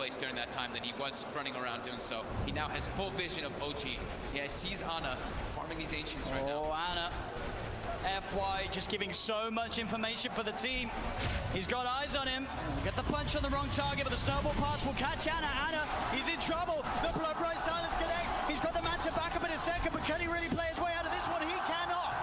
place during that time than he was running around doing so. He now has full vision of OG. Yeah, he sees Ana farming these Ancients right now. Oh, Ana. FY just giving so much information for the team. He's got eyes on him. Get the punch on the wrong target, but the snowball pass will catch Ana. Ana, he's in trouble. The blood bright silence connects. He's got the man to back up in a second, but can he really play his way out of this one? He cannot.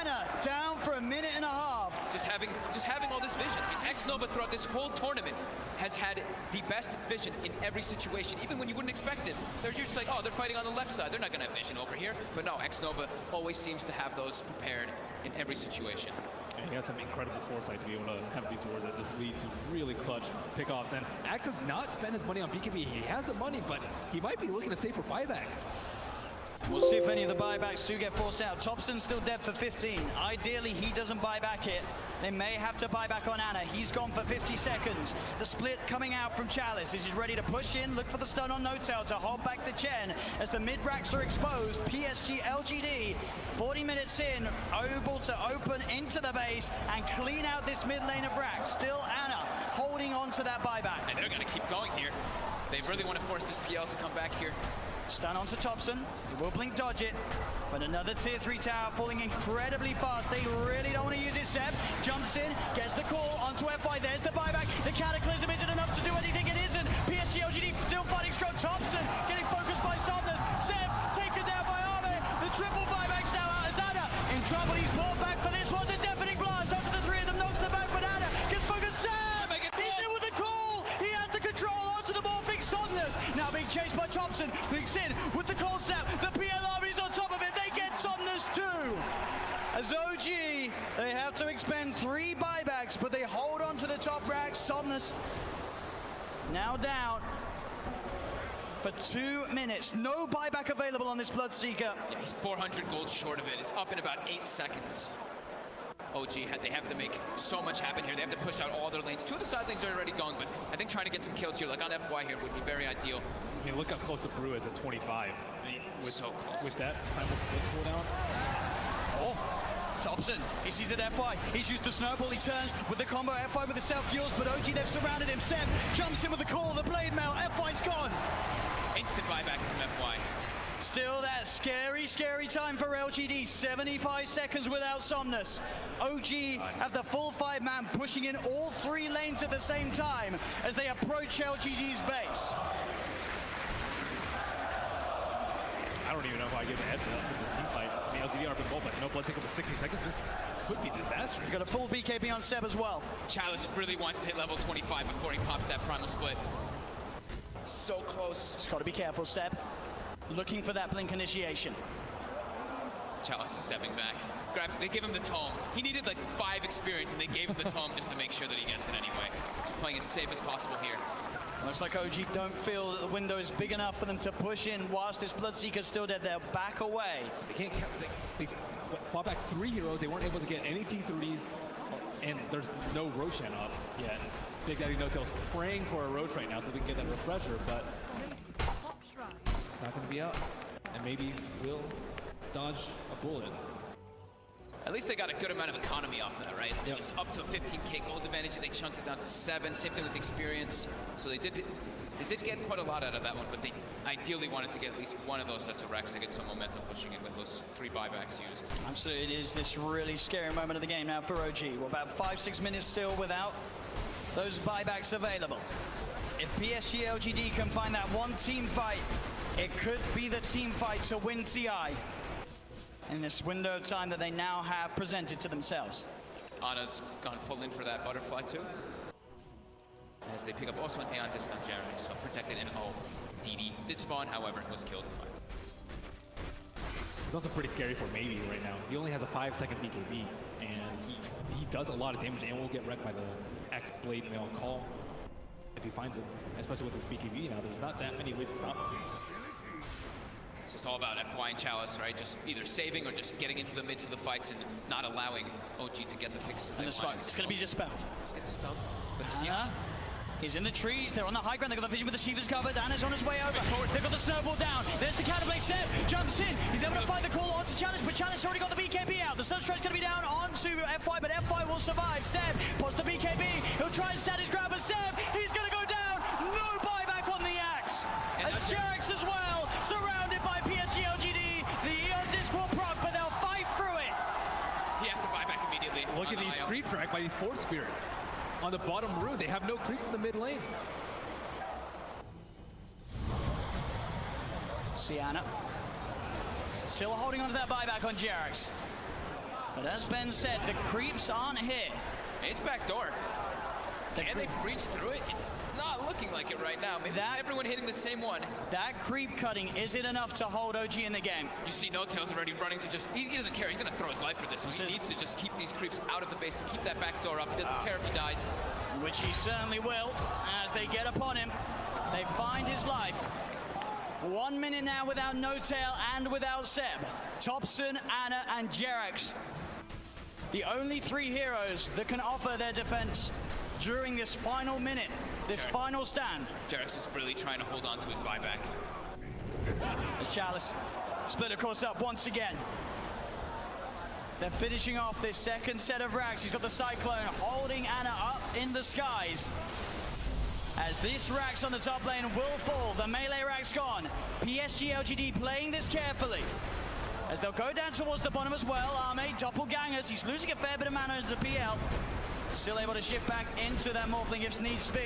Ana down for a minute and a half. Just having all this vision. I mean, X-Nova throughout this whole tournament has had the best vision in every situation, even when you wouldn't expect it. You're just like, oh, they're fighting on the left side. They're not going to have vision over here. But no, X-Nova always seems to have those prepared in every situation. And he has some incredible foresight to be able to have these wars that just lead to really clutch pickoffs. And Axe has not spent his money on BKB. He has the money, but he might be looking to save for buyback. We'll see if any of the buybacks do get forced out. Thompson's still dead for 15. Ideally, he doesn't buy back it. They may have to buy back on Ana. He's gone for 50 seconds. The split coming out from Chalice. He's ready to push in, look for the stun on No-Tail to hold back the Chen. As the mid-racks are exposed, PSG LGD, 40 minutes in, able to open into the base and clean out this mid lane of racks. Still Ana holding on to that buyback. And they're going to keep going here. They really want to force this PL to come back here. Stun onto Thompson. He will blink dodge it. But another tier 3 tower falling incredibly fast. They really don't want to use it. Seb jumps in, gets the call onto FY. There's the buyback. The Cataclysm isn't enough to do anything. It isn't. PSG LGD still fighting strong. Thompson getting focused by Somnus. Seb taken down by Arme. The triple buyback's now out as Ana in trouble. He's pulled back for this one. The deafening blast onto the three of them. Knocks them back, but Ana gets focused. Seb! He's in with the call. He has the control onto the morphing Somnus. Now being chased by Thompson. Blinks in with the cold snap. The PL army's on top of it. They get Somnus too. As OG, they have to expend 3 buybacks, but they hold on to the top rack. Somnus now down for 2 minutes. No buyback available on this Bloodseeker. Yeah, he's 400 gold short of it. It's up in about 8 seconds. OG, they have to make so much happen here. They have to push out all their lanes. 2 of the side lanes are already gone, but I think trying to get some kills here, like on FY here, would be very ideal. I mean, look how close the Brew is at 25. I mean, So close. With that primal split cooldown. Oh, Thompson, he sees it FY. He's used the snowball, he turns with the combo FY with the self-fuels, but OG, they've surrounded him. Seb jumps in with the call, the blade mail, FY's gone. Instant buyback from FY. Still that scary, scary time for LGD. 75 seconds without Somnus. OG have the full 5-man pushing in all 3 lanes at the same time as they approach LGD's base. I don't even know if I give a head for this team fight. I mean, LGD are the goal, but no blood take up to 60 seconds. This could be disastrous. He's got a full BKB on Seb as well. Chalice really wants to hit level 25 before he pops that primal split. So close. Just got to be careful, Seb. Looking for that blink initiation. Chalice is stepping back. They give him the tome. He needed like 5 experience, and they gave him the tome just to make sure that he gets it anyway. Just playing as safe as possible here. Looks like OG don't feel that the window is big enough for them to push in whilst this Bloodseeker's still dead. They'll back away. They can't count. They bought back 3 heroes. They weren't able to get any T3s, and there's no Roshan up yet. Big Daddy No-Tail's praying for a Roche right now so they can get that refresher, but it's not going to be out. And maybe we'll dodge a bullet. At least they got a good amount of economy off of that, right? Yep. It was up to a 15k gold advantage, and they chunked it down to 7. Same thing with experience. So they did get quite a lot out of that one, but they ideally wanted to get at least one of those sets of racks to get some momentum pushing in with those 3 buybacks used. Absolutely, it is this really scary moment of the game now for OG. We're about 5-6 minutes still without those buybacks available. If PSG LGD can find that one team fight, it could be the team fight to win TI in this window of time that they now have presented to themselves. Ana's gone full in for that butterfly too. As they pick up also an Aeon disc on Jeremy, so protected and DD did spawn, however, was killed. It's also pretty scary for Maybe right now. He only has a 5-second BKB, and he does a lot of damage and will get wrecked by the X-Blade mail call if he finds it, especially with his BKB now. There's not that many ways to stop him. It's just all about FY and Chalice, right? Just either saving or just getting into the midst of the fights and not allowing OG to get the picks. And the spark, it's going to be dispelled. Let's get dispelled. He's in the trees, they're on the high ground, they've got the vision with the Shiva's covered, Ana's on his way over. They've got the snowball down, there's the Catapult. Seb jumps in, he's able to find the call onto Chalice, but Chalice already got the BKB out. The Sunstrike's going to be down onto FY, but FY will survive. Seb pots the BKB, he'll try and stand his ground, but Seb, he's going to go dragged by these Force Spirits. On the bottom row, they have no creeps in the mid lane. Sienna still holding onto that buyback on JerAx. But as Ben said, the creeps aren't here. It's backdoor. And they breached through it. It's not looking like it right now. Maybe everyone hitting the same one. That creep cutting isn't enough to hold OG in the game. You see No Tails already running to just, he doesn't care. He's going to throw his life for this. He needs to just keep these creeps out of the base to keep that back door up. He doesn't care if he dies. Which he certainly will as they get upon him. They find his life. 1 minute now without No Tail and without Seb. Topson, Ana, and JerAx. The only 3 heroes that can offer their defense during this final minute, this final stand. JerAx is really trying to hold on to his buyback. As Chalice split, of course, up once again. They're finishing off this second set of racks. He's got the Cyclone holding Ana up in the skies. As this Rax on the top lane will fall, the melee Rax gone. PSG LGD playing this carefully. As they'll go down towards the bottom as well. Arme, doppelgangers, he's losing a fair bit of mana as the PL. Still able to shift back into that Morphling if needs be.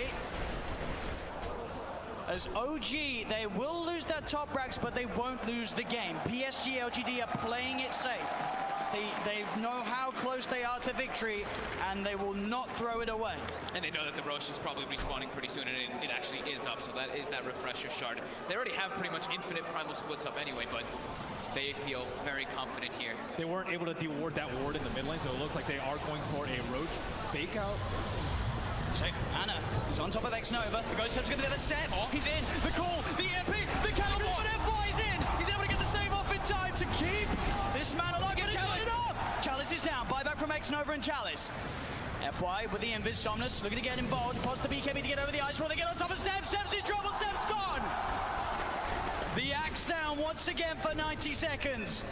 As OG, they will lose that top Rax, but they won't lose the game. PSG LGD are playing it safe. They know how close they are to victory, and they will not throw it away. And they know that the Roche is probably respawning pretty soon, and it actually is up, so that is that refresher shard. They already have pretty much infinite primal splits up anyway, but they feel very confident here. They weren't able to de-ward that ward in the mid lane, so it looks like they are going for a Roche fake out. So Ana is on top of X-Nova. The Ghost Step's going to get a set. He's in. The call, the EMP, the counter, but FY is in. He's able to get the save off in time to keep this man alive. But he's got it up. Chalice is down. Buyback from X-Nova and Chalice. FY with the Invis. Somnus looking to get involved. Pods the BKB to get over the ice roll. They get on top of Seb. Seb's in trouble. Seb's gone. The axe down once again for 90 seconds.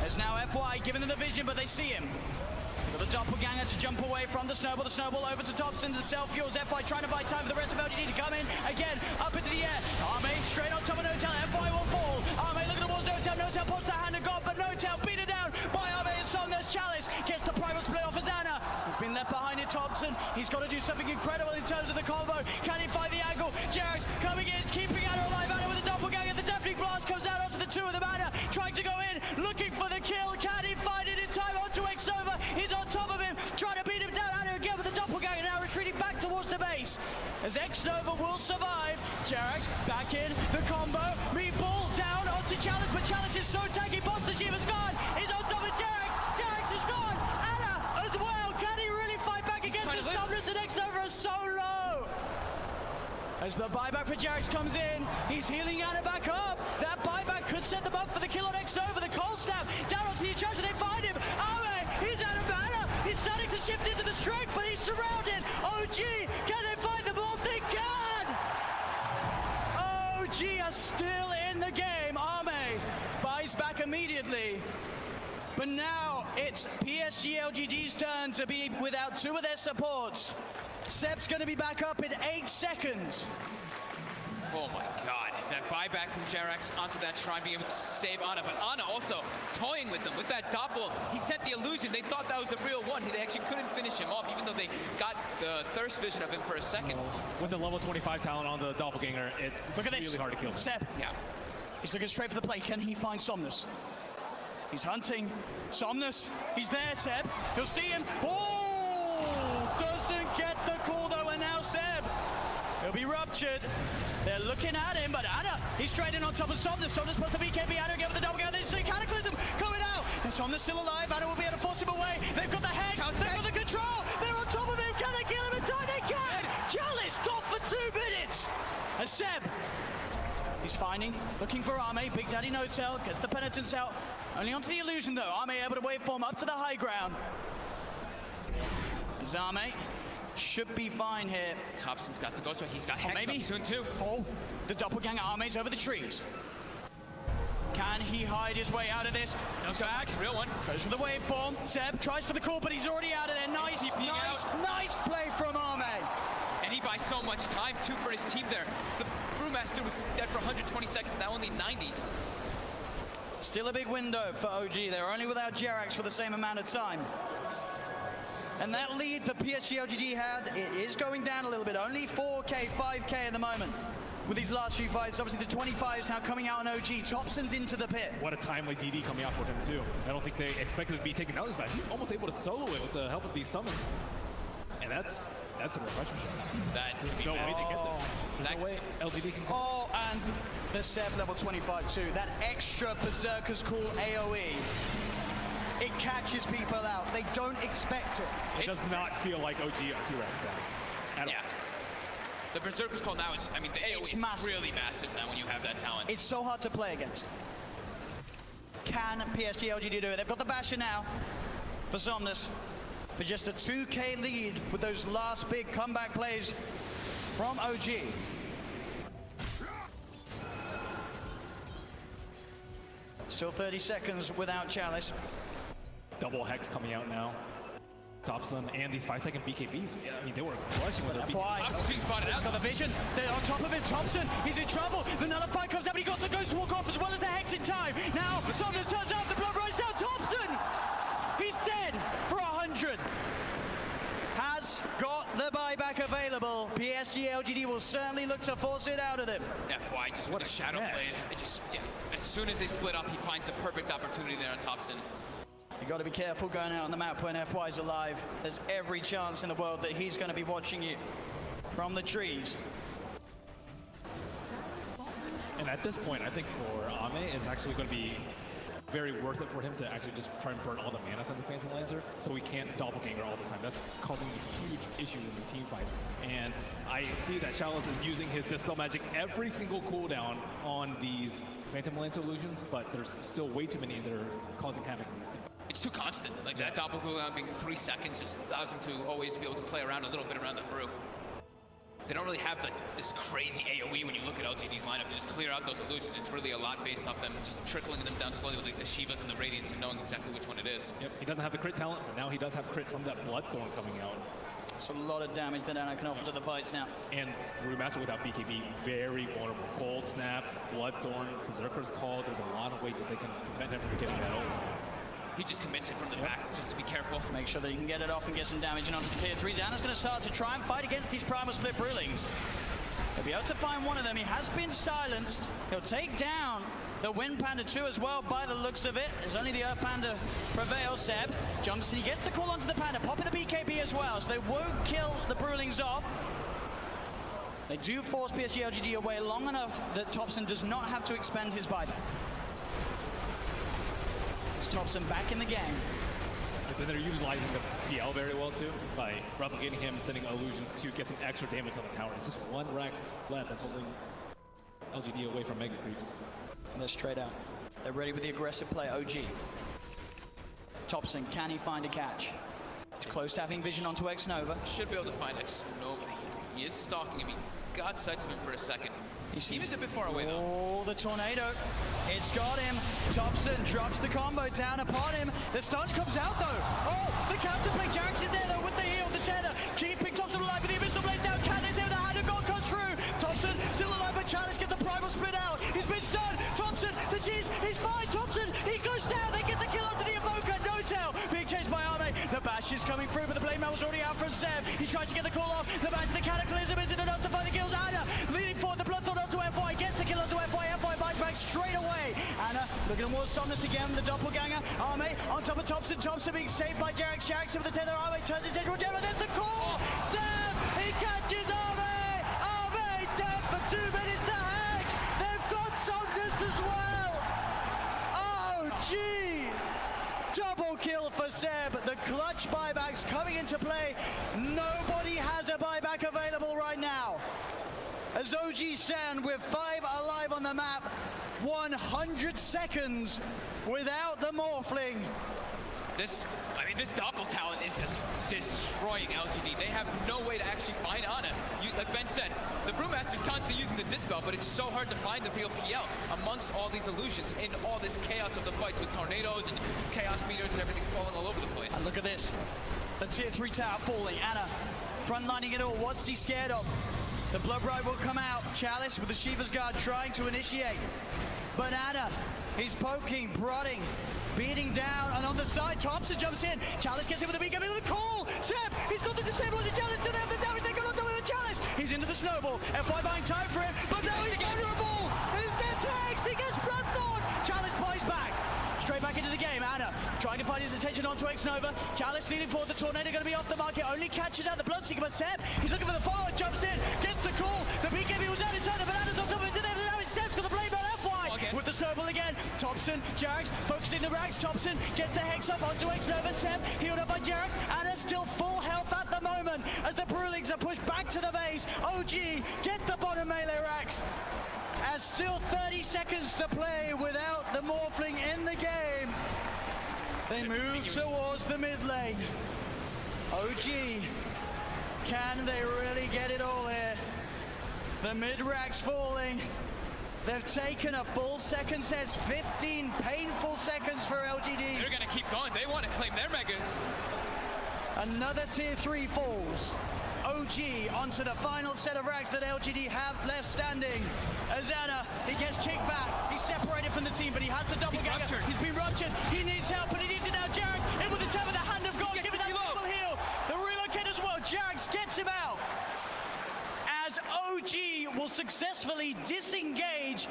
As now FY giving them the vision, but they see him. Got the doppelganger to jump away from the snowball. The snowball over to Topson. The self-fuels. FY trying to buy time for the rest of LGD to come in. Again, up into the air. Arme straight on top of No Tail. FY will fall. Arme looking towards No Tail. No Tail pops the hand of God, but No Tail beat it down by Arme and Somnus. Chalice gets the primal split off as Ana. He's been left behind in Topson. He's got to do something incredible in terms of the combo. Can he find the angle? JerAx coming in, keeping Ana alive. Ana with the doppelganger. The Deafening Blast comes out onto the 2 of the Ana. Trying to go in, looking for the kill. Can he find it in time onto X-Nova? He's on top of him, trying to beat him down. Ana again with the doppelganger, now retreating back towards the base. As X-Nova will survive. JerAx back in, the combo. Meatball down onto Chalice, but Chalice is so tanky. Boss the Shiva's gone. He's on top of JerAx. JerAx is gone. Ana as well. Can he really fight back against the Somnus? And X-Nova is so low. As the buyback for JerAx comes in, he's healing Ana back up. That buyback could set them up for the kill on X-Nova. The cold snap down onto the charger. They find him. Arme, he's out of mana. He's starting to shift into the strength, but he's surrounded. OG, can they find the ball? They can. OG are still in the game. Arme buys back immediately. But now it's PSG LGD's turn to be without 2 of their supports. Seb's going to be back up in 8 seconds. Oh my god, that buyback from JerAx onto that shrine, being able to save Ana, but Ana also toying with him with that doppel. He sent the illusion. They thought that was the real one. They actually couldn't finish him off, even though they got the thirst vision of him for a second. With the level 25 talent on the doppelganger, it's really hard to kill him. Seb, yeah, he's looking straight for the play. Can he find Somnus? He's hunting Somnus. He's there, Seb. He'll see him. Oh! Doesn't get the call though, and now Seb. He'll be ruptured. They're looking at him, but Ana, he's straight in on top of Somnus. Somnus puts the BKB. Ana again with the doppelganger. They see Cataclysm coming out. And Somnus still alive. Ana will be able to force him away. They've got the hex. They've got the control. They're on top of him. Can they kill him in time? They can. Chalice got for 2 minutes. And Seb, he's finding, looking for Arme. Big Daddy No Tail gets the penitence out. Only onto the illusion though. Arme able to waveform up to the high ground. As Arme should be fine here. Topson's got the ghost, he's got Hex maybe up soon too. Oh, the doppelganger Arme's over the trees. Can he hide his way out of this? No, back. Real one. Goes for the waveform. Seb tries for the call, but he's already out of there. Nice play from Arme. And he buys so much time too for his team there. The Brewmaster was dead for 120 seconds, now only 90. Still a big window for OG. They're only without JerAx for the same amount of time. And that lead that PSG LGD had, it is going down a little bit. Only 4K, 5K at the moment with these last few fights. Obviously the 25 is now coming out on OG. Thompson's into the pit. What a timely DD coming out for him too. I don't think they expected to be taken out as fast. He's almost able to solo it with the help of these summons. And that's a refresher shot. There's no way to get this. There's no way LGD can. Oh, and the Seb level 25 too. That extra Berserker's Call AoE. It catches people out. They don't expect it. It does not feel like OG T-Rex now. Yeah. The Berserker's Call now is, I mean, the AoE is massive. really massive now when you have that talent. It's so hard to play against. Can PSG LGD do it? They've got the Basher now for Somnus. For just a 2K lead with those last big comeback plays from OG. Still 30 seconds without Chalice. Double Hex coming out now. Thompson and these 5-second BKBs. Yeah, I mean, they were crushing with their BKBs. Being spotted out. Got the vision. They're on top of it. Thompson, he's in trouble. The Nullify comes out, but he got the Ghost Walk off as well as the Hex in time. Now, Somnus turns out, the blood runs down. Thompson! He's dead for 100. Has got the buyback available. PSG LGD will certainly look to force it out of him. FY just what a shadow blade. It just, yeah, as soon as they split up, he finds the perfect opportunity there on Thompson. You got to be careful going out on the map when FY's alive. There's every chance in the world that he's going to be watching you from the trees. And at this point, I think for Ame, it's actually going to be very worth it for him to actually just try and burn all the mana from the Phantom Lancer so he can't doppelganger all the time. That's causing huge issues in the team fights. And I see that Chalice is using his Dispel Magic every single cooldown on these Phantom Lancer illusions, but there's still way too many that are causing havoc in this team. It's too constant. Like that doppel cooldown being 3 seconds just allows him to always be able to play around a little bit around the brew. They don't really have like this crazy AoE when you look at LGD's lineup to just clear out those illusions. It's really a lot based off them just trickling them down slowly with like the Shivas and the Radiants and knowing exactly which one it is. Yep, he doesn't have the crit talent, but now he does have crit from that Bloodthorn coming out. It's a lot of damage that Anna can offer to the fights now. And Brewmaster without BKB, very vulnerable. Cold Snap, Bloodthorn, Berserker's Call. There's a lot of ways that they can prevent him from getting that ult. He just commits it from the back, just to be careful. Make sure that he can get it off and get some damage in onto the tier 3s. Anna's going to start to try and fight against these Primal Split Brewlings. He'll be able to find one of them. He has been silenced. He'll take down the Wind Panda 2 as well by the looks of it. There's only the Earth Panda prevails. Seb jumps and he gets the call onto the Panda, popping the BKB as well, so they won't kill the Brewlings off. They do force PSG LGD away long enough that Thompson does not have to expend his buyback. Thompson back in the game. But then they're utilizing the PL very well too by replicating him and sending illusions to get some extra damage on the tower. It's just one Rax left that's holding LGD away from Mega Creeps. And they're straight out. They're ready with the aggressive play, OG. Thompson, can he find a catch? He's close to having vision onto X-Nova. Should be able to find X-Nova. He is stalking him. He got sights of him for a second. He was a bit far away though. Oh, the tornado. It's got him. Thompson drops the combo down upon him. The stun comes out though. Oh, the counterplay. Jax is there though with the heal, the tether. Keeping Thompson alive with the Abyssal Blade down. Candace here, the hand of God comes through. Thompson still alive, but Chalice gets the Primal Split out. He's been stunned. Thompson, the cheese, he's fine. Thompson, he goes down. They get the kill onto the Evoker. No tail. Being chased by Arme. The bash is coming through, but the Blade Mail was already out from Seb. He tries to get the call off. The bash of the Cataclysm isn't enough to find the kills. Anna leading forward. The Bloodthorn onto FY. Gets the kill onto FY. FY bites back straight away. Anna looking towards Somnus again. The doppelganger. Arme on top of Thompson. Thompson being saved by Jax. Jax with the tether. Arme turns into General General. There's the call. Seb, he catches Arme. Arme dead for 2 minutes. The Hex. They've got Somnus as well. Oh, gee. Double kill for Seb. The clutch buybacks coming into play. Nobody has a buyback available right now. As OG stand with 5 alive on the map, 100 seconds without the Morphling. This doppel talent is just destroying LGD. They have no way to actually find Ana. Like Ben said, the Brewmaster's constantly using the Dispel, but it's so hard to find the real PL amongst all these illusions in all this chaos of the fights with tornadoes and chaos meters and everything falling all over the place. And look at this. The tier 3 tower falling. Anna frontlining it all. What's he scared of? The Blood Bride will come out. Chalice with the Shiva's Guard trying to initiate. Banana, he's poking, prodding, beating down, and on the side, Thompson jumps in. Chalice gets in with the beat, with the call. Seb, he's got the disability challenge to them. The damage they got on top of the Chalice. He's into the snowball. FY buying time for him, but now he's vulnerable. He's gets taxed. He gets Bloodthorn. Chalice plays back. Straight back into the game. Anna trying to find his attention onto X-Nova. Chalice leading forward. The Tornado going to be off the market. Only catches out the Bloodseeker, but Seb, he's looking for the follow-up. Jumps in, gets the call. The BKB was out in time. The Bananas on top of it. Now it's Seb's got the blade by FY. Okay. With the snowball again. Thompson, Jarax focusing the rags. Thompson gets the Hex up onto X-Nova. Seb healed up by Jarax. Anna still full health at the moment as the Brewlings are pushed back to the base. OG get the bottom melee racks. As still 30 seconds to play without the Morphling in the game. They move towards the mid lane. OG, can they really get it all here? The mid racks falling. They've taken a full second set, 15 painful seconds for LGD. They're going to keep going. They want to claim their megas. Another tier 3 falls. OG onto the final set of racks that LGD have left standing. Azana, he gets kicked back. He's separated from the team, but he has the double gagger. He's been ruptured. He needs help, but he needs it now. Jarek in with the tap of the hand of God. Give it that double heal. The relocate as well. Jarek gets him out. As OG will successfully disengage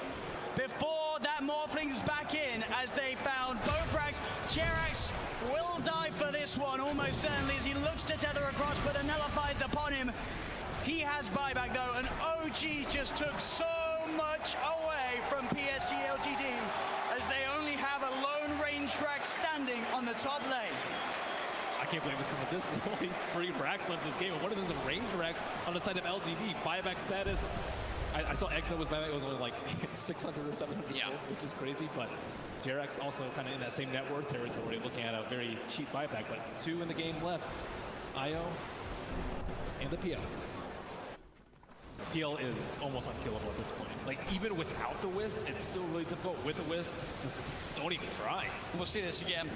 before that Morphling's back in, as they found both racks. Jerax will die for this one, almost certainly, as he looks to tether across, but the nullifies upon him. He has buyback though, and OG just took so much away from PSG LGD, as they only have a lone range rack standing on the top lane. I can't believe it's coming this. There's only 3 racks left in this game, and one of them is a range racks on the side of LGD. Buyback status. I saw X-Nova's buyback was only like 600 or 700, which is crazy, but Jerax also kind of in that same net worth territory, looking at a very cheap buyback, but 2 in the game left. IO and the PL. PL is almost unkillable at this point. Like, even without the Wisp, it's still really difficult. With the Wisp, just don't even try. We'll see this again.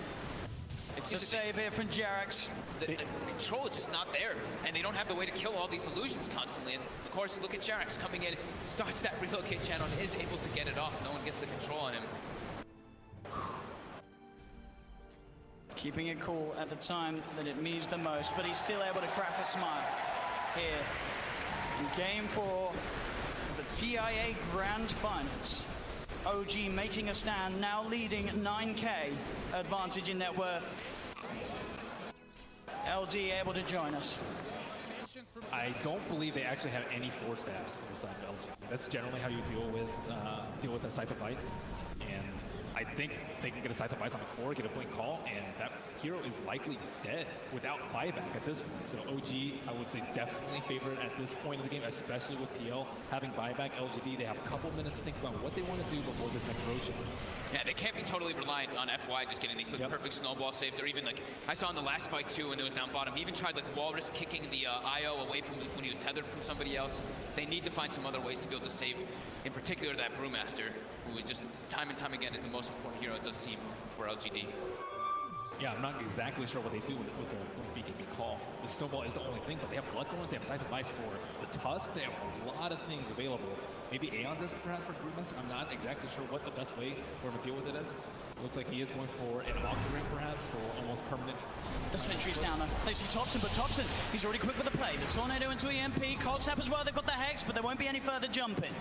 It's a save here from Jerax. The control is just not there, and they don't have the way to kill all these illusions constantly. And of course, look at Jerax coming in, starts that relocate channel, and is able to get it off. No one gets the control on him. Keeping it cool at the time that it means the most, but he's still able to crack a smile here in Game 4 of the TIA Grand Finals. OG making a stand, now leading 9K advantage in net worth. LD able to join us. I don't believe they actually have any 4 stabs on the side of LG. That's generally how you deal with a Scythe of Ice. And I think they can get a Scythe of Ice on the core, get a blink call, and that hero is likely dead without buyback at this point. So OG, I would say, definitely favored at this point of the game, especially with PL having buyback. LGD, they have a couple minutes to think about what they want to do before this next rotation. Yeah, they can't be totally reliant on FY just getting these perfect snowball saves. Or even, like, I saw in the last fight too when it was down bottom, he even tried like Walrus kicking the IO away from when he was tethered from somebody else. They need to find some other ways to be able to save, in particular that Brewmaster, who is just time and time again is the most important hero, it does seem, for LGD. Yeah, I'm not exactly sure what they do with the BKB call. The snowball is the only thing, but they have Bloodthorns, they have Scythe of Ice for the Tusk, they have a lot of things available. Maybe Aeon Disc perhaps for Brewmaster. I'm not exactly sure what the best way for him to deal with it is. Looks like he is going for an Octarine perhaps for almost permanent. The sentry's down though. They see Thompson, but Thompson, he's already quick with the play. The Tornado into EMP, Cold Snap as well, they've got the Hex, but there won't be any further jumping.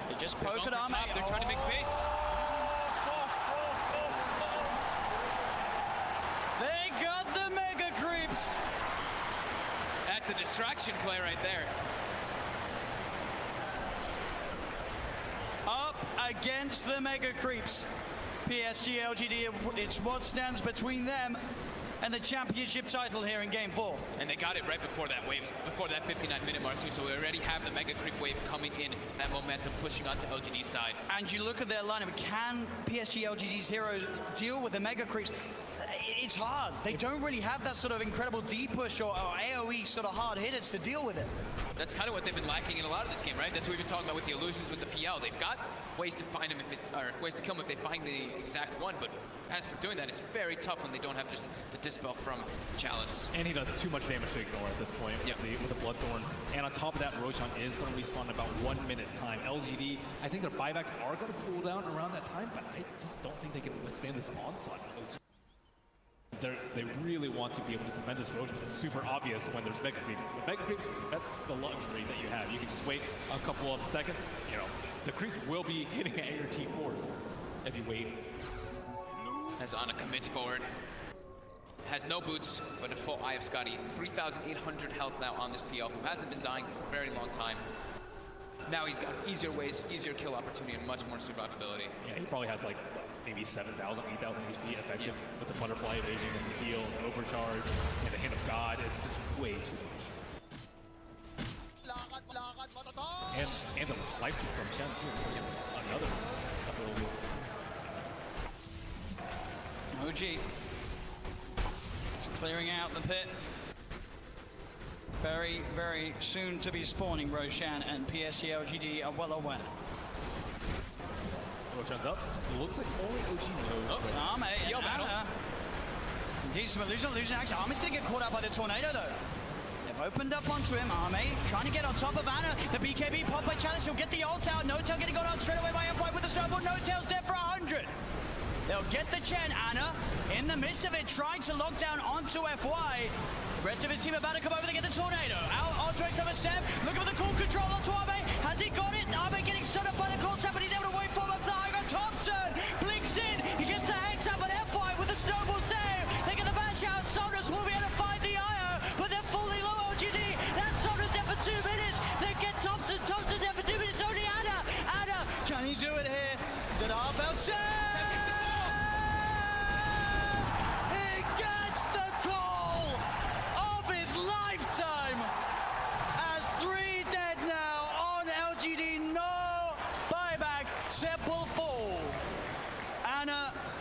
They just poke at Arme. They're trying to make space. They got the Mega Creeps. That's the distraction play right there. Up against the Mega Creeps. PSG LGD, it's what stands between them and the championship title here in Game 4. And they got it right before that wave, before that 59-minute mark too, so we already have the Mega Creep wave coming in, that momentum pushing onto LGD's side. And you look at their lineup, can PSG LGD's heroes deal with the Mega Creeps? it's hard. They don't really have that sort of incredible D-push or AoE sort of hard hitters to deal with it. That's kind of what they've been lacking in a lot of this game, right? That's what we've been talking about with the illusions with the PL. They've got ways to find them if it's, or ways to kill them if they find the exact one, but as for doing that, it's very tough when they don't have just the Dispel from Chalice. And he does too much damage to ignore at this point with the Bloodthorn. And on top of that, Roshan is going to respawn in about 1 minute's time. LGD, I think their buybacks are going to cool down around that time, but I just don't think they can withstand this onslaught from LGD. They really want to be able to defend this Roshan. It's super obvious when there's Mega Creeps. With Mega Creeps, that's the luxury that you have. You can just wait a couple of seconds. You know, the creeps will be hitting at your T4s if you wait. As Ana commits forward. Has no boots, but a full Eye of Scotty. 3,800 health now on this PL, who hasn't been dying for a very long time. Now he's got easier ways, easier kill opportunity, and much more survivability. Yeah, he probably has like maybe 7,000, 8,000 HP effective with the butterfly evasion and the heal and overcharge, and the Hand of God is just way too much. And the lifesteal from Shen too, another ability. OG clearing out the pit. Very, very soon to be spawning. Roshan and PSG LGD are well aware. Roshan's up. It looks like only OG knows. Ame and Ana. Indeed, some illusion action. Ame's gonna get caught out by the tornado though. They've opened up onto him. Ame trying to get on top of Ana. The BKB pop by Chalice. He'll get the ult out. No Tail getting got out straight away by F5 with the snowball. No Tail's dead for 100. They'll get the Chen. Ana in the midst of it trying to lock down onto FY. The rest of his team about to come over to get the tornado. Out onto X7. Looking for the cool control onto Ame. Has he got it? Ame getting stood up by the call step, but he's able to wait for him up the high ground. Thompson blinks in. He gets the hex up at F5 with the snowball save. They get the bash out. Sonos will be able to find the IO, but they're fully low OGD. That's Sonos dead for 2 minutes. They get Thompson. Thompson dead for 2 minutes. Only Ana. Ana, can he do it here? Is it half out save?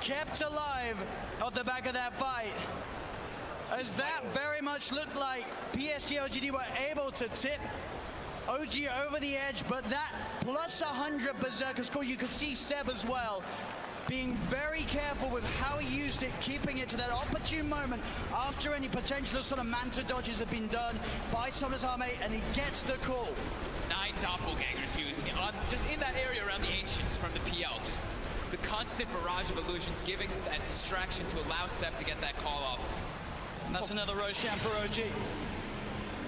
Kept alive off the back of that fight, as that very much looked like PSG LGD were able to tip OG over the edge, but that plus 100 Berserker score, you could see Seb as well being very careful with how he used it, keeping it to that opportune moment after any potential sort of Manta dodges have been done by Thomas Ame, and he gets the call. 9 doppelgangers used just in that area around the Ancients from the PL. Just the constant barrage of illusions giving that distraction to allow Seb to get that call off. And that's another Roshan for OG.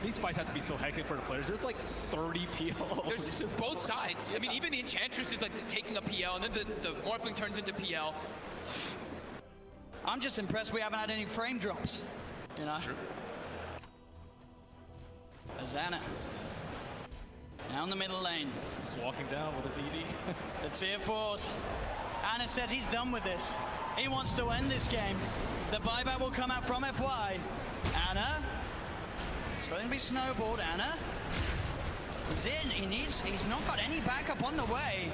These fights have to be so hectic for the players. There's like 30 PLs. There's just both sides. I mean, even the Enchantress is like taking a PL, and then the Morphling turns into PL. I'm just impressed we haven't had any frame drops. You know? That's true. Azana. Down the middle lane. Just walking down with a DD. The tier 4s. Ana says he's done with this. He wants to end this game. The buyback will come out from FY. Ana. It's going to be snowballed. Ana. He's in. He's not got any backup on the way.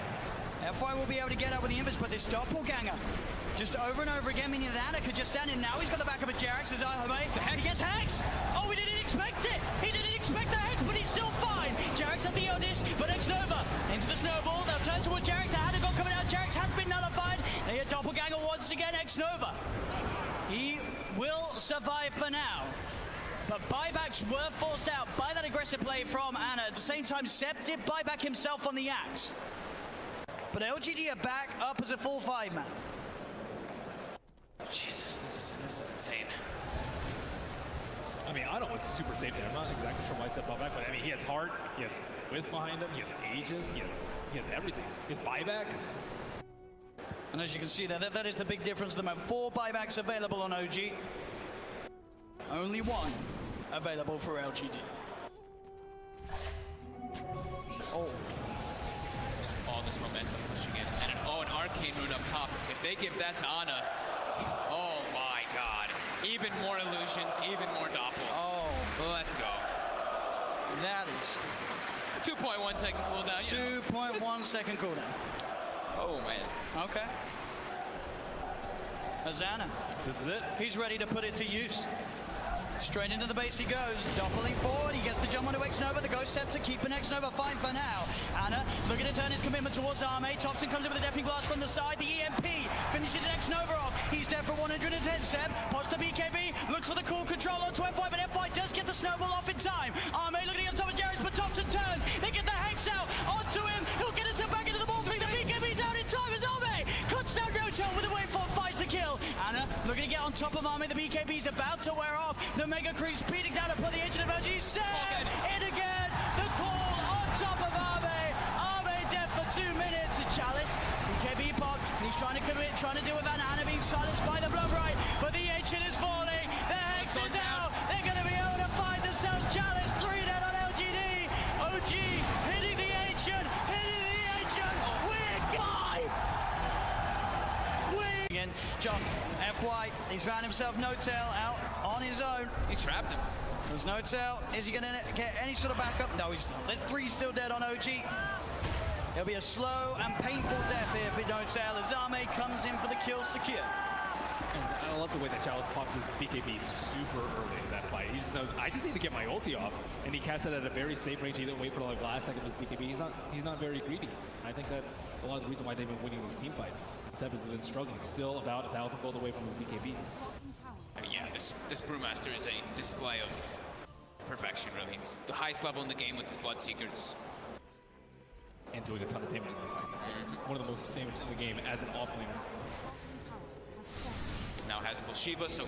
FY will be able to get out with the invis, but this doppelganger just over and over again, meaning that Ana could just stand in. Now he's got the backup of Jerax as he gets Hex. Oh, he didn't expect it. He didn't expect the Hex, but he's still fine. Jerax had the Odis, but X-Nova into the snowball. They'll turn towards Jerax. The Ana got coming out. Jerax has been nullified. They hit doppelganger once again. X-Nova. He will survive for now. But buybacks were forced out by that aggressive play from Ana. At the same time, Seb did buy back himself on the Axe. But LGD are back up as a full 5-man. Jesus, this is insane. I mean, I don't know what's super safe there. I'm not exactly sure why Seb bought back, but I mean, he has heart, he has Wiz behind him, he has Aegis, he has everything. His buyback. And as you can see there, that is the big difference. There are 4 buybacks available on OG. Only 1 available for LGD. Oh. All this momentum pushing in. And an Arcane Rune up top. If they give that to Ana, oh my god. Even more illusions, even more doppels. Oh. Let's go. That is 2.1 second cooldown. 2.1 second cooldown. Oh man. Okay. Azana, This is it. he's ready to put it to use. Straight into the base he goes, doubling forward, he gets the jump onto X-Nova, the Ghost Scepter keeping X-Nova fine for now. Anna looking to turn his commitment towards Arme, Thompson comes in with a deafening blast from the side, the EMP finishes X-Nova off, he's dead for 110, Seb, pots the BKB, looks for the cool control onto F5, but F5 does get the snowball off in time. Arme looking on top of Jarrett, but Thompson turns, they get the Hex out onto him, he'll get himself back into the Bo3, the BKB's out in time as Arme cuts down Rotel with a waveform, finds the kill. Anna looking to get on top of Arme, the BKB's about to wear off, the Mega Crew speeding down upon the agent of LG. Seb in again. The call on top of Arme. Arme dead for 2 minutes. Chalice, BKB pop. He's trying to commit, trying to deal with Anna being silenced by the blood right. But the agent is falling. The Hex is out. They're going to be able to find themselves. Chalice 3 dead on LGD. OG hitting the agent. Hitting the agent. Weird guy. Again, John, FY, he's found himself No-Tail out on his own. He's trapped him. There's No-Tail. Is he going to get any sort of backup? No, he's not. There's 3 still dead on OG. It'll be a slow and painful death here for No-Tail as Arme comes in for the kill secure. And I love the way that Chalice popped his BKB super early in that fight. He just knows, I just need to get my ulti off. And he cast it at a very safe range. He didn't wait for the last second of his BKB. He's not very greedy. I think that's a lot of the reason why they've been winning these team fights. Seb has been struggling, still about 1,000 gold away from his BKB. Yeah, this Brewmaster is a display of perfection, really. It's the highest level in the game with his Bloodseekers. And doing a ton of damage in the fight. It's one of the most damage in the game as an offlaner. Now has full Shiva, so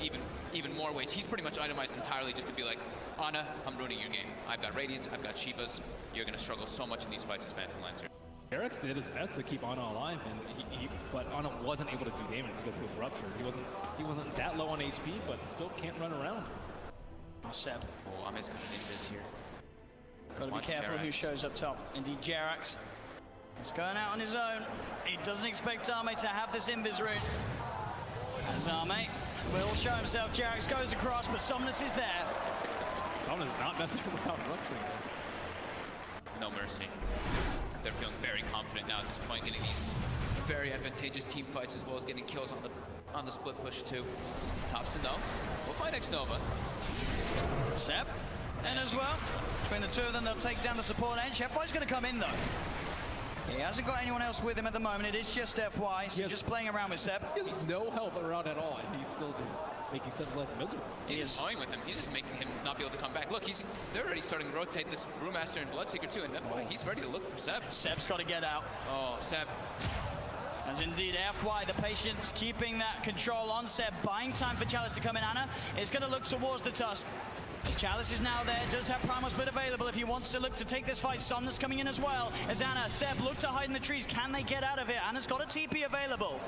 even more ways. He's pretty much itemized entirely just to be like, Ana, I'm ruining your game. I've got Radiance, I've got Shivas. You're going to struggle so much in these fights as Phantom Lancer. Eric's did his best to keep Ana alive, and but Ana wasn't able to do damage because he was ruptured. He wasn't that low on HP, but still can't run around. Seb. Oh, I'm just coming in this here. Got to be careful who shows up top. Indeed, Jerax is going out on his own. He doesn't expect Arme to have this invis route. As Arme will show himself, Jerax goes across, but Somnus is there. Somnus is not messing around rupturing. No mercy. They're feeling very confident now at this point, getting these very advantageous team fights as well as getting kills on the split push too. Thompson though, we'll find X-Nova. Seb, and as well, between the two of them, they'll take down the support edge. FY's going to come in though. He hasn't got anyone else with him at the moment. It is just FY, so just playing around with Seb. He has no help around at all, and he's still just making Seb's life miserable. He is toying with him. He's just making him not be able to come back. Look, they're already starting to rotate this Brewmaster and Bloodseeker too, and FY, he's ready to look for Seb. Seb's got to get out. Oh, Seb. As indeed FY, the patience keeping that control on Seb, buying time for Chalice to come in. Anna is going to look towards the Tusk. Chalice is now there, does have Primal Split available if he wants to look to take this fight. Somnus coming in as well. As Anna, Seb look to hide in the trees. Can they get out of it? Anna's got a TP available.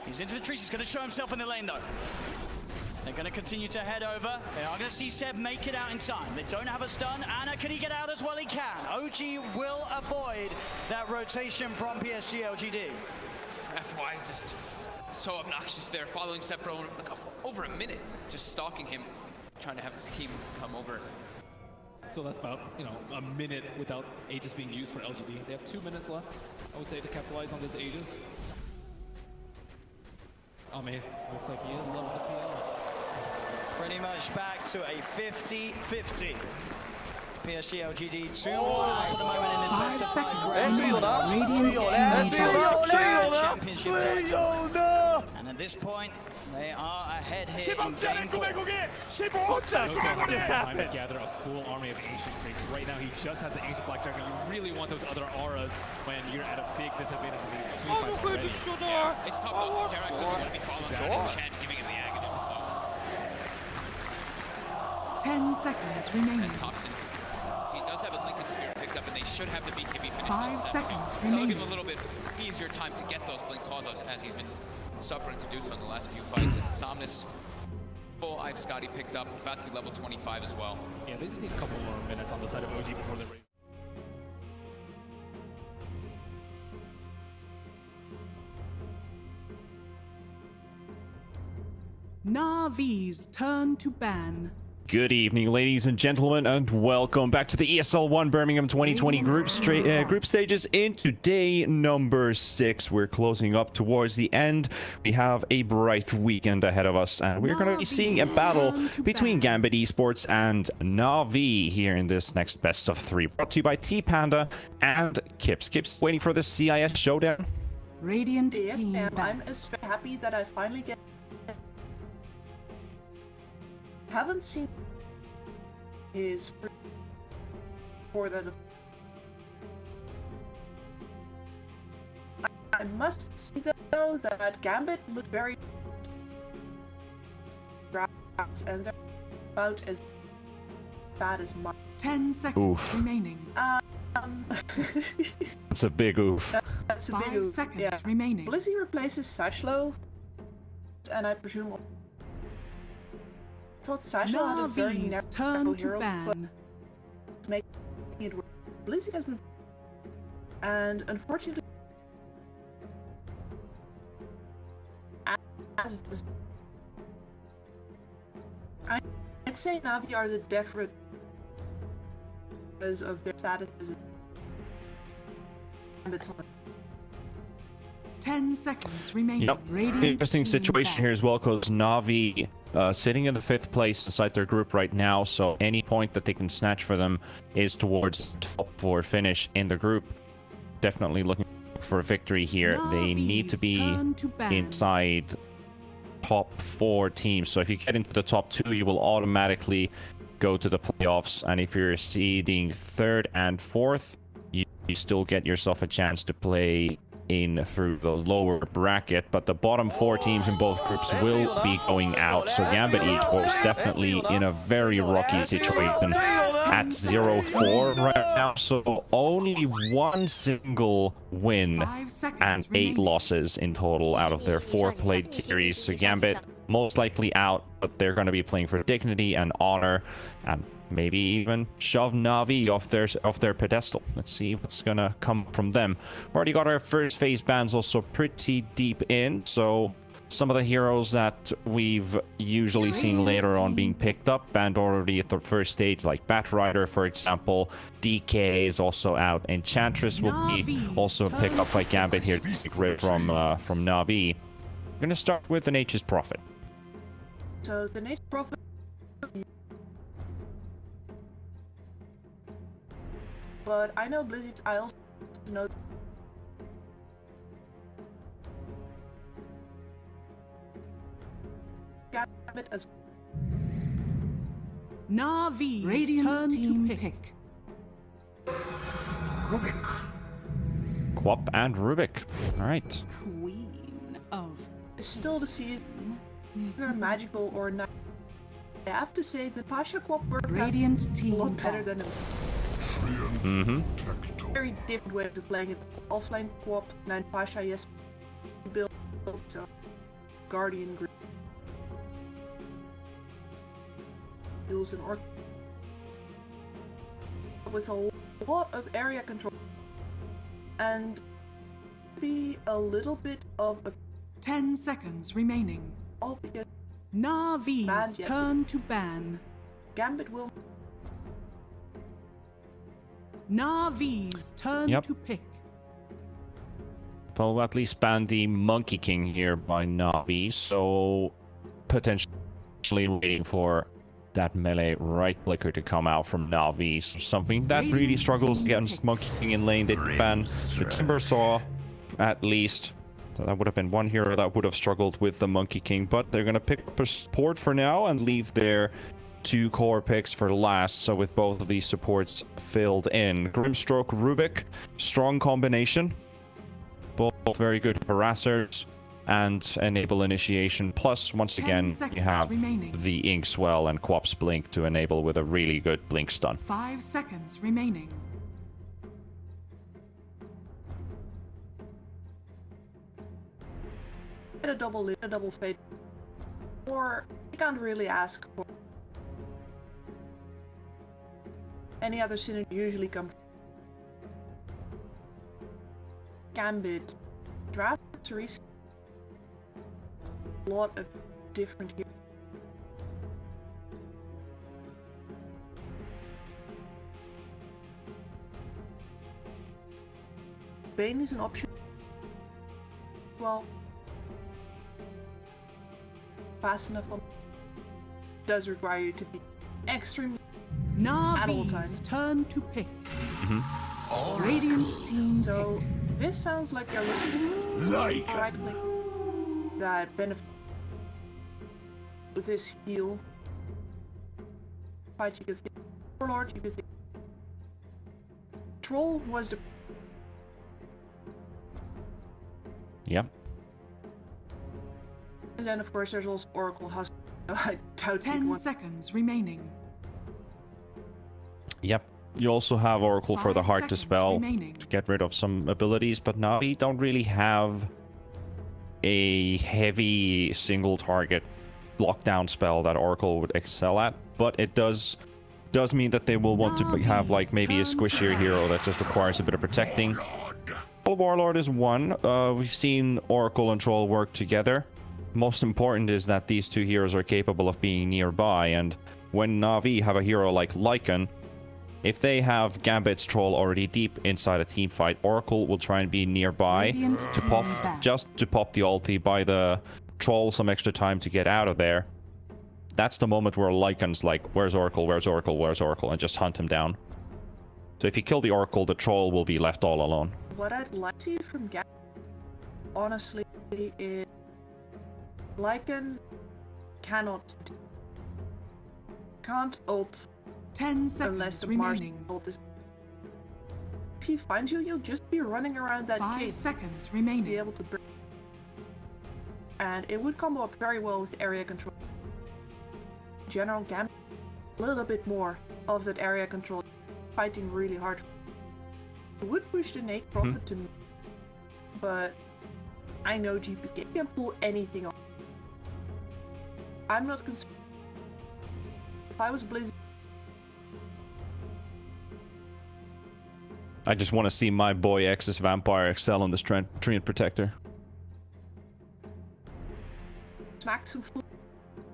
He's into the trees, he's going to show himself in the lane though. They're going to continue to head over. They are going to see Seb make it out in time. They don't have a stun. Anna, can he get out as well? He can. OG will avoid that rotation from PSG LGD. FY is just so obnoxious there, following Seb for over a minute, just stalking him, trying to have his team come over. So that's about, a minute without Aegis being used for LGD. They have 2 minutes left, I would say, to capitalize on this Aegis. Oh man, looks like he is level up the Pretty much back to a 50-50. PSG LGD 2-1 for the moment in this best of 5 championship title. And at this point, they are ahead here in game 4. time to gather a full army of Ancient Freaks. Right now, he just has the Ancient Black Dragon. You really want those other auras when you're at a big disadvantage in the team fights already. Yeah, it's tough though. Jerax doesn't want to be following his chant, giving him the agony. 10 seconds remaining. As Thompson, see, he does have a Lincoln Sphere picked up, and they should have the BKB finished. 5 seconds so remaining. they'll give him a little bit easier time to get those blink calls as he's been suffering to do so in the last few fights. And Somnus, full I've Scotty picked up, about to be level 25 as well. Yeah, they just need a couple more minutes on the side of OG before they're ready. NAVI's turn to ban. Good evening, ladies and gentlemen, and welcome back to the ESL One Birmingham 2020 group stages into day number 6. We're closing up towards the end. We have a bright weekend ahead of us, and we're going to be seeing a battle between GAMBIT Esports and NAVI here in this next best of 3. Brought to you by T-Panda and Kips. Kips waiting for the CIS showdown. Radiant Yes, team and back. I'm happy that I finally get. Haven't seen his for that. I must say though that GAMBIT looked very and they're about as bad as mine. 10 seconds Oof. remaining. It's a big oof. That's a 5 big oof, seconds yeah. remaining. Blizzy replaces Satchlo, and I presume. I thought Satchlo had a very Navi's narrow turn to hero, but ban. making it work. Blizzy has been, and unfortunately, as I'd say Navi are the definite because of their statuses. 10 seconds remaining. Yep. Radiant Interesting team situation back. here as well, because Navi sitting in the 5th place inside their group right now, so any point that they can snatch for them is towards top 4 finish in the group. Definitely looking for a victory here. They need to Navi's be turn to ban. inside top 4 teams, so if you get into the top 2 you will automatically go to the playoffs, and if you're seeding 3rd and 4th you still get yourself a chance to play in through the lower bracket, but the bottom 4 teams in both groups will be going out, so GAMBIT Esports definitely in a very rocky situation at 0-4 right now, so only 1 single win 5 seconds and 8 remaining. losses in total out of their 4 played series. So GAMBIT most likely out, but they're going to be playing for dignity and honor, and maybe even shove Navi off their pedestal. Let's see what's gonna come from them. We already got our first phase bans also pretty deep in, so some of the heroes that we've usually seen later on being picked up banned already at the first stage, like Batrider for example. DK is also out. Enchantress will be also picked up by GAMBIT here to take rid from Navi. We're gonna start with the Nature's Prophet. So the Nature's Prophet. But I know Blizzard's. I also know GAMBIT as Navi's Radiant turn team to pick. Quap and Rubik. All right. Queen of is still the season, either magical or not. I have to say the Pasha Quap worked out Radiant a team lot better back. than a very different way of playing it. Offline Quap, 9 Pasha, yes, build Guardian group. Builds an orc with a lot of area control and be a little bit of a 10 seconds remaining. all because Navi's Banned yet. turn to ban. GAMBIT will Navi's turn Yep. to pick. Well, at least ban the Monkey King here by Navi, so potentially waiting for that melee right clicker to come out from Navi. So something that really struggles against Monkey King in lane. They ban the Timber Saw at least. So that would have been one hero that would have struggled with the Monkey King, but they're going to pick up a support for now and leave their 2 core picks for last. So with both of these supports filled in, Grimstroke, Rubik, strong combination. Both very good harassers and enable initiation. Plus, once 10 again, seconds you have remaining. the Inkswell and Quap's Blink to enable with a really good Blink stun. 5 seconds remaining. get a double fade, or you can't really ask for any other synergy. Usually come GAMBIT draft Teresa, a lot of different heroes. Bane is an option. Well, fast enough does require you to be extremely at all Navi's times. turn to pick. Radiant team So this sounds like they're looking to right click that benefit with this heal. Fight, you could think Warlord, you could think Troll was the Yep. and then of course there's also Oracle House. I doubt 10 you'd want seconds remaining. Yep. You also have Oracle for the 5 Heart to seconds spell remaining. to get rid of some abilities, but Navi don't really have a heavy single target lockdown spell that Oracle would excel at, but it does mean that they will want to have like maybe a squishier hero that just requires a bit of protecting. Warlord is one. We've seen Oracle and Troll work together. Most important is that these two heroes are capable of being nearby, and when Navi have a hero like Lycan, if they have Gambit's Troll already deep inside a team fight, Oracle will try and be nearby Radiant to team pop, back. just to pop the ulti, buy the Troll some extra time to get out of there. That's the moment where Lycan's like, where's Oracle, where's Oracle, where's Oracle, and just hunt him down. So if you kill the Oracle, the Troll will be left all alone. What I'd like to see from Gambit, honestly, is Lycan can't ult 10 unless seconds the Mars remaining. ult is. If he finds you, you'll just be running around that 5 cave, seconds be remaining. able to break. And it would combo up very well with area control. General Gambit, a little bit more of that area control, fighting really hard. It would push the Nate Prophet to me, but I know GPK can pull anything off. I'm not concerned. If I was Blizzard, I just want to see my boy X's Vampire excel on this Treant Protector. smack some fool.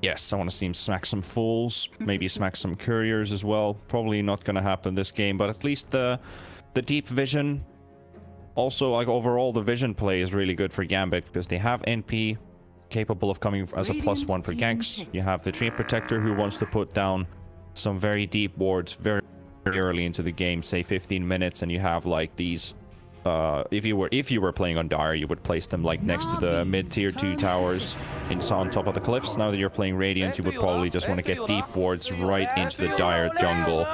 Yes, I want to see him smack some fools, maybe smack some couriers as well. Probably not going to happen this game, but at least the deep vision. Also, like overall, the vision play is really good for Gambit because they have NP capable of coming as a +1 for ganks. You have the Treant Protector who wants to put down some very deep wards very early into the game, say 15 minutes, and you have like these. If you were playing on Dire, you would place them like next to the mid-tier 2 towers on top of the cliffs. Now that you're playing Radiant, you would probably just want to get deep wards right into the Dire jungle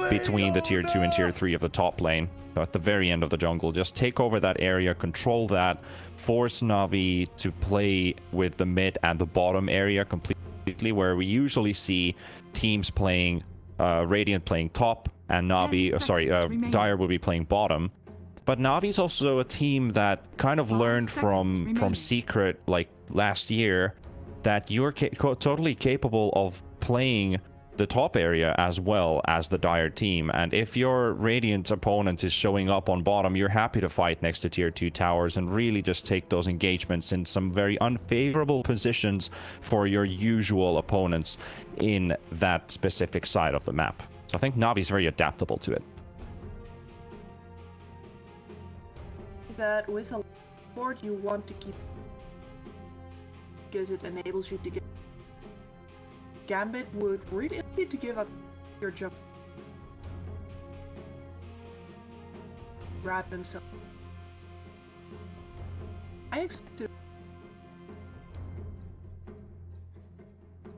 between the tier 2 and tier 3 of the top lane. So at the very end of the jungle, just take over that area, control that, force Navi to play with the mid and the bottom area completely, where we usually see teams playing Radiant playing top and Navi, Dire will be playing bottom. But Navi's also a team that kind of learned from Secret like last year that you're totally capable of playing the top area as well as the Dire team. And if your Radiant opponent is showing up on bottom, you're happy to fight next to tier 2 towers and really just take those engagements in some very unfavorable positions for your usual opponents in that specific side of the map. So I think Navi's very adaptable to it. That with a board you want to keep because it enables you to get. Gambit would really need to give up your jump. Grab himself. I expect to.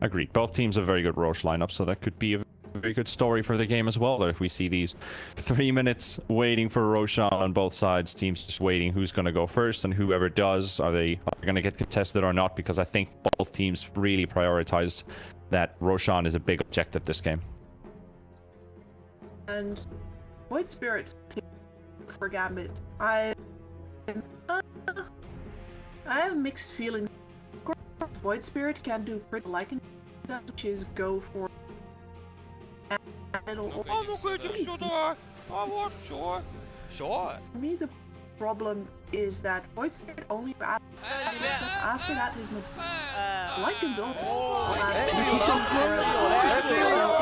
Agreed. Both teams have very good Roche lineups, so that could be a very good story for the game as well. That if we see these 3 minutes waiting for Roshan on both sides, teams just waiting who's going to go first, and whoever does, are they going to get contested or not? Because I think both teams really prioritize that Roshan is a big objective this game. And Void Spirit for Gambit. I have mixed feelings. Of course, Void Spirit can do pretty like that, which is go for. And it'll For me, the problem is that Void Spirit only after that his Lycan's ult. So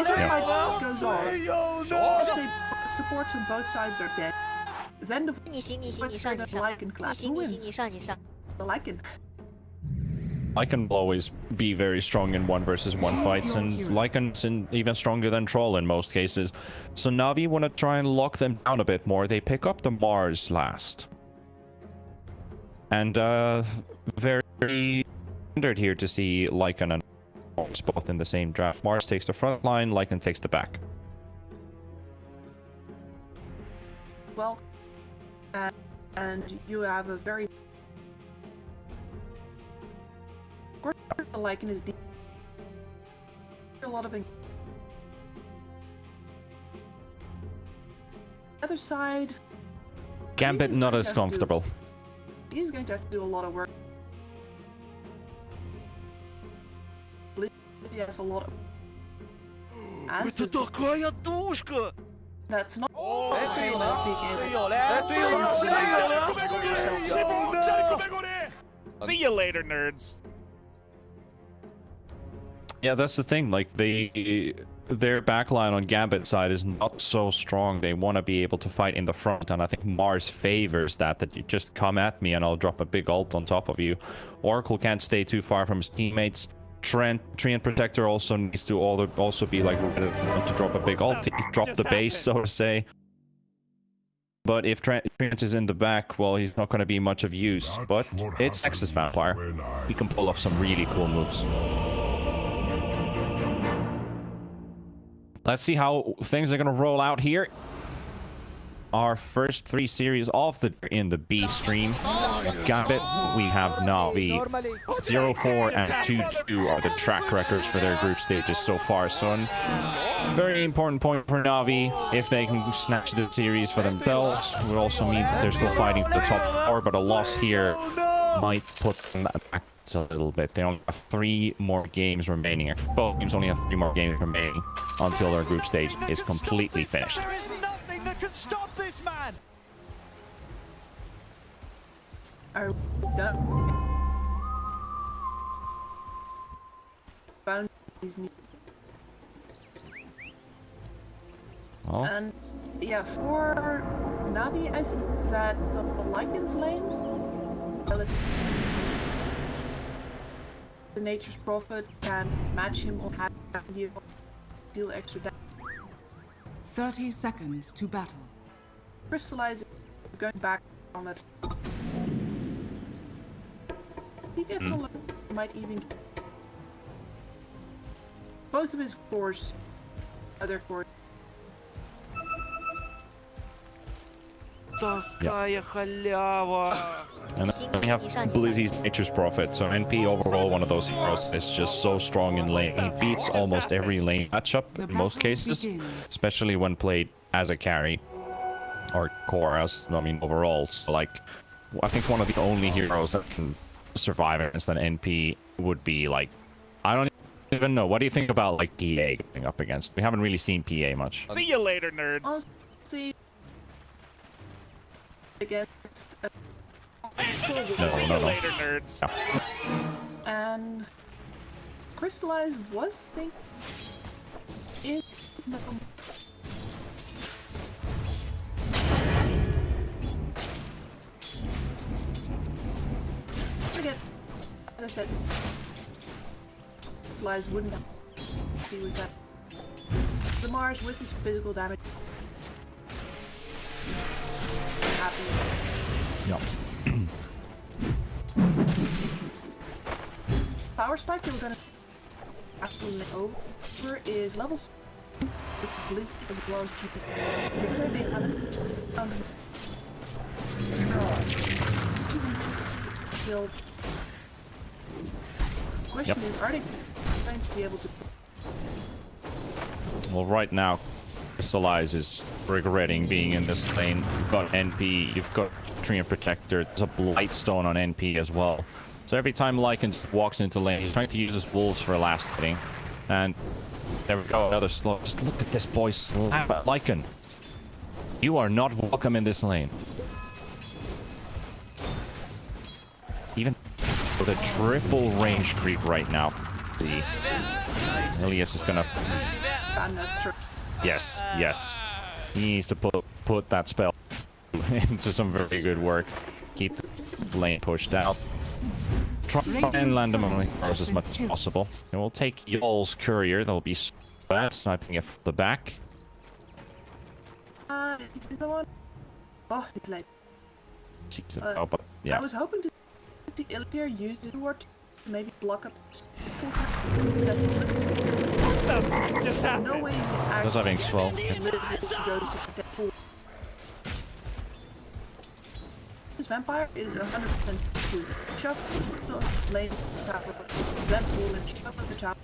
if the fight goes on, let's say supports on both sides are dead, then the 你行你行，你 first 上你 the 上， Lycan 你 class. 行 Who 你行，你 wins? 上你上。 The Lycan. Lycan will always be very strong in 1v1 fights, and Lycan's even stronger than Troll in most cases. So Navi want to try and lock them down a bit more. They pick up the Mars last. And very standard here to see Lycan and Mars both in the same draft. Mars takes the front line, Lycan takes the back. Well, and you have a very... Of course, the Lycan is deep. A lot of... Other side... Gambit not as comfortable. He's going to have to do a lot of work. He has a lot of... Это такая тушка! That's not... See you later, nerds. Yeah, that's the thing. Like, their backline on Gambit side is not so strong. They want to be able to fight in the front, and I think Mars favors that you just come at me and I'll drop a big ult on top of you. Oracle can't stay too far from his teammates. Treant Protector also needs to also be like ready to drop a big ult. He dropped the base, so to say. But if Treant is in the back, well, he's not going to be much of use. But it's Nexus Vampire. He can pull off some really cool moves. Let's see how things are going to roll out here. Our first 3 series in the B stream of Gambit. We have Navi. 0-4 and 2-2 are the track records for their group stages so far. So a very important point for Navi. If they can snatch the series for themselves, it would also mean that they're still fighting for the top 4, but a loss here might put them back a little bit. They only have 3 more games remaining. Both teams only have 3 more games remaining until their group stage is completely finished. There is nothing that can stop this man. Are done. Found his knee. Well, And yeah, for Navi, I think that the Lycan's lane, the Nature's Prophet can match him or have deal extra damage. 30 seconds to battle. Crystallize is going back on it. He gets a lot, might even both of his cores, other cores. Такая халява! and then we have Blizzy's Nature's Prophet. So NP overall one of those heroes is just so strong in lane. He beats almost every lane matchup in most cases, especially when played as a carry or core as, I mean, overall. So like, I think one of the only heroes that can survive against an NP would be like, I don't even know. What do you think about like PA going up against? We haven't really seen PA much. See you later, nerds. I'll see against No. Later, nerds. and Crystallize was think is forget, as I said, Crystallize wouldn't have he was that the Mars with his physical damage. Happy. Yep. Power spike that we're gonna absolutely over is level 6 with Blizz as well as GP. They're gonna be having build. Question is, are they going to be able to? Well, right now, Crystallize is regretting being in this lane. You've got NP, you've got Treant Protector, there's a Blightstone on NP as well. So every time Lycan walks into lane, he's trying to use his wolves for last hitting. And there we go, another slow. Just look at this boy slap at Lycan. You are not welcome in this lane. Even with a triple range creep right now. The Elias is gonna... That's true. Yes. He needs to put that spell into some very good work. Keep the lane pushed out. Try and land them on the cars as much as possible. And we'll take Y'all's courier. That'll be bad, sniping it from the back. Is the one? Oh, it's late. But yeah. I was hoping to see Illier use the word to maybe block up. No way he actually Those are being swell. lives if he goes to protect pool. This vampire is 100% true. Shuffle the lane tower, then pool and shuffle the tower.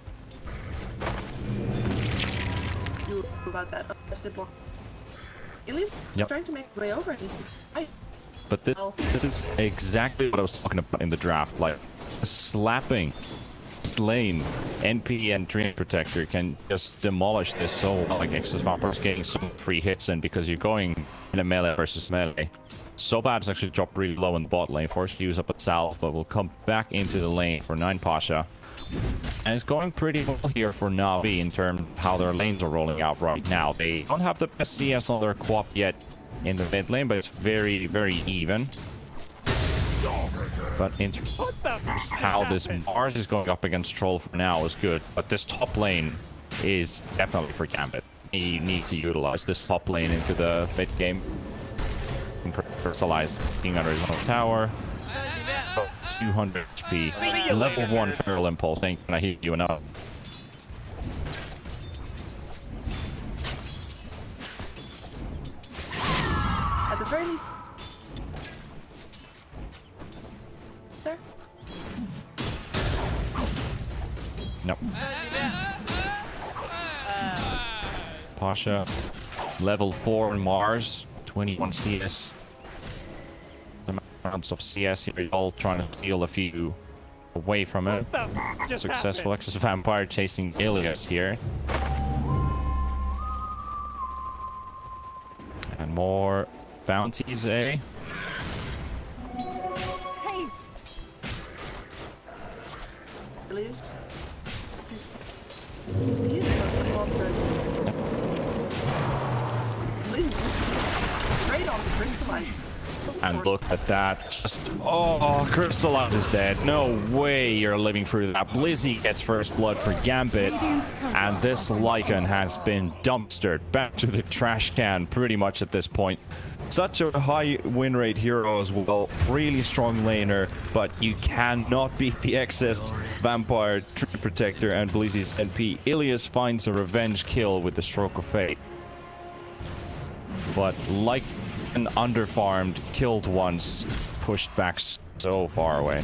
You about that? That's the block. Illi's trying to make his way over and he's But this is exactly what I was talking about in the draft. Like, slapping this lane, NP and Dream Protector can just demolish this so well. Like, Excess Vampire's getting some free hits in because you're going in a melee versus melee. So bad's actually dropped really low in the bot lane, forced to use up at south, but will come back into the lane for 9 Pasha. And it's going pretty well here for Navi in terms of how their lanes are rolling out right now. They don't have the best CS on their co-op yet in the mid lane, but it's very, very even. But in terms of how this Mars is going up against Troll for now is good. But this top lane is definitely for GAMBIT. You need to utilize this top lane into the mid game. Crystallized being under his own tower. 200 HP. Level 1 Feral Impulse. Can I hit you enough? at the very least. There. No. Pasha, level 4 on Mars, 21 CS. The amounts of CS here, all trying to steal a few away from it. Successful Excess Vampire chasing Ilias here. And more bounties, eh? Haste. Ilias. He must have gone through. Ilias just straight on the crystallized. And look at that. Just, oh, Crystallize is dead. No way you're living through that. Blizzy gets first blood for GAMBIT. And this Lycan has been dumpstered back to the trash can pretty much at this point. Such a high win rate hero as well. Really strong laner, but you cannot beat the Excess Vampire, Tree Protector, and Blizzy's NP. Ilias finds a revenge kill with the Stroke of Fate. But like an underfarmed, killed once, pushed back so far away.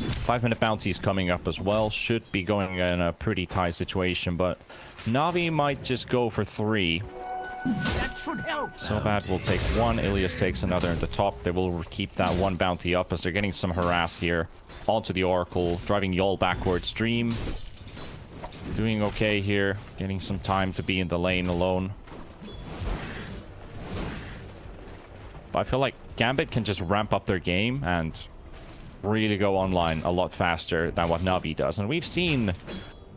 5-minute bounties coming up as well. Should be going in a pretty tight situation, but Navi might just go for 3. That should help. So bad will take 1. Ilias takes another in the top. They will keep that 1 bounty up as they're getting some harass here. Onto the Oracle, driving Yol backwards. Dream doing okay here, getting some time to be in the lane alone. But I feel like GAMBIT can just ramp up their game and really go online a lot faster than what Navi does. And we've seen,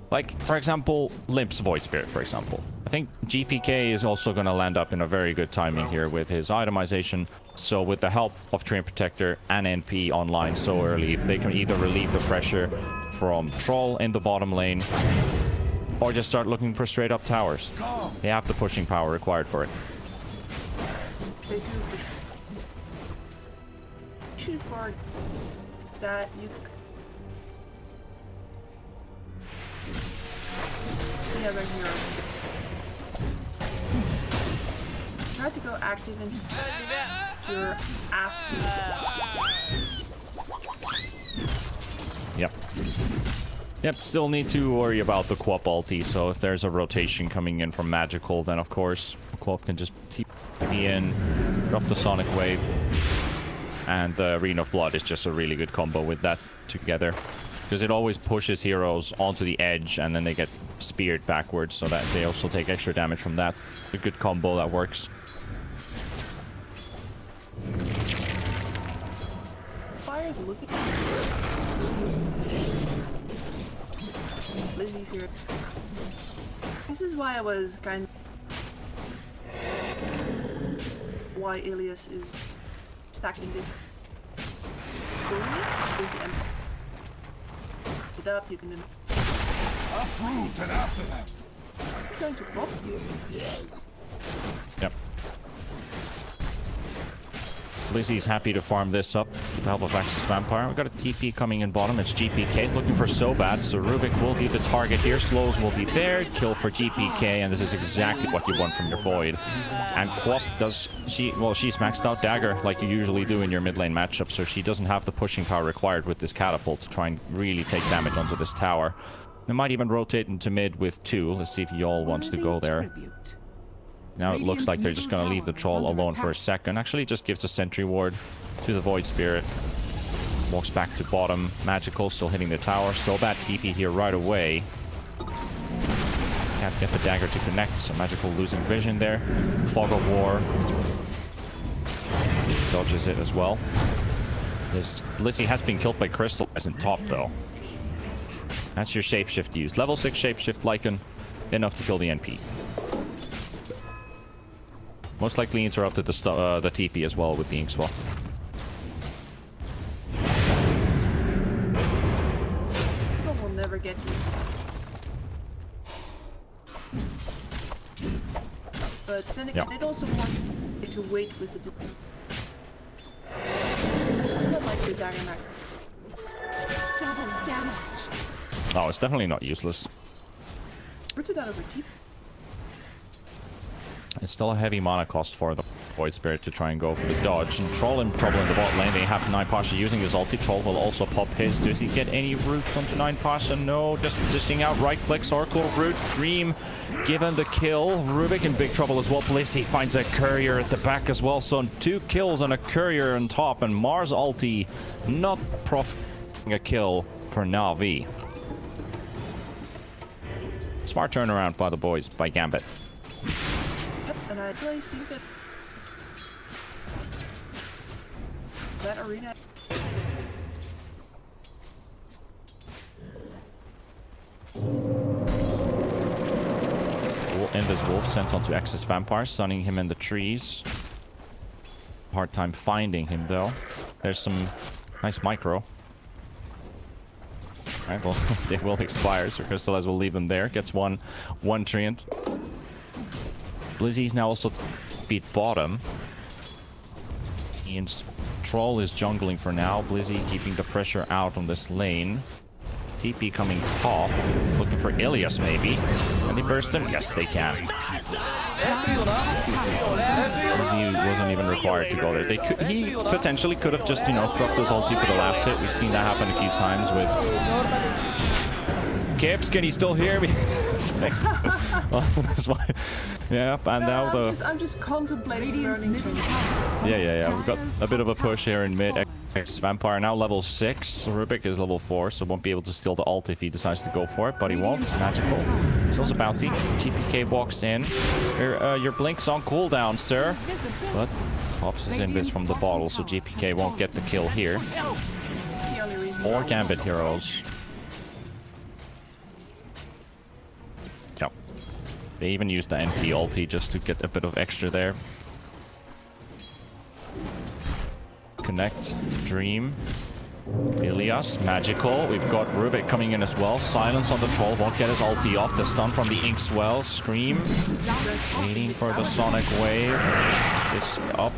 like, for example, Limp's Void Spirit, for example. I think GPK is also going to land up in a very good timing here with his itemization. So with the help of Train Protector and NP online so early, they can either relieve the pressure from Troll in the bottom lane or just start looking for straight up towers. They have the pushing power required for it. They do. Shoot for that you. The other hero. Try to go active into your ass. Yep. Yep, still need to worry about the Quap ulti, so if there's a rotation coming in from Magical, then of course Quap can just TP in, drop the Sonic Wave, and the Arena of Blood is just a really good combo with that together. Because it always pushes heroes onto the edge, and then they get speared backwards, so that they also take extra damage from that. A good combo that works. Fire's looking. Lizzie's here. This is why I was kind of why Ilias is stacking this. Is the Empire. It up, you can. Uproot and after them. I'm going to block you. Yep. Blizzy's happy to farm this up with the help of Axis Vampire. We've got a TP coming in bottom. It's GPK looking for so bad. So Rubik will be the target here. Slows will be there. Kill for GPK. And this is exactly what you want from your Void. And Quap does... she's maxed out Dagger like you usually do in your mid lane matchup. So she doesn't have the pushing power required with this Catapult to try and really take damage onto this tower. They might even rotate into mid with 2. Let's see if Yol wants to go there. Now it looks like they're just going to leave the Troll alone for a second. Actually, just gives a Sentry Ward to the Void Spirit. Walks back to bottom. Magical still hitting the tower. So bad TP here right away. Can't get the dagger to connect. So Magical losing vision there. Fog of War. Dodges it as well. This Blizzy has been killed by Crystal as in top though. That's your Shapeshift used. Level 6 Shapeshift Lycan. Enough to kill the NP. Most likely interrupted the TP as well with the Ink Swell. That will never get you. But then again, it also wants it to wait with the... It's not like the dagger max. Double damage. Oh, it's definitely not useless. Where's it out over TP? It's still a heavy mana cost for the Void Spirit to try and go for the dodge. And Troll in trouble in the bot lane. They have 9 Pasha using his ulti. Troll will also pop his. Does he get any roots onto 9 Pasha? No, just dishing out right clicks. Oracle root. Dream given the kill. Rubik in big trouble as well. Blissey finds a courier at the back as well. So 2 kills and a courier on top. And Mars ulti not profiting a kill for NAVI. Smart turnaround by the boys, by GAMBIT. And I do think that arena. And this wolf sent onto Axis Vampire, sunning him in the trees. Hard time finding him though. There's some nice micro. Alright, well, they will expire, so Crystallized will leave them there. Gets one treant. Blizzy's now also beat bottom. Ian's Troll is jungling for now. Blizzy keeping the pressure out on this lane. TP coming top. Looking for Ilias maybe. Can they burst him? Yes, they can. Blizzy wasn't even required to go there. He potentially could have just, dropped his ulti for the last hit. We've seen that happen a few times with... Kips, can you still hear me? Yep, and now the... I'm just contemplating learning to... Yeah. We've got a bit of a push here in mid. X Vampire now level 6. Rubik is level 4, so won't be able to steal the ult if he decides to go for it, but he won't. Magical. Steals a bounty. GPK walks in. Your blink's on cooldown, sir. But pops his invis from the bottle, so GPK won't get the kill here. More Gambit heroes. Yep. They even used the NP ulti just to get a bit of extra there. Connect, Dream, Ilias, Magical. We've got Rubik coming in as well. Silence on the Troll, won't get his ulti off. The stun from the Inkswell. Scream, waiting for the Sonic Wave. This up,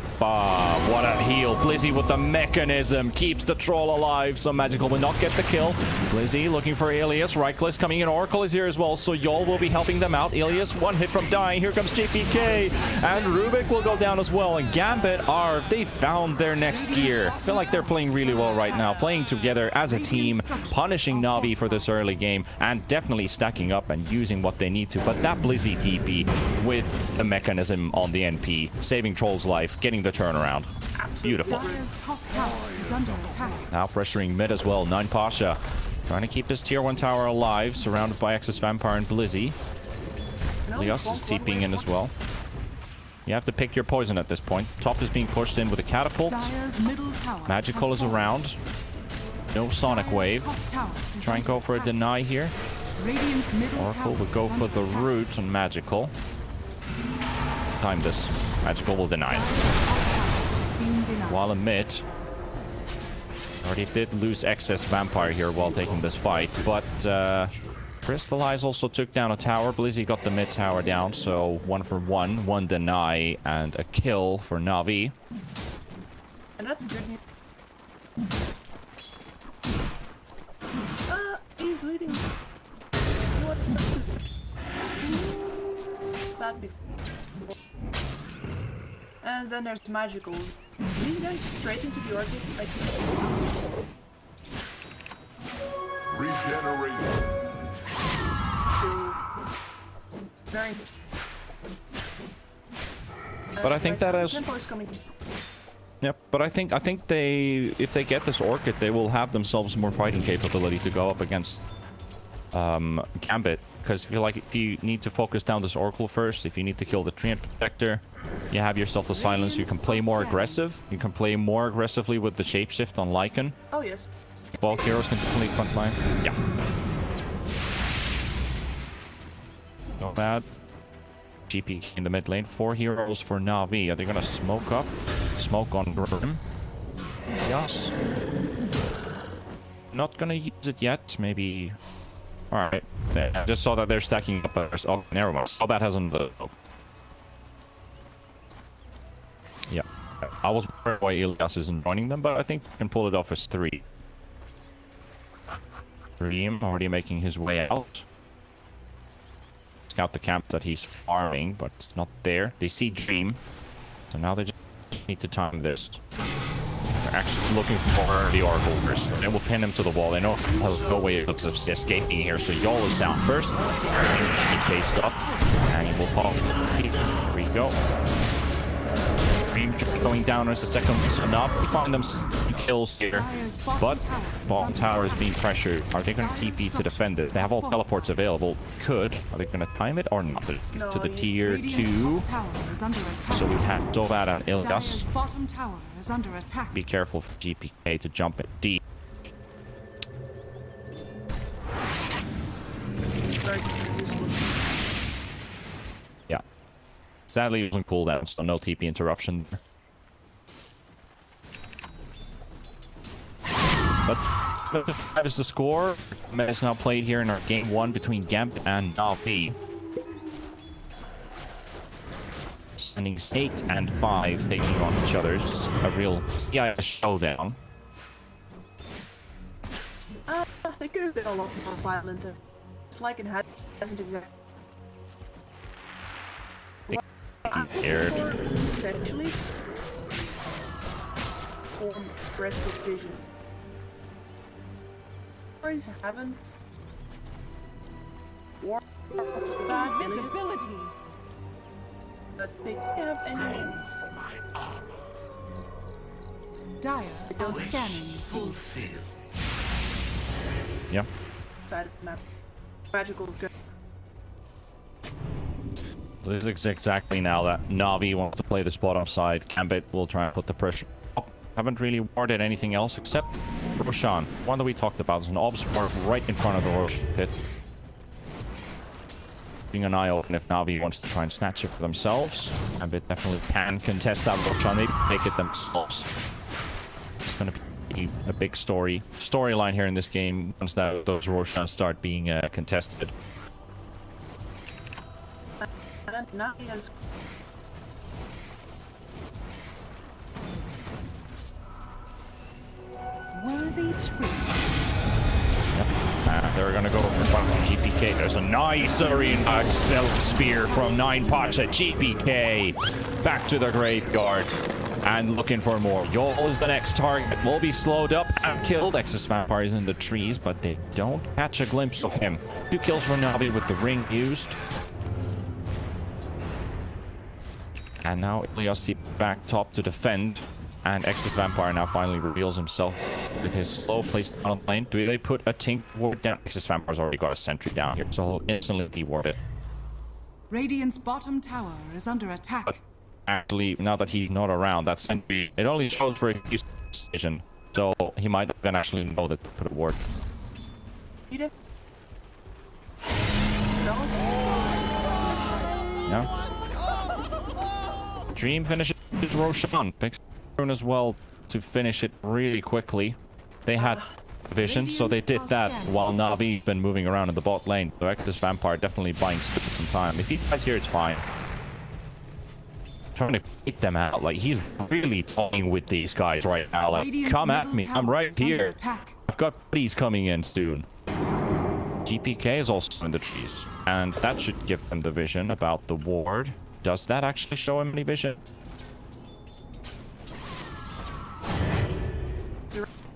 what a heal. Blizzy with the mechanism keeps the Troll alive, so Magical will not get the kill. Blizzy looking for Ilias. Right click's coming in. Oracle is here as well, so Yol will be helping them out. Ilias, one hit from dying. Here comes JPK, and Rubik will go down as well. And Gambit they found their next gear. I feel like they're playing really well right now, playing together as a team, punishing NAVI for this early game, and definitely stacking up and using what they need to. But that Blizzy TP with a mechanism on the NP, saving Troll's life, getting the turnaround. Beautiful. Now pressuring mid as well. 9 Pasha trying to keep his tier 1 tower alive, surrounded by Axis Vampire and Blizzy. Lios is TPing in as well. You have to pick your poison at this point. Top is being pushed in with a catapult. Magical is around. No Sonic Wave. Try and go for a deny here. Oracle would go for the root on Magical. Time this. Magical will deny it. denied. while in mid. Already did lose excess Vampire here while taking this fight, but Crystallize also took down a tower. Blizzy got the mid tower down, so 1 for 1, 1 deny, and a kill for Navi. And that's good news. He's leading. What? That before. And then there's magical. He's going straight into the orbit. Like. Regeneration. Very. But I think that is. Tempo is coming. Yep, but I think they, if they get this Orchid, they will have themselves more fighting capability to go up against Gambit. Because if you need to focus down this Oracle first, if you need to kill the Treant Protector, you have yourself the Silence, you can play more aggressive. You can play more aggressively with the Shapeshift on Lycan. Oh yes. Both heroes can definitely frontline. Yeah. Not bad. GP in the mid lane. 4 heroes for Navi. Are they gonna smoke up? Smoke on Grim. Yes. Not gonna use it yet. Maybe. Alright. I just saw that they're stacking up. Oh, never mind. Sobat hasn't. Yeah. I was wondering why Ilias isn't joining them, but I think he can pull it off as 3. Dream already making his way out. Scout the camp that he's farming, but it's not there. They see Dream, so now they just need to time this. They're actually looking for the Oracle first. They will pin him to the wall. They know there's no way of escaping here, so Yol is down first. He faced up, and he will pop. Here we go. Dream going down as a second, so not we find them kills here, but bottom tower is being pressured. Are they going to TP to defend it? They have all teleports available. Are they going to time it or not? No, to the tier 2. So we have Zovad and Ilgas. Bottom tower is under attack. Be careful for GPK to jump it deep. Yeah. Sadly, it wasn't cooldown, so no TP interruption. Let's 5 is the score. Meta is now played here in our game 1 between GAMBIT and NAVI. Standings 8 and 5 taking on each other. It's a real CIS showdown. They could have been a lot more violent. It's like it hasn't exactly. Scared. Potentially form aggressive vision. Stories haven't. War bad Visibility. but they don't have any. Dire are scanning. Yeah. Side of the map. Magical good. This is exactly now that Navi wants to play this bottom side. Gambit will try and put the pressure up. Haven't really warded anything else except Roshan. One that we talked about is an obs ward right in front of the Roshan pit. Keeping an eye open if Navi wants to try and snatch it for themselves. Gambit definitely can contest that Roshan. They make it themselves. It's going to be a big storyline here in this game once those Roshans start being contested. And now he has. Worthy treat. They're gonna go for GPK. There's a nice arena stealth spear from 9 pots at GPK. Back to the graveyard. And looking for more. Yol is the next target. Will be slowed up and killed. Excess Vampire is in the trees, but they don't catch a glimpse of him. 2 kills for Navi with the ring used. And now Ilias back top to defend. And Excess Vampire now finally reveals himself with his slow placed on the lane. Do they put a Tink ward down? Excess Vampire's already got a sentry down here, so he'll instantly deward it. Radiant's bottom tower is under attack. But actually, now that he's not around, that sentry, it only shows for a few vision. So he might then actually know that to put a ward. He did. No. No? Dream finishes Roshan. rune as well to finish it really quickly. They had vision, so they did that while Navi's been moving around in the bot lane. So Exodus Vampire definitely buying some time. If he dies here, it's fine. Trying to hit them out. Like, he's really toying with these guys right now. Like, come at me. I'm right here. I've got buddies coming in soon. GPK is also in the trees, and that should give them the vision about the ward. Does that actually show him any vision?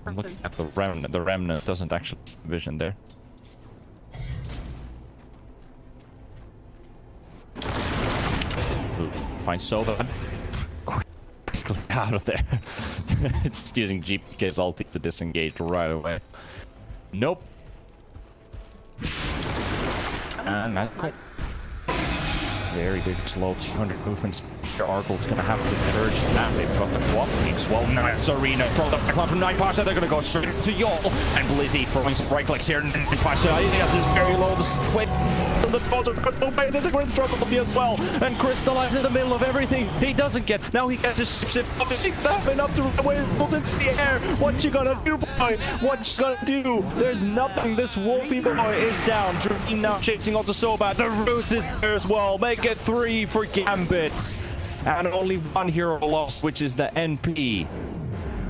I'm looking at the remnant. The remnant doesn't actually vision there. Fine, so that quickly out of there. Just using GPK's ulti to disengage right away. Nope. And that's cool. Very big slow 200 movements. Here Arkle's gonna have to urge that. They've got the quad peaks. Well, nice arena from the back from Night Pasha. They're gonna go straight to Yol. And Blizzy throwing some right clicks here. Night Pasha, yes, is very low. The sweat from the bottom. There's a great struggle as well. And Crystallize in the middle of everything. He doesn't get. Now he gets his shift up. Enough to run away. Pulls into the air. What you gonna do, boy? What you gonna do? There's nothing. This Wolfie boy is down. Dream now chasing onto Sobat. The root is there as well. Make it 3 for GAMBIT. And only one hero lost, which is the NP.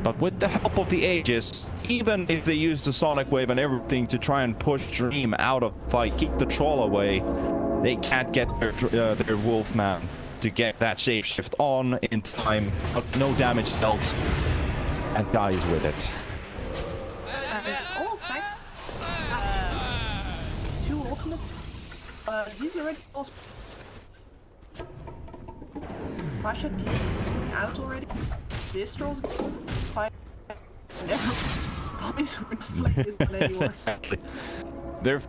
But with the help of the Aegis, even if they use the Sonic Wave and everything to try and push Dream out of the fight, keep the troll away, they can't get their Wolfman to get that shapeshift on in time. No damage dealt, and dies with it. It's almost nice. Two ultimate. These already also. Pasha team out already. This troll's fine. Never promise we're not like this on anyone. Exactly. They're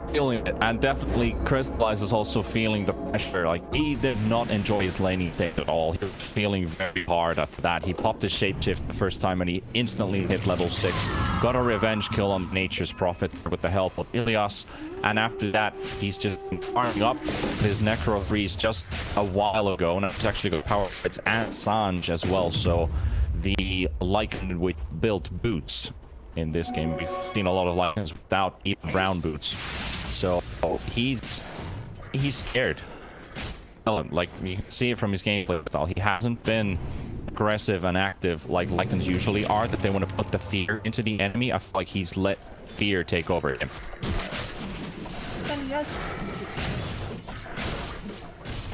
feeling it, and definitely Crystallize is also feeling the pressure. Like, he did not enjoy his laning state at all. He was feeling very hard after that. He popped his shapeshift the first time and he instantly hit level 6. Got a revenge kill on Nature's Prophet with the help of Ilias. And after that, he's just been farming up his Necro 3s just a while ago. And it's actually got Power Shreds and Sange as well. So the Lycan with built boots in this game. We've seen a lot of Lycans without even brown boots. So he's scared. Like, you can see it from his gameplay style. He hasn't been aggressive and active like Lycans usually are, that they want to put the fear into the enemy. I feel like he's let fear take over him. And yes,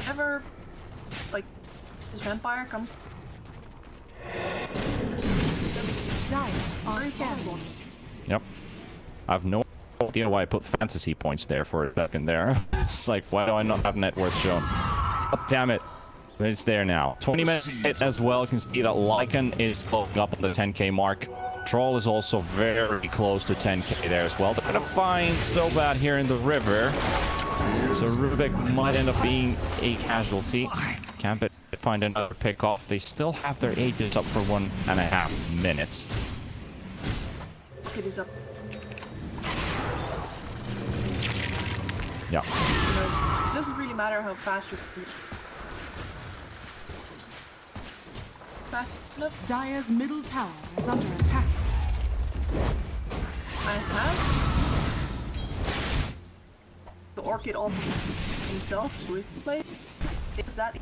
ever like this vampire comes. Yep. I've no idea why I put fantasy points there for a second there. It's like, why do I not have net worth shown? Oh, damn it. But it's there now. 20 minutes hit as well. You can see that Lycan is closing up on the 10k mark. Troll is also very close to 10k there as well. They're gonna find Sobat here in the river. So Rubik might end up being a casualty. GAMBIT find another pick off. They still have their Aegis up for 1.5 minutes. It is up. Yeah. You know, it doesn't really matter how fast you're fast enough. Dire's middle tower is under attack. I have the Orchid on himself with play. Is that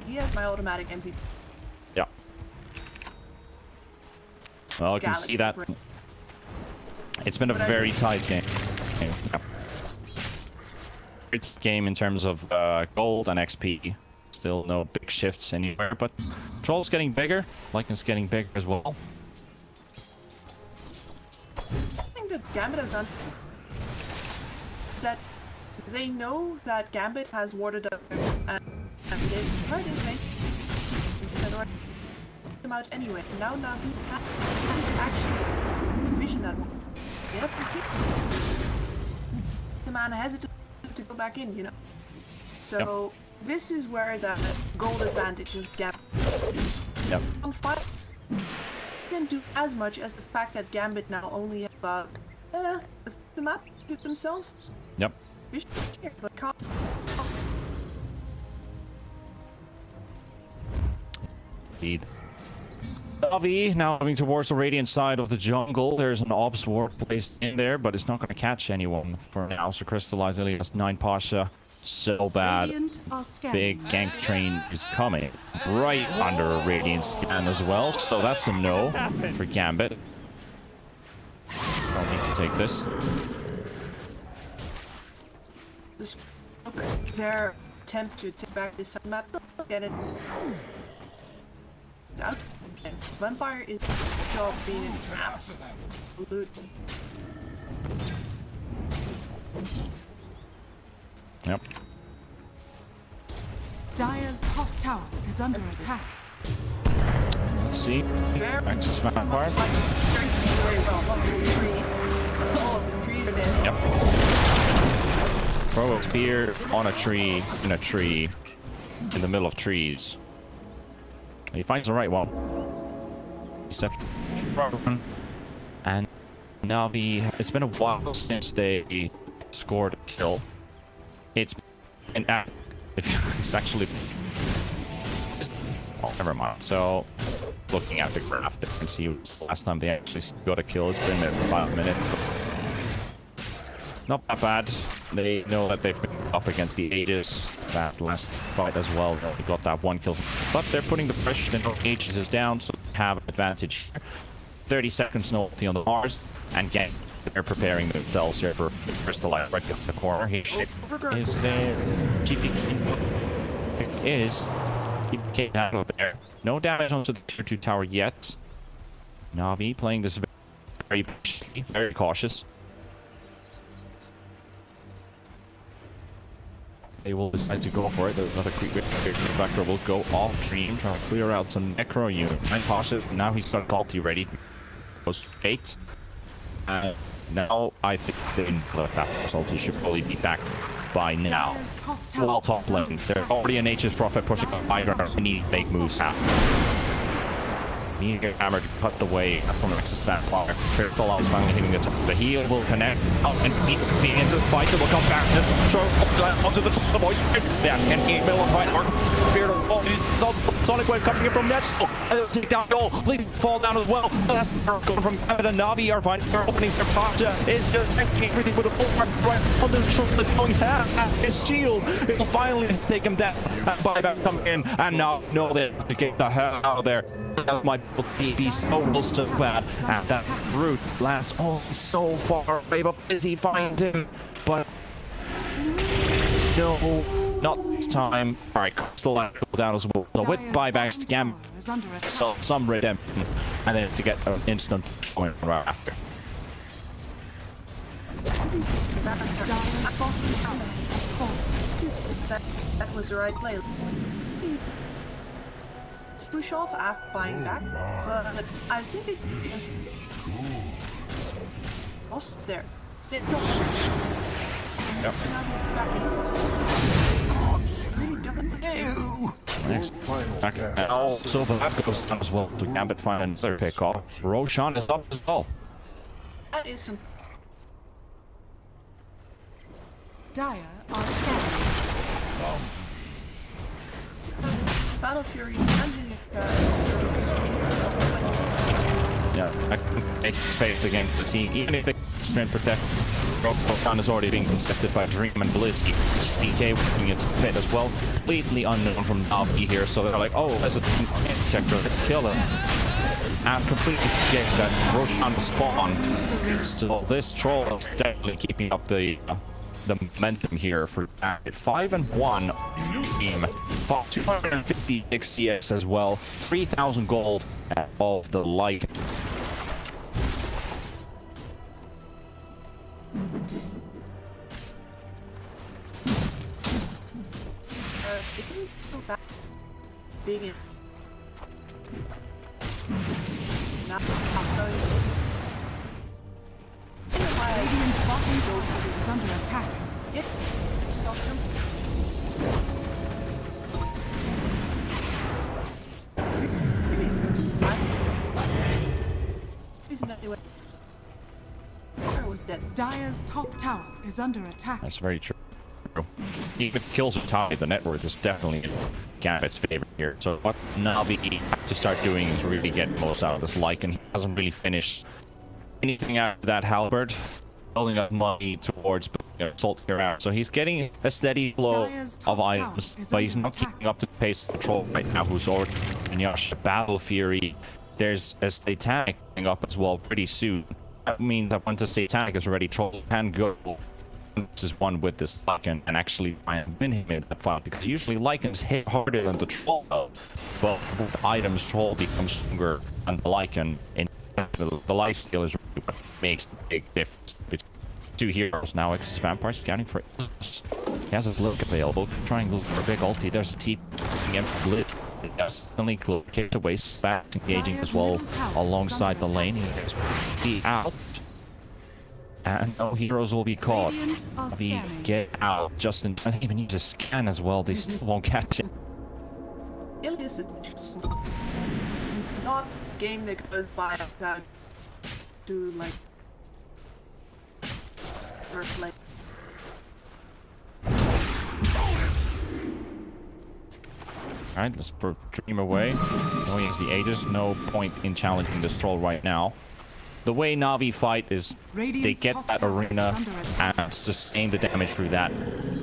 he has my automatic MP. Yeah. Well, you can see that it's been a very tight game. Yeah. It's game in terms of gold and XP. Still no big shifts anywhere, but Troll's getting bigger. Lycan's getting bigger as well. I think that GAMBIT has done that. They know that GAMBIT has warded up and they've tried to make them out anyway. Now Navi has actually vision that one. Yep, the man hesitant to go back in, you know. So this is where the gold advantage is GAMBIT. Yep. On fights, didn't do as much as the fact that GAMBIT now only have about the map to themselves. Yep. But can't. Indeed. NAVI now moving towards the Radiant side of the jungle. There's an Ops Ward placed in there, but it's not going to catch anyone for now. So Crystallize Ilias 9 Pasha. So bad. Radiant are scanning. Big gank train is coming right under a Radiant scan as well. So that's a no for GAMBIT. Don't need to take this. Their attempt to take back this map, get it out. And Vampire is job being an absolute. Yep. Dire's top tower is under attack. Let's see. Axis Vampire. Yep. Throw a spear on a tree, in a tree, in the middle of trees. He finds the right one. And NAVI, it's been a while since they scored a kill. It's been it's actually... Oh, never mind. So, looking at the graph, you can see last time they actually got a kill. It's been about a minute. Not that bad. They know that they've been up against the Aegis that last fight as well. They got that one kill. But they're putting the pressure, and Aegis is down, so they have an advantage here. 30 seconds no ulti on the Mars, and again, they're preparing themselves here for Crystallize right in the corner. His ship is there. GP is GP out of there. No damage onto the tier 2 tower yet. NAVI playing this very patiently, very cautious. They will decide to go for it. There's another creep vector will go off stream, trying to clear out some necro unit. And cautious. Now he's got ulti ready. Goes 8. Now I think that ulti should probably be back by now. Well, top lane. There's already an H's Prophet pushing a fire and needs big moves happen. Need to get hammer to cut the way. That's from the next stand fire. Fallout is finally hitting the top. The heal will connect out and beats the into the fight. It will come back. Just throw onto the voice. Yeah, and he will fight. Fear of Sonic Wave coming in from next. And they'll take down goal. Please fall down as well. That's going from GAMBIT and NAVI are finding their openings. Their Pasha is just everything with a full right on the shoulder. Going half at his shield. It will finally take him down. And buyback coming in. And now know that to get the hell out of there. My baby so glad. And that brute lands so far away, but busy find him. But no, not this time. Alright, Crystallize go down as well. So with buybacks to GAMBIT, so some redemption, and then to get an instant point right after. That was the right play. Push off after buying back, but I think it lost there. Sit top. Yep. Next. So that goes down as well to GAMBIT finding another pick off. Roshan is up as well. That is some. Dire are scanning. Battle Fury. Yeah, I expect against the team, even if they strength protect. Roshan is already being contested by Dream and Blizzy. DK working its fit as well. Completely unknown from NAVI here, so they're like, oh, there's a protector, let's kill him. And completely forget that Roshan spawned. So this troll is definitely keeping up the momentum here for GAMBIT. 5-1 team, 256 CS as well, 3,000 gold of the like. Isn't so bad. Big in. Now, Radiant's bottom tower is under attack. Yep. Stop some. Isn't that the way? I was dead. Dire's top tower is under attack. That's very true. Even kills a tie, the net worth is definitely in GAMBIT's favor here. So what NAVI have to start doing is really get most out of this Lycan. He hasn't really finished anything out of that halberd, building up money towards Assault here out. So he's getting a steady flow of items, but he's not keeping up to the pace of the Troll right now, who's already in Yash Battle Fury. There's a Satanic coming up as well pretty soon. That means that once the Satanic is ready, Troll can go this is one with this Lycan and actually try and win him in that fight, because usually Lycans hit harder than the Troll, but with items, Troll becomes stronger than the Lycan, and the lifesteal is really what makes the big difference between two heroes. Now it's Vampire scouting for it. He has a look available, trying to look for a big ulti. There's a T again for Lit. Suddenly kicked away, back engaging as well alongside the lane. He gets T out. And no heroes will be caught. We get out just in time. They even use a scan as well. They still won't catch it. Ilias is just not a game that goes by without do like first like. Alright, let's dream away. No use the Aegis. No point in challenging this Troll right now. The way Navi fight is they get that arena and sustain the damage through that.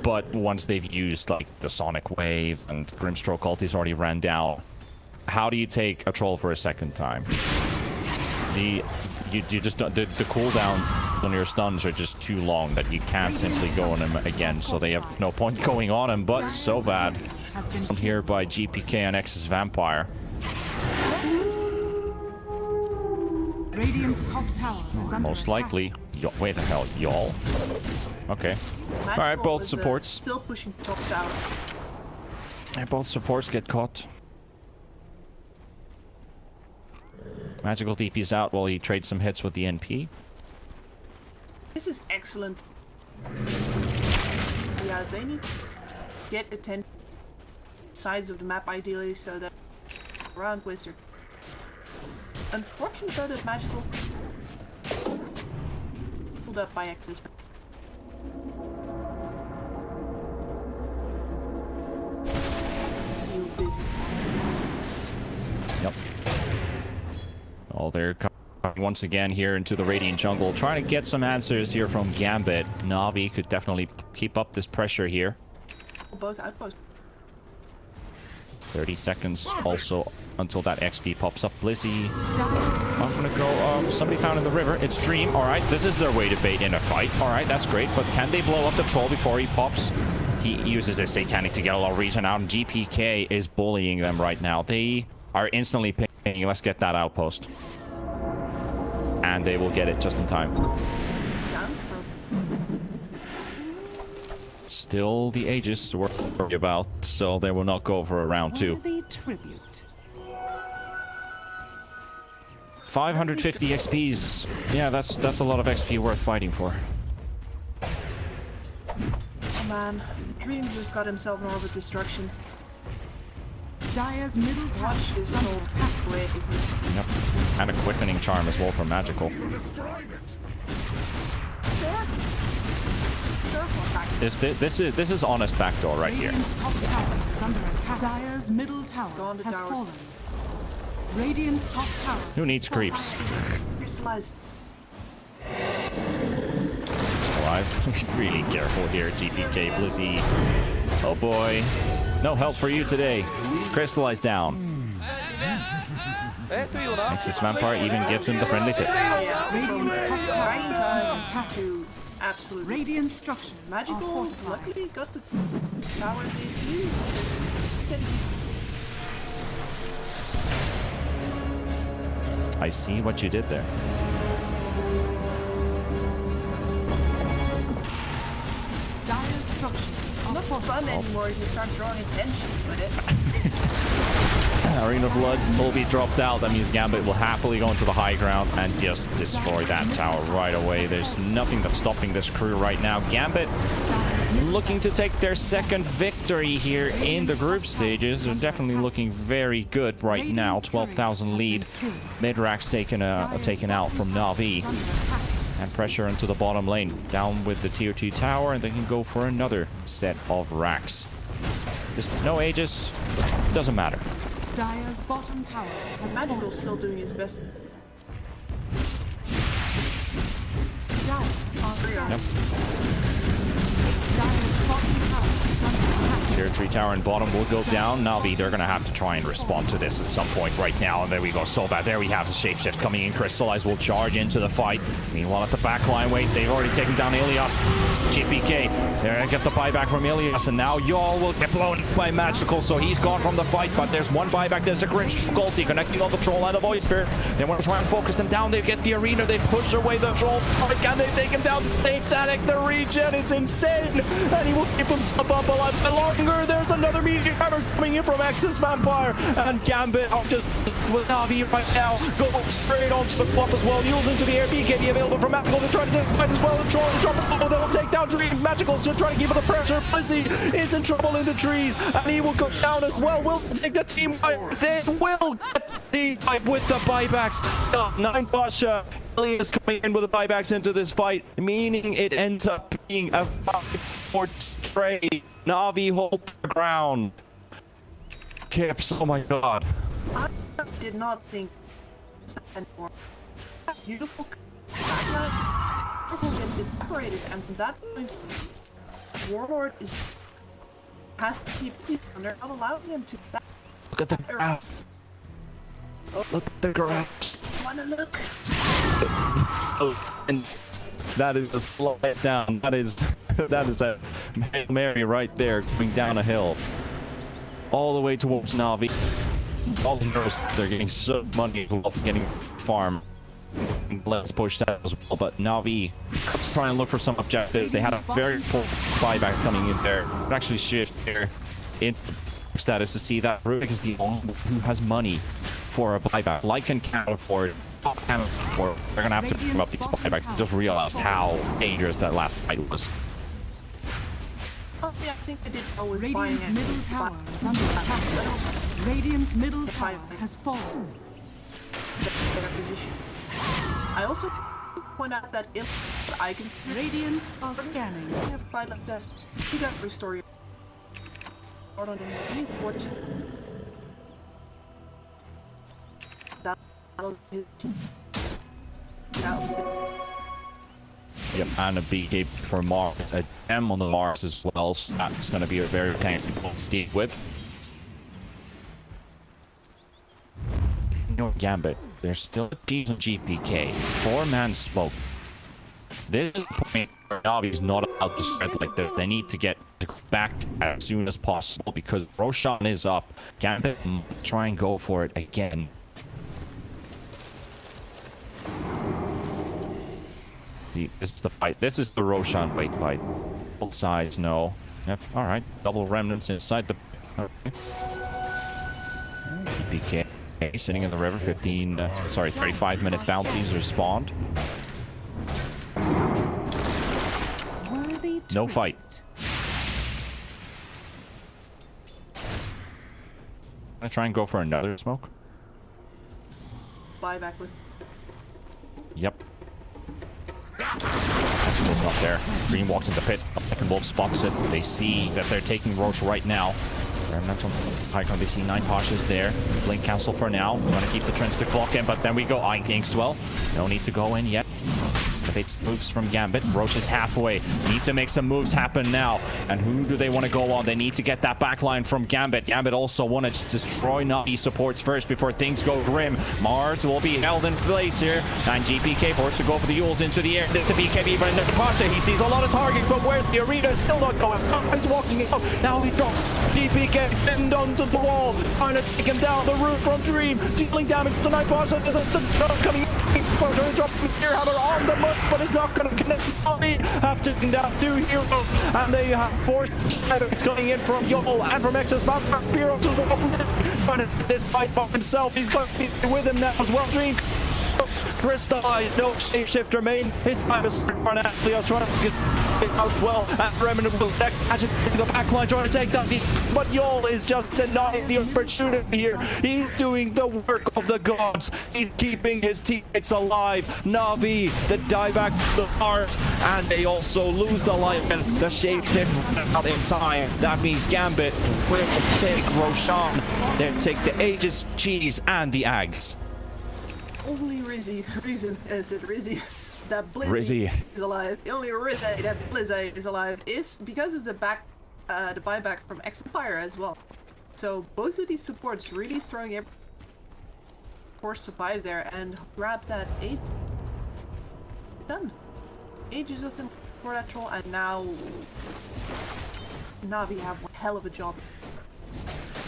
But once they've used like the Sonic Wave and Grimstroke ultis already ran down, how do you take a Troll for a second time? You just don't, the cooldown on your stuns are just too long that you can't simply go on him again, so they have no point going on him. But so bad here by GPK and X's Vampire. Radiant's top tower is under Most attack. likely. Wait the hell, y'all. Okay. All right, both supports. Still pushing top tower. Yeah, both supports get caught. Magical DP's out while he trades some hits with the NP. This is excellent. Yeah, they need to get attention sides of the map ideally, so that around Wizard. Unfortunately though, that magical pulled up by X's. You busy. Yep. Oh, they're coming once again here into the Radiant jungle, trying to get some answers here from GAMBIT. Navi could definitely keep up this pressure here. Both outposts. 30 seconds also until that XP pops up. Blizzy, I'm gonna go, somebody found in the river. It's Dream. All right, this is their way to bait in a fight. All right, that's great, but can they blow up the Troll before he pops? He uses his Satanic to get a lot of region out, and GPK is bullying them right now. They are instantly pinging. Let's get that outpost. And they will get it just in time. Still the Aegis to worry about, so they will not go for a round 2. Tribute. 550 XPs. Yeah, that's a lot of XP worth fighting for. Oh man, Dream just got himself an Orbit Destruction. Dire's middle tower Watch this is under whole attack. way, isn't it? Yep. And a quickening charm as well for magical. This is honest backdoor right here. Radiant's top tower is under attack. Dire's middle tower has fallen. Radiant's top tower. Who needs creeps? Crystallize. Crystallize. Be really careful here, GPK Blizzy. Oh boy. No help for you today. Crystallize down. Nexus Vampire even gives him the friendly tip. Radiant's top tower is under attack. Absolutely. Radiant structures are Magical fortified. luckily got the tower these used. I see what you did there. Dire's structures It's are not fortified. fun anymore if you start drawing attention with it. Arena of Blood will be dropped out. That means GAMBIT will happily go into the high ground and just destroy that tower right away. There's nothing that's stopping this crew right now. GAMBIT looking to take their second victory here in the group stages. They're definitely looking very good right now. 12,000 lead. Mid-rack's taken out from NAVI. And pressure into the bottom lane. Down with the tier 2 tower, and they can go for another set of racks. There's no Aegis, doesn't matter. Dire's bottom tower has fallen. Magical's still doing his best. Dire are scanning. Yep. Dire's bottom tower is under attack. Tier 3 tower and bottom will go down. Navi, they're going to have to try and respond to this at some point right now. And there we go. So bad. There we have the shapeshift coming in. Crystallize will charge into the fight. Meanwhile, at the backline, wait, they've already taken down Ilias. GPK, they're going to get the buyback from Ilias. And now Y'all will get blown by Magical. So he's gone from the fight. But there's one buyback. There's a Grinch Gulti connecting on the troll and the Void Spirit. They want to try and focus them down. They get the arena. They push away the troll. Can they take him down? Satanic, the regen is insane. And he will keep himself up alive for longer. There's another meteor hammer coming in from Exodus Vampire, and Gambit are just with Navi right now, going straight onto the flop as well. Yules into the air, BKB available from Magical. They're trying to fight as well. The troll, the trouble, they'll take down Dream. Magical's still trying to keep the pressure. Blissey is in trouble in the trees, and he will go down as well. Will take the team fight. They will get the fight with the buybacks. 9 Pasha. Ilias coming in with the buybacks into this fight, meaning it ends up being a 5-4 trade. Navi hold the ground. Kips, oh my god. I did not think anymore. Beautiful backline will get separated, and from that point, Warlord has to keep peace, and they're not allowing him to. Look at the graph. Look at the graph. Wanna look? Oh, and that is a slide down. That is a Hail Mary right there, going down a hill, all the way towards Navi. All the nerfs, they're getting so money off getting farm. Let's push that as well. But Navi trying to look for some objectives. They had a very poor buyback coming in there. Actually shift here in status to see that Rubik is the only one who has money for a buyback. Lycan can't afford it. They're gonna have to give up these buybacks. Just realized how dangerous that last fight was. Oh, yeah, I think I did go with Radiant's buying middle it. tower is under attack. Radiant's middle tower has fallen. Their position. I also point out that if I can see Radiant are scanning. I have a fight like this, you got restore your on the port. That'll hit. Yep, and a BK for Mars, a gem on the Mars as well, so that's going to be a very technical to deal with. No Gambit, there's still a decent GPK, 4-man smoke. This is the point where Navi's not allowed to spread like this. They need to get back as soon as possible because Roshan is up. Gambit might try and go for it again. This is the fight. This is the Roshan wait fight. Both sides know. Yep. All right. Double remnants inside the. Okay. BK sitting in the river. 35-minute bouncies are spawned. No fight. Gonna try and go for another smoke. Buyback was. Yep. Maxwell's not there. Dream walks in the pit. Second Wolf spots it. They see that they're taking Roche right now. Remnants on high ground. They see 9 Pashas there. Blink cancel for now. We're gonna keep the trends to clock in, but then we go Ike Inkswell. No need to go in yet. Debates moves from Gambit. Roche is halfway. Need to make some moves happen now. And who do they want to go on? They need to get that backline from Gambit. Gambit also want to destroy Navi supports first before things go grim. Mars will be held in place here. And GPK forced to go for the Yules into the air. The BKB, but in Pasha, he sees a lot of targets, but where's the arena? Still not going. He's walking out. Now he drops. GPK pinned onto the wall. Trying to take him down the route from Dream. Dealing damage to Night Pasha. There's a coming in. Trying to drop the Fear Hammer on the mud, but it's not going to connect. Navi have taken down 2 heroes, and they have 4 shadows coming in from Yol and from Exodus Vampire to the wall. Trying to this fight by himself. He's going to be with him now as well. Dream. Crystallize, no shapeshift remain. His time is run out. Leo's trying to get out well. Remnant will catch it in the backline, trying to take that. But Yol is just denying the opportunity here. He's doing the work of the gods. He's keeping his teammates alive. Navi, the dieback from the heart, and they also lose the life and the shapeshift out in time. That means GAMBIT will take Roshan. They'll take the Aegis, Cheese, and the Ags. Only reason that Blizzy Rizzy is alive. The only reason that Blizzy is alive is because of the buyback from X-Fire as well. So both of these supports really throwing every force survive there and grab that 8. Done. Ages of them for that troll, and now Navi have one hell of a job.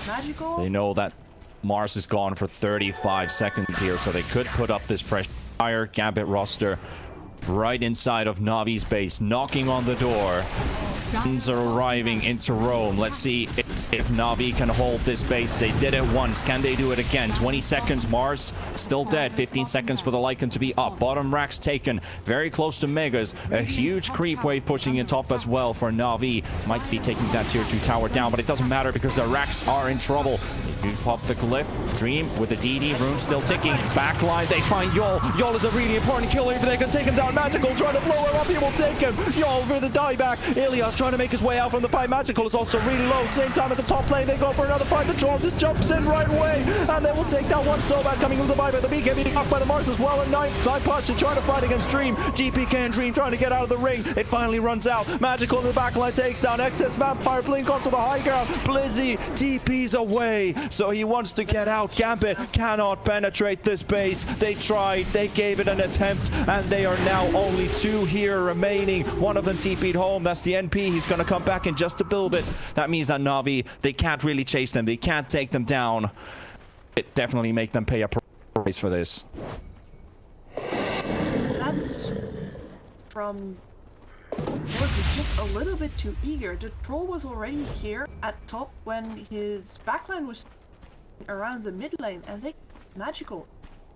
Magical. They know that Mars is gone for 35 seconds here, so they could put up this pressure. Fire GAMBIT roster right inside of Navi's base, knocking on the door. Guns are arriving into Rome. Let's see if Navi can hold this base. They did it once. Can they do it again? 20 seconds. Mars still dead. 15 seconds for the Lycan to be up. Bottom racks taken. Very close to Megas. A huge creep wave pushing in top as well for Navi. Might be taking that tier 2 tower down, but it doesn't matter because the racks are in trouble. You pop the glyph. Dream with the DD. Rune still ticking. Backline. They find Yol. Yol is a really important killer. If they can take him down, Magical trying to blow him up. He will take him. Yol with the dieback. Ilias trying to make his way out from the fight. Magical is also really low. Same time at the top lane, they go for another fight. The troll just jumps in right away, and they will take that one. So bad coming with the buyback. The BK being knocked by the Mars as well. And nine punch is trying to fight against Dream. GPK and Dream trying to get out of the ring. It finally runs out. Magical in the backline takes down Excess Vampire. Blink onto the high ground. Blizzy TP's away, so he wants to get out. GAMBIT cannot penetrate this base. They tried, they gave it an attempt, and they are now only 2 here remaining. One of them TP'd home. That's the NP. He's going to come back in just a little bit. That means that Navi, they can't really chase them. They can't take them down. It definitely make them pay a price for this. That's from was just a little bit too eager. The troll was already here at top when his backline was around the mid lane, and they Magical.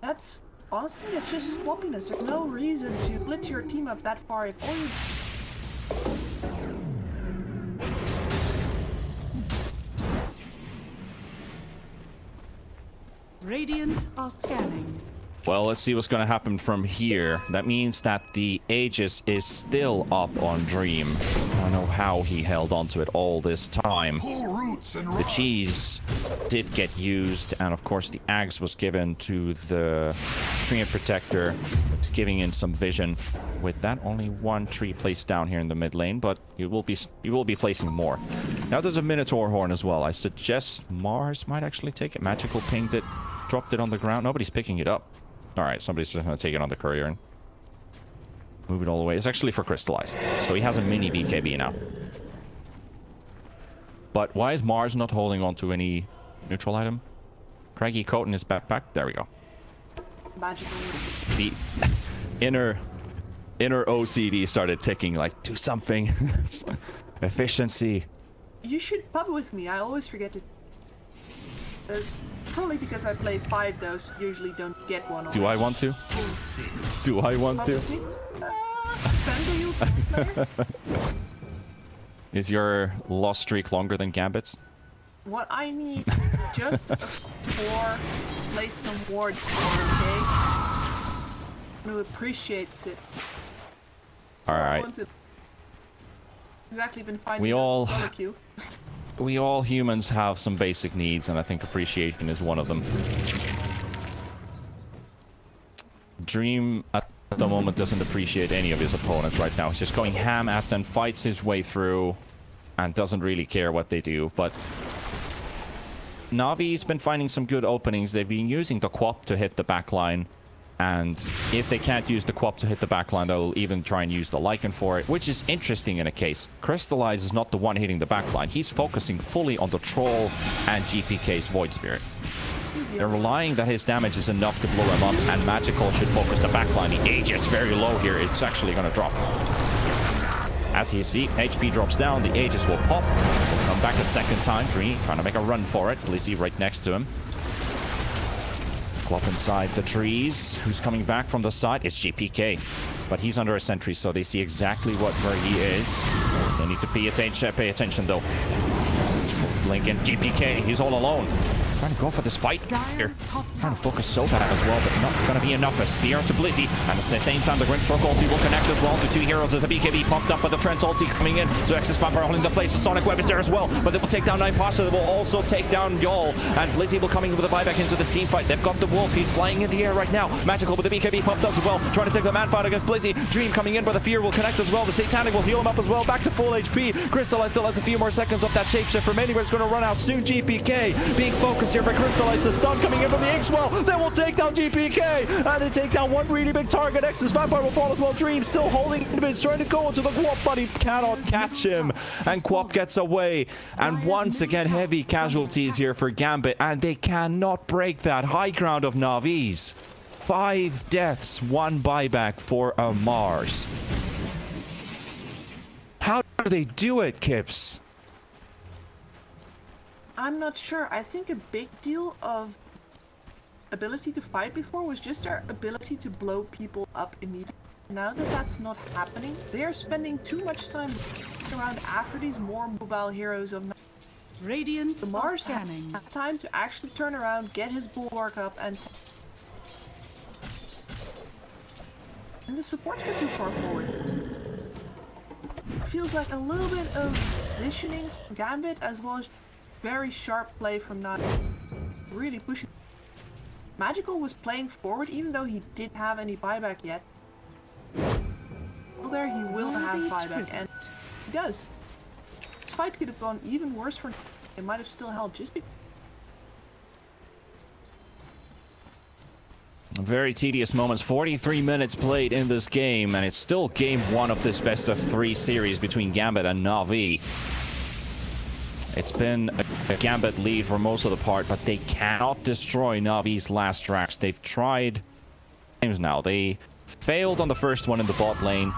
That's honestly, that's just swappiness. There's no reason to split your team up that far if all you Radiant are scanning. Well, let's see what's going to happen from here. That means that the Aegis is still up on Dream. I don't know how he held on to it all this time. The Cheese did get used, and of course the Axe was given to the Treant Protector. It's giving in some vision. With that, only 1 tree placed down here in the mid lane, but you will be placing more. Now there's a Minotaur Horn as well. I suggest Mars might actually take it. Magical pinged it, dropped it on the ground. Nobody's picking it up. Alright, somebody's just going to take it on the courier and move it all the way. It's actually for Crystallized. So he has a mini BKB now. But why is Mars not holding on to any neutral item? Craggy coat in his backpack. There we go. Magical. The inner OCD started ticking like, do something. Efficiency. You should pub with me. I always forget to. It's probably because I play 5 those, usually don't get one. Do I want to? Do I want to? Depends on you player. Is your loss streak longer than Gambit's? What I need just for place some wards for, okay? Who appreciates it. Alright. Exactly been finding solo queue. We all humans have some basic needs, and I think appreciation is one of them. Dream at the moment doesn't appreciate any of his opponents right now. He's just going ham at them, fights his way through, and doesn't really care what they do. But Navi's been finding some good openings. They've been using the Quap to hit the backline. And if they can't use the Quap to hit the backline, they'll even try and use the Lycan for it, which is interesting in a case. Crystallize is not the one hitting the backline. He's focusing fully on the Troll and GPK's Void Spirit. They're relying that his damage is enough to blow him up, and Magical should focus the backline. The Aegis very low here. It's actually going to drop. As you see, HP drops down. The Aegis will pop. Will come back a second time. Dream trying to make a run for it. Blizzy right next to him. Quap inside the trees. Who's coming back from the side? It's GPK. But he's under a sentry, so they see exactly where he is. They need to pay attention though. Lincoln, GPK, he's all alone. Trying to go for this fight here. Trying to focus so bad as well, but not going to be enough. A spear to Blizzy. And at the same time, the Grimstroke ulti will connect as well. The two heroes of the BKB pumped up, but the Trent ulti coming in. So X's Vampire holding the place. The Sonic Web is there as well, but they will take down 9 Pasha. They will also take down Yol. And Blizzy will coming with a buyback into this team fight. They've got the Wolf. He's flying in the air right now. Magical with the BKB pumped up as well. Trying to take the man fight against Blizzy. Dream coming in, but the Fear will connect as well. The Satanic will heal him up as well. Back to full HP. Crystallize still has a few more seconds of that shapeshift remaining, but it's going to run out soon. GPK being focused here by Crystallize. The stun coming in from the Inkswell. They will take down GPK. And they take down one really big target. X's Vampire will fall as well. Dream still holding Invis, trying to go into the Quap, but he cannot catch him. And Quap gets away. And once again, heavy casualties here for GAMBIT. And they cannot break that high ground of Navi's. 5 deaths, 1 buyback for a Mars. How do they do it, Kips? I'm not sure. I think a big deal of ability to fight before was just their ability to blow people up immediately. Now that that's not happening, they are spending too much time around after these more mobile heroes of Radiant the Mars scanning. have time to actually turn around, get his bulwark up, and the supports were too far forward. Feels like a little bit of positioning from GAMBIT as well as very sharp play from NAVI. Really pushing. Magical was playing forward even though he didn't have any buyback yet. Well, there he will have buyback, and he does. This fight could have gone even worse for him. It might have still held just because. Very tedious moments. 43 minutes played in this game, and it's still game 1 of this best of 3 series between GAMBIT and NAVI. It's been a GAMBIT lead for most of the part, but they cannot destroy Navi's last tracks. They've tried times now. They failed on the first one in the bot lane.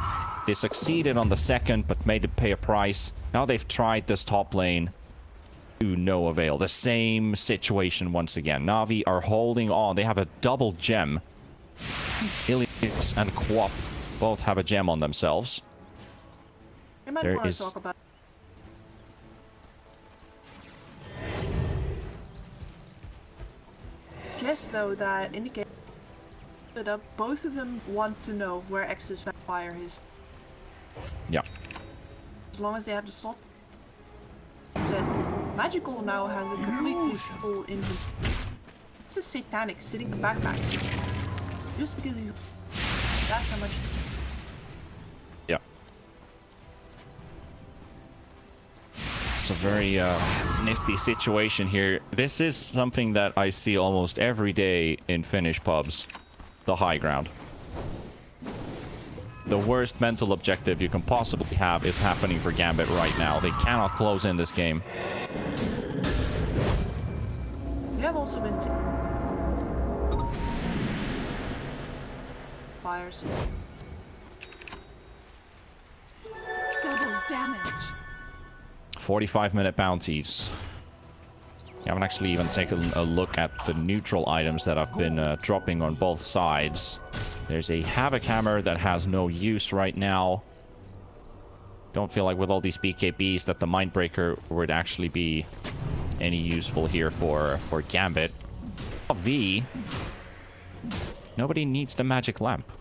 They succeeded on the second, but made it pay a price. Now they've tried this top lane to no avail. The same situation once again. Navi are holding on. They have a double gem. Ilias and Quap both have a gem on themselves. You might want to talk about. Guess though that in the game that both of them want to know where X's Vampire is. Yeah. As long as they have the slot. That said, Magical now has a completely full inventory. It's a Satanic sitting in backpacks. Just because he's. That's how much. Yeah. It's a very nifty situation here. This is something that I see almost every day in Finnish pubs. The high ground. The worst mental objective you can possibly have is happening for GAMBIT right now. They cannot close in this game. They have also been fires. Double damage. 45-minute bounties. I haven't actually even taken a look at the neutral items that I've been dropping on both sides. There's a Havoc Hammer that has no use right now. Don't feel like with all these BKBs that the Mindbreaker would actually be any useful here for GAMBIT. V. Nobody needs the Magic Lamp.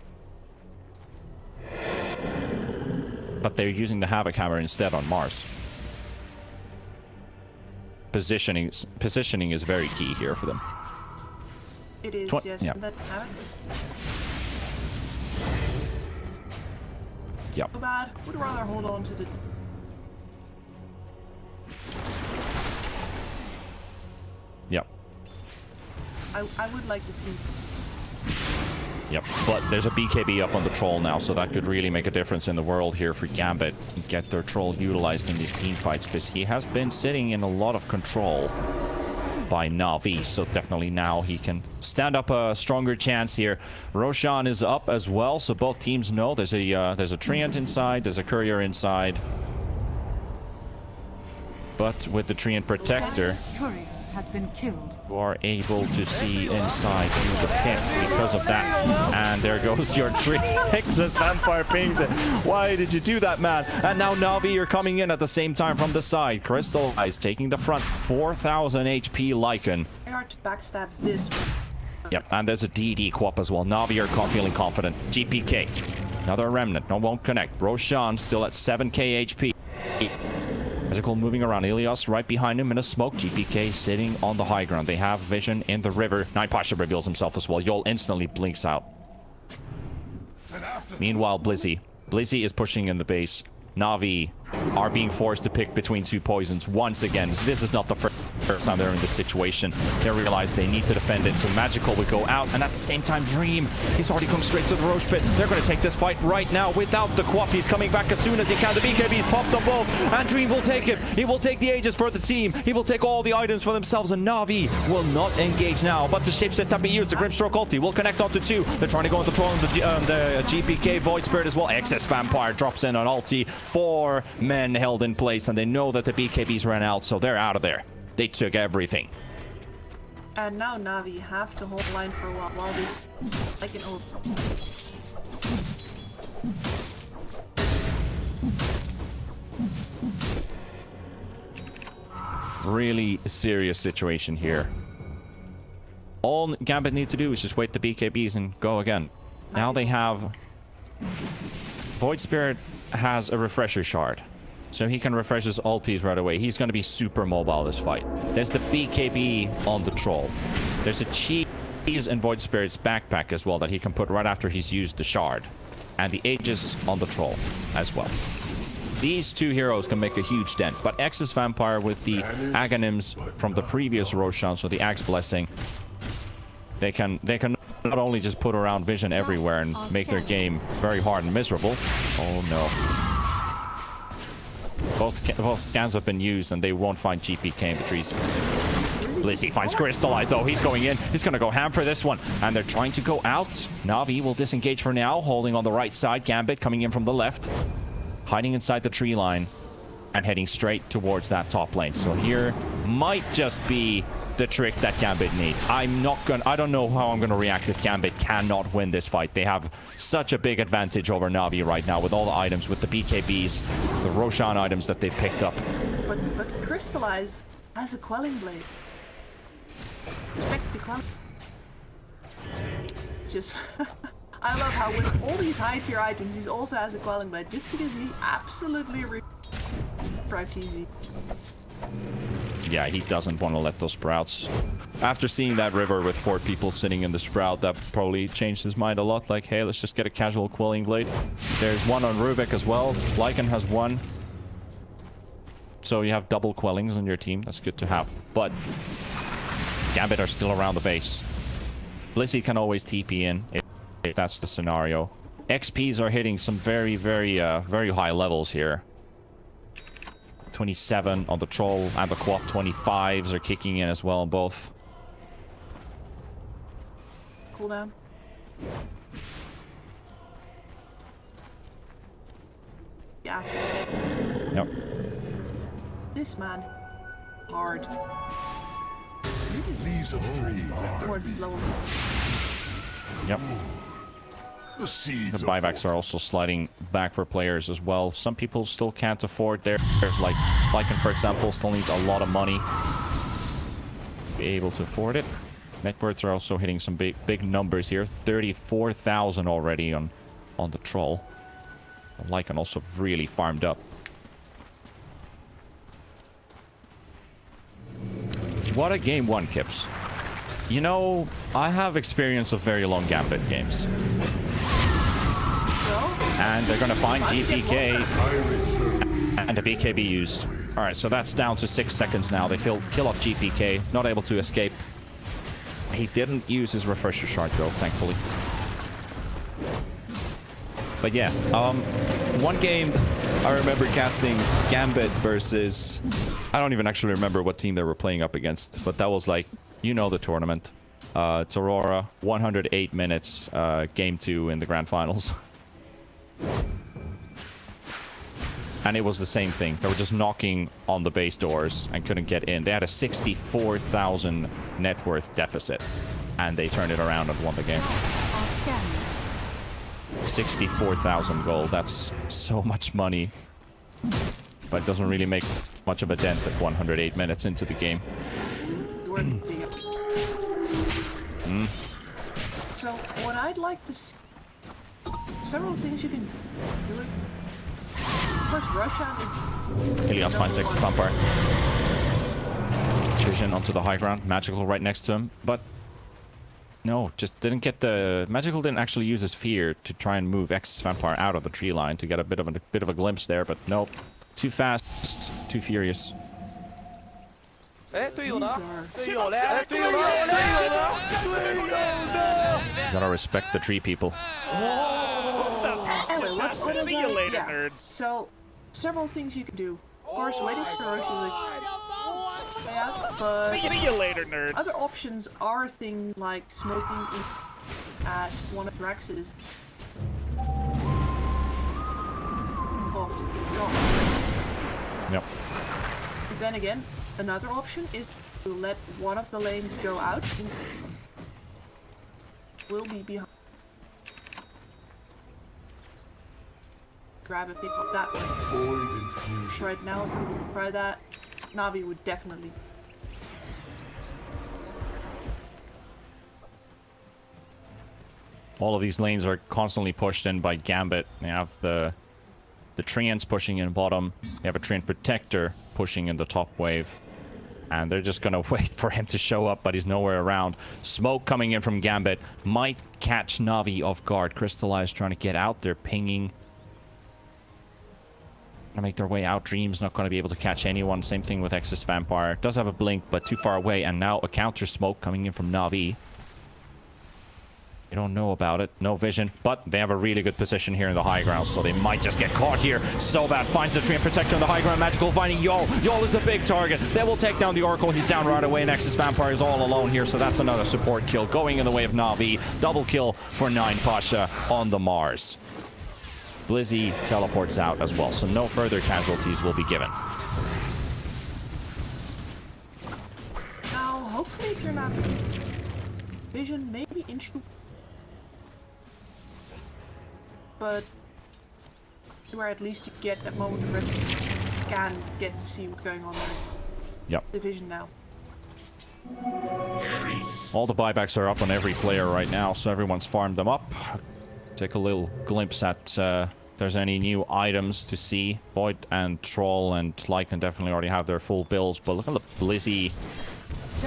But they're using the Havoc Hammer instead on Mars. Positioning is very key here for them. It is, yes. Yeah. That Yep. so bad. Would rather hold on to the. Yep. I would like to see. Yep. But there's a BKB up on the Troll now, so that could really make a difference in the world here for GAMBIT. Get their Troll utilized in these team fights, because he has been sitting in a lot of control by NAVI, so definitely now he can stand up a stronger chance here. Roshan is up as well, so both teams know there's a Treant inside, there's a Courier inside. But with the Treant Protector, has been killed. You are able to see inside to the pit because of that. And there goes your tree. Texas Vampire pings it. Why did you do that, man? And now Navi are coming in at the same time from the side. Crystallize taking the front. 4,000 HP Lycan. Very hard to backstab this one. Yep, and there's a DD Quap as well. Navi are feeling confident. GPK. Another remnant. No, won't connect. Roshan still at 7k HP. Magical moving around. Ilios right behind him in a smoke. GPK sitting on the high ground. They have vision in the river. Night Pasha reveals himself as well. Yol instantly blinks out. Meanwhile, Blizzy. Blizzy is pushing in the base. Navi are being forced to pick between two poisons once again. This is not the first time they're in this situation. They realize they need to defend it, so Magical would go out, and at the same time, Dream, he's already come straight to the Roche pit. They're going to take this fight right now without the Quap. He's coming back as soon as he can. The BKB's popped them both, and Dream will take it. He will take the Aegis for the team. He will take all the items for themselves, and Navi will not engage now, but the shapeset that be used, the Grimstroke ulti, will connect onto two. They're trying to go into the troll on the GPK Void Spirit as well. Excess Vampire drops in on ulti. 4 men held in place, and they know that the BKBs ran out, so they're out of there. They took everything. And now Navi have to hold the line for a while this like an old. Really serious situation here. All Gambit need to do is just wait the BKBs and go again. Now they have... Void Spirit has a refresher shard, so he can refresh his ultis right away. He's going to be super mobile this fight. There's the BKB on the troll. There's a cheese in Void Spirit's backpack as well that he can put right after he's used the shard. And the Aegis on the troll as well. These two heroes can make a huge dent, but Excess Vampire with the Aghanims from the previous Roshan, so the Axe Blessing, they can not only just put around vision everywhere and make their game very hard and miserable. Oh no. Both scans have been used and they won't find GPK in the trees. Blizzy finds Crystallize though. He's going in. He's going to go ham for this one. And they're trying to go out. Navi will disengage for now, holding on the right side. Gambit coming in from the left. Hiding inside the tree line and heading straight towards that top lane. So here might just be the trick that Gambit need. I don't know how I'm gonna react if Gambit cannot win this fight. They have such a big advantage over Navi right now with all the items, with the BKBs, the Roshan items that they've picked up. But Crystallize has a quelling blade. Expect the quelling. It's just I love how with all these high tier items he also has a quelling blade just because he absolutely TZ. Yeah, he doesn't want to let those sprouts. After seeing that river with 4 people sitting in the sprout, that probably changed his mind a lot. Like, hey, let's just get a casual quelling blade. There's one on Rubik as well. Lycan has one. So you have double quellings on your team. That's good to have. But Gambit are still around the base. Blizzy can always TP in if that's the scenario. XPs are hitting some very high levels here. 27 on the troll and the Quap. 25s are kicking in as well on both. Cooldown. Yeah. Yep. This man, hard. These are 3. More slow. Yep. The seeds The buybacks are also sliding back for players as well. Some people still can't afford theirs. Like Lycan, for example, still needs a lot of money to be able to afford it. Net worths are also hitting some big numbers here. 34,000 already on the troll. Lycan also really farmed up. What a game one, Kips. You know, I have experience of very long Gambit games. And they're gonna find GPK and a BKB used. Alright, so that's down to 6 seconds now. They kill off GPK, not able to escape. He didn't use his refresher shard though, thankfully. But yeah, one game I remember casting Gambit versus... I don't even actually remember what team they were playing up against, but that was like, you know the tournament. It's Aurora, 108 minutes, game 2 in the grand finals. and it was the same thing. They were just knocking on the base doors and couldn't get in. They had a 64,000 net worth deficit, and they turned it around and won the game. 64,000 gold. That's so much money, but it doesn't really make much of a dent at 108 minutes into the game. So what I'd like to see, several things you can do. First, Roshan is... Helios finds X Vampire. Vision onto the high ground. Magical right next to him, but no, just didn't get the... Magical didn't actually use his fear to try and move X Vampire out of the tree line to get a bit of a glimpse there, but nope. Too fast, too furious. Gotta respect the tree people. Anyway, what is See you that? later, Yeah. nerds. So, several things you can do. Of course, waiting for Roshan to play out, but See you later, nerds. other options are things like smoking at one of Drax's Yep. But then again, another option is to let one of the lanes go out and will be behind. Grab a pick up that way. Void infusion. Right now, if we would try that, Navi would definitely. All of these lanes are constantly pushed in by GAMBIT. They have the Treants pushing in bottom. They have a Treant Protector pushing in the top wave. And they're just gonna wait for him to show up, but he's nowhere around. Smoke coming in from GAMBIT might catch Navi off guard. Crystallize trying to get out. They're pinging. Gonna make their way out. Dream's not gonna be able to catch anyone. Same thing with Exis Vampire. Does have a blink, but too far away. And now a counter smoke coming in from Navi. They don't know about it. No vision, but they have a really good position here in the high ground, so they might just get caught here. So bad finds the Treant Protector in the high ground. Magical finding Yol. Yol is the big target. They will take down the Oracle. He's down right away, and Exis Vampire is all alone here, so that's another support kill going in the way of Navi. Double kill for 9 Pasha on the Mars. Blizzy teleports out as well, so no further casualties will be given. Now, hopefully, if you're not vision, maybe inch. But where at least you get that moment of rest, you can get to see what's going on there. Yep. Division now. All the buybacks are up on every player right now, so everyone's farmed them up. Take a little glimpse at if there's any new items to see. Void and Troll and Lycan definitely already have their full builds, but look at the Blizzy.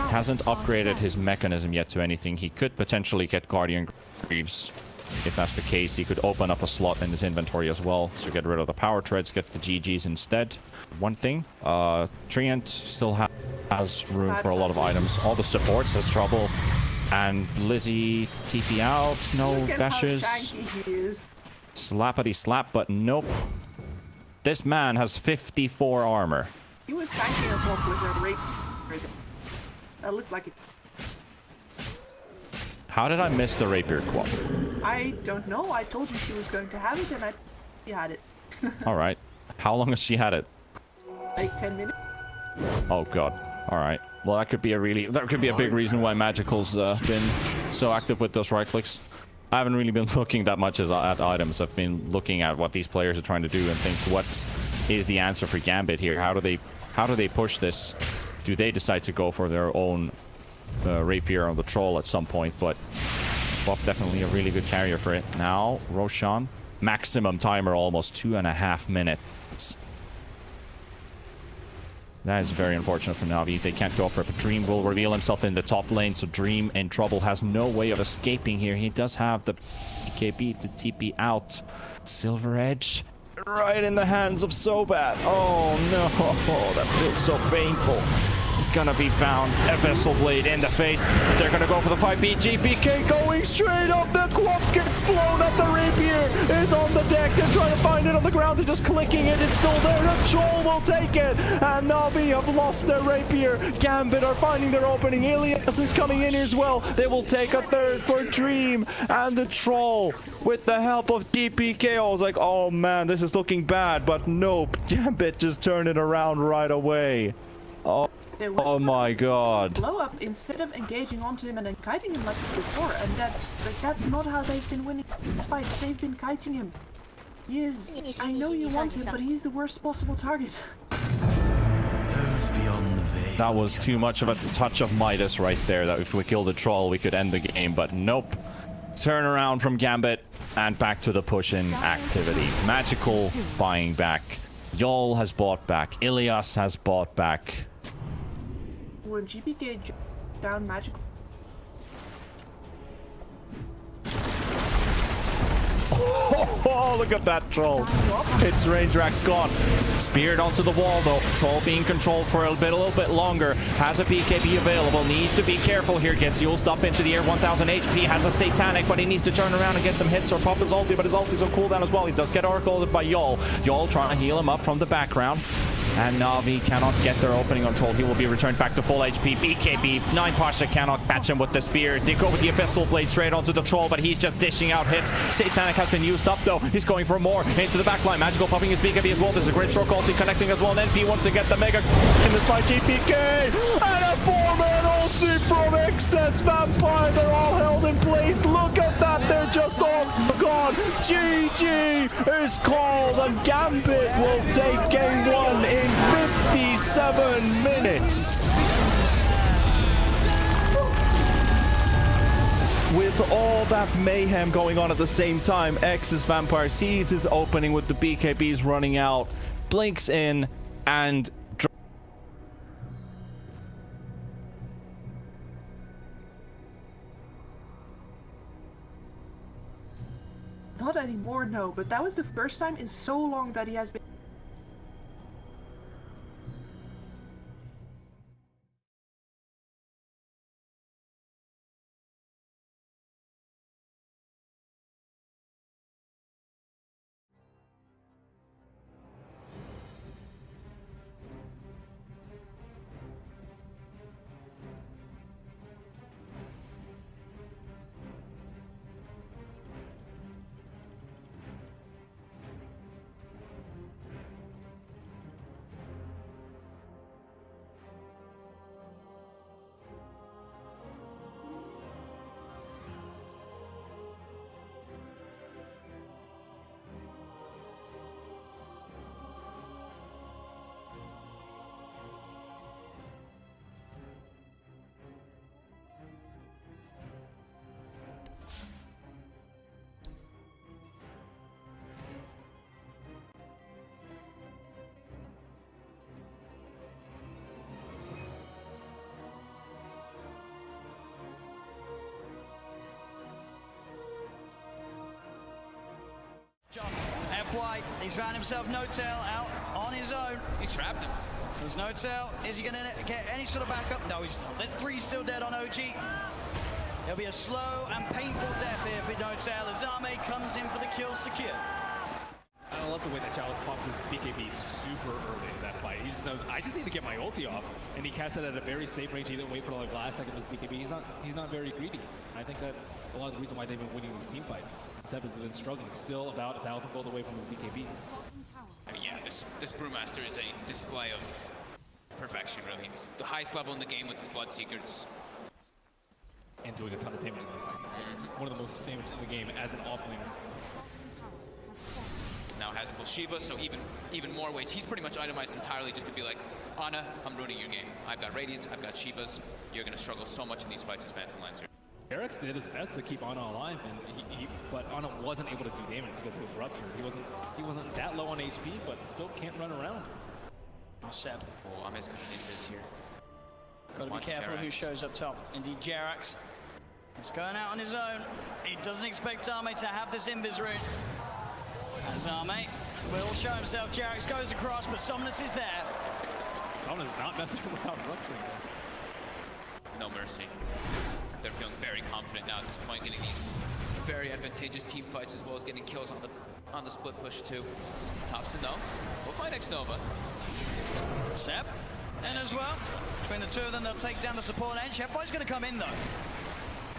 Hasn't upgraded his mechanism yet to anything. He could potentially get Guardian Greaves. If that's the case, he could open up a slot in his inventory as well. So get rid of the power treads, get the GGs instead. One thing, Treant still has room for a lot of items. All the supports has trouble. And Lizzie TP out, no Look at dashes. how tanky he is. Slappity slap, but nope. This man has 54 armor. He was tanking a block with a rape. That looked like it. How did I miss the rapier quad? I don't know. I told you she was going to have it, and she had it. All right. How long has she had it? Like 10 minutes. Oh god. All right. Well, that could be a big reason why Magical's been so active with those right clicks. I haven't really been looking that much at items. I've been looking at what these players are trying to do and think, what is the answer for GAMBIT here? How do they push this? Do they decide to go for their own rapier on the Troll at some point? But Bob definitely a really good carrier for it. Now Roshan, maximum timer, almost 2.5 minutes. That is very unfortunate for Navi. They can't go for it, but Dream will reveal himself in the top lane, so Dream in trouble, has no way of escaping here. He does have the BKB to TP out. Silver Edge right in the hands of Sobat. Oh no, that feels so painful. He's gonna be found. A Vessel Blade in the face. They're gonna go for the 5 PG. PK going straight up. The quap gets blown up. The rapier is on the deck. They're trying to find it on the ground. They're just clicking it. It's still there. The troll will take it. And NAVI have lost their rapier. GAMBIT are finding their opening. Ilias is coming in as well. They will take a third for Dream. And the troll, with the help of DPK, I was like, oh man, this is looking bad. But nope. GAMBIT just turned it around right away. Oh my god. Blow up instead of engaging onto him and then kiting him like before, and that's not how they've been winning fights. They've been kiting him. He is, I know you want him, but he's the worst possible target. That was too much of a touch of Midas right there, that if we kill the troll we could end the game, but nope. Turn around from GAMBIT and back to the push-in activity. Magical buying back. Yol has bought back. Ilias has bought back. When GPK down magical. Oh, look at that troll. Its range rack's gone. Speared onto the wall though. Troll being controlled for a little bit longer. Has a BKB available. Needs to be careful here. Gets Yul'd up into the air. 1000 HP. Has a satanic, but he needs to turn around and get some hits or pop his ulti. But his ulti's on cooldown as well. He does get oracled by Yol. Yol trying to heal him up from the background. And NAVI cannot get their opening on troll. He will be returned back to full HP. BKB, 9 Pasha cannot catch him with the spear. They go with the Abyssal Blade straight onto the troll, but he's just dishing out hits. Satanic has been used up though. He's going for more into the backline. Magical popping his BKB as well. There's a great stroke ulti connecting as well. And NP wants to get the mega in this fight. GPK and a 4-man ulti from Excess Vampire. They're all held in place. Look at that. They're just all gone. GG is called, and GAMBIT will take game 1 in 57 minutes. With all that mayhem going on at the same time, Excess Vampire sees his opening with the BKBs running out, blinks in, and Not anymore, no, but that was the first time in so long that he has been. FY, he's found himself No Tail out on his own. He's trapped him. There's No Tail. Is he going to get any sort of backup? No, there's 3 still dead on OG. It'll be a slow and painful death here for No Tail as Arme comes in for the kill secure. I love the way that Chalice popped his BKB super early in that fight. He just knows, I just need to get my ulti off, and he cast it at a very safe range. He didn't wait for the last second of his BKB. He's not very greedy. I think that's a lot of the reason why they've been winning these team fights. Seb has been struggling, still about 1,000 gold away from his BKB. Yeah, this Brewmaster is a display of perfection, really. It's the highest level in the game with his Bloodseekers. And doing a ton of damage in the fight. One of the most damage in the game as an offlaner. Now has full Shiva, so even more ways. He's pretty much itemized entirely just to be like, Ana, I'm ruining your game. I've got Radiance, I've got Shivas. You're going to struggle so much in these fights as Phantom Lancer. Eric's did his best to keep Ana alive, and but Ana wasn't able to do damage because of his rupture. He wasn't that low on HP, but still can't run around. Seb. Oh, I'm as good as here. Got to be careful who shows up top. Indeed, Jerax. He's going out on his own. He doesn't expect Arme to have this invis rune. As Arme will show himself, Jerax goes across, but Somnus is there. Somnus is not messing without rupturing. No mercy. they're feeling very confident now at this point, getting these very advantageous team fights as well as getting kills on the split push too. Thompson though, will find X-Nova. Seb, and as well, between the two of them, they'll take down the support edge. FY's going to come in though.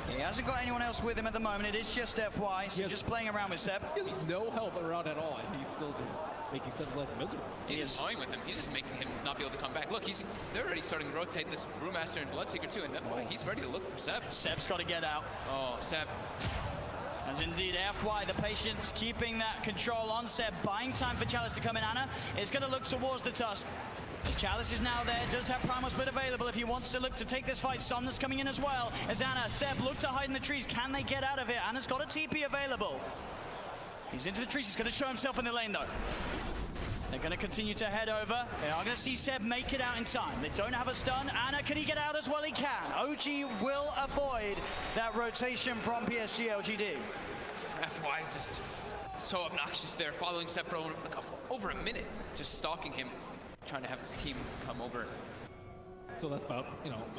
He hasn't got anyone else with him at the moment. It is just FY, so just playing around with Seb. He has no help around at all, and he's still just making Seb's life miserable. He's just toying with him. He's just making him not be able to come back. Look, they're already starting to rotate this Brewmaster and Bloodseeker too, and FY, he's ready to look for Seb. Seb's got to get out. Oh, Seb. As indeed FY, the patience keeping that control on Seb, buying time for Chalice to come in. Ana is going to look towards the Tusk. Chalice is now there, does have Primal Split available if he wants to look to take this fight. Somnus coming in as well. As Ana, Seb look to hide in the trees. Can they get out of it? Ana's got a TP available. He's into the trees. He's going to show himself in the lane though. They're going to continue to head over. They are going to see Seb make it out in time. They don't have a stun. Ana, can he get out as well? He can. OG will avoid that rotation from PSG LGD. FY is just so obnoxious there, following Seb for over a minute, just stalking him, trying to have his team come over. So that's about,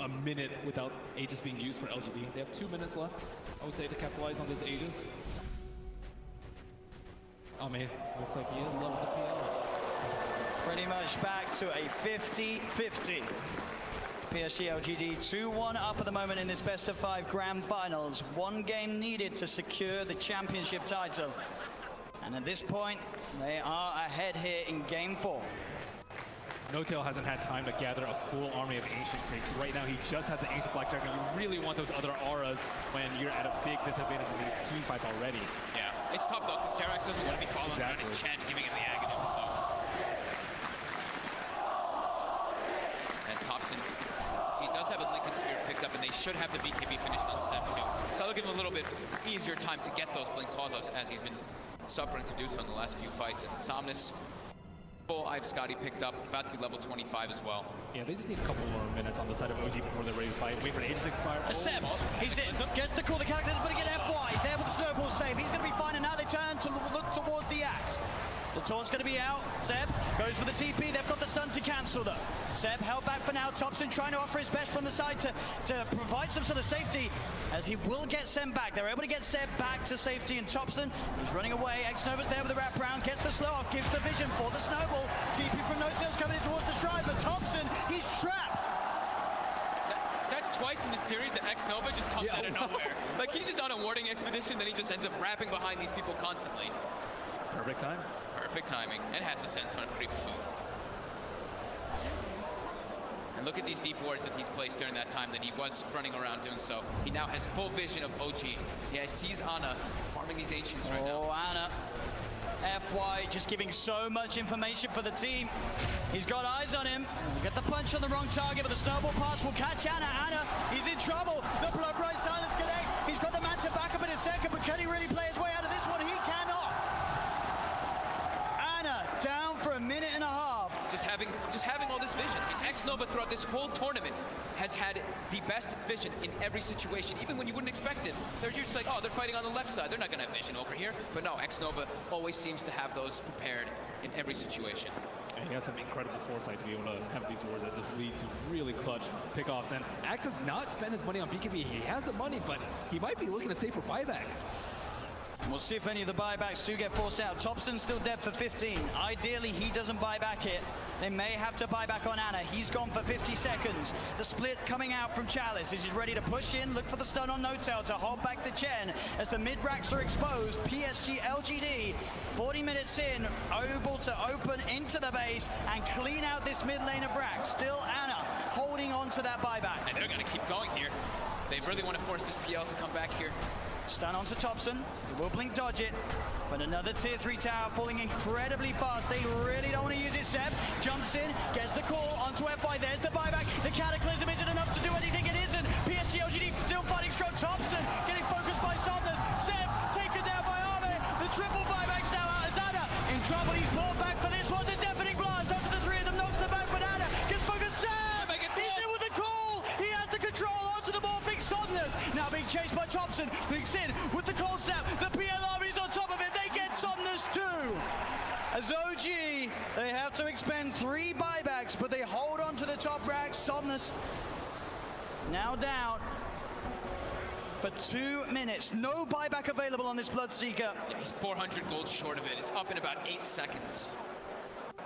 a minute without Aegis being used for LGD. They have 2 minutes left, I would say, to capitalize on this Aegis. Oh man, looks like he is level the PL. Pretty much back to a 50-50. PSG LGD 2-1 up at the moment in this best of 5 grand finals. 1 game needed to secure the championship title. And at this point, they are ahead here in game 4. No-Tail hasn't had time to gather a full army of Ancient Creeks. Right now, he just has the Ancient Black Dragon. You really want those other auras when you're at a big disadvantage in these team fights already. Yeah, it's tough though, because Jerax doesn't want to be following around his Chen, giving him the Aghanim, so. As Thompson, he does have a Lincoln Sphere picked up, and they should have the BKB finished on Seb too. So that'll give him a little bit easier time to get those Blink Claws as he's been suffering to do so in the last few fights. And Somnus, I've Scotty picked up, about to be level 25 as well. Yeah, they just need a couple more minutes on the side of OG before they're ready to fight. Wait for the Aegis to expire. Seb, he's in, gets the call, the character's going to get FY, there with the snowball save. He's going to be fine, and now they turn to look towards the axe. The taunt's going to be out. Seb goes for the TP. They've got the stun to cancel though. Seb held back for now. Thompson trying to offer his best from the side to provide some sort of safety, as he will get Seb back. They're able to get Seb back to safety, and Thompson, he's running away. X-Nova's there with the wraparound, gets the slow off, gives the vision for the snowball. TP from No-Tail's coming in towards the shrine, but Thompson, he's trapped. That's twice in the series that X-Nova just comes out of nowhere. Like, he's just on a warding expedition, then he just ends up wrapping behind these people constantly. Perfect time. Perfect timing, and has the sense on a pretty smooth. And look at these deep wards that he's placed during that time that he was running around doing so. He now has full vision of OG. Yeah, he sees Ana farming these Ancients right now. Oh, Ana. FY just giving so much information for the team. He's got eyes on him. Get the punch on the wrong target, but the snowball pass will catch Ana. Ana, he's in trouble. The Blood Bright Silence connects. He's got the Manta back up in a second, but can he really play his way out of this one? He cannot. Ana down for a minute and a half. Just having all this vision. I mean, X-Nova throughout this whole tournament has had the best vision in every situation, even when you wouldn't expect it. You're just like, oh, they're fighting on the left side. They're not going to have vision over here. But no, X-Nova always seems to have those prepared in every situation. And he has some incredible foresight to be able to have these wars that just lead to really clutch pickoffs. And Axe has not spent his money on BKB. He has the money, but he might be looking to save for buyback. We'll see if any of the buybacks do get forced out. Thompson's still dead for 15. Ideally, he doesn't buy back it. They may have to buy back on Ana. He's gone for 50 seconds. The split coming out from Chalice. He's ready to push in, look for the stun on No-Tail to hold back the Chen. As the mid-racks are exposed, PSG LGD, 40 minutes in, able to open into the base and clean out this mid lane of racks. Still Ana holding on to that buyback. And they're going to keep going here. They really want to force this PL to come back here. Stun onto Thompson. He will blink dodge it. But another tier 3 tower falling incredibly fast. They really don't want to use it. Seb jumps in, gets the call onto FY. There's the buyback. The Cataclysm isn't enough to do anything. It isn't. PSG LGD still fighting strong. Thompson getting focused by Somnus. Seb taken down by Arme. The triple buybacks now out as Ana in trouble. He's pulled back for this one. The deafening blast onto the 3 of them. Knocks the back, but Ana gets focused. Seb! He's in with the call. He has the control onto the morphing Somnus. Now being chased by Thompson. Blinks in with the cold snap. The PL army's on top of it. They get Somnus too. As OG, they have to expend 3 buybacks, but they hold on to the top racks. Somnus now down. for 2 minutes. No buyback available on this Bloodseeker. Yeah, he's 400 gold short of it. It's up in about 8 seconds.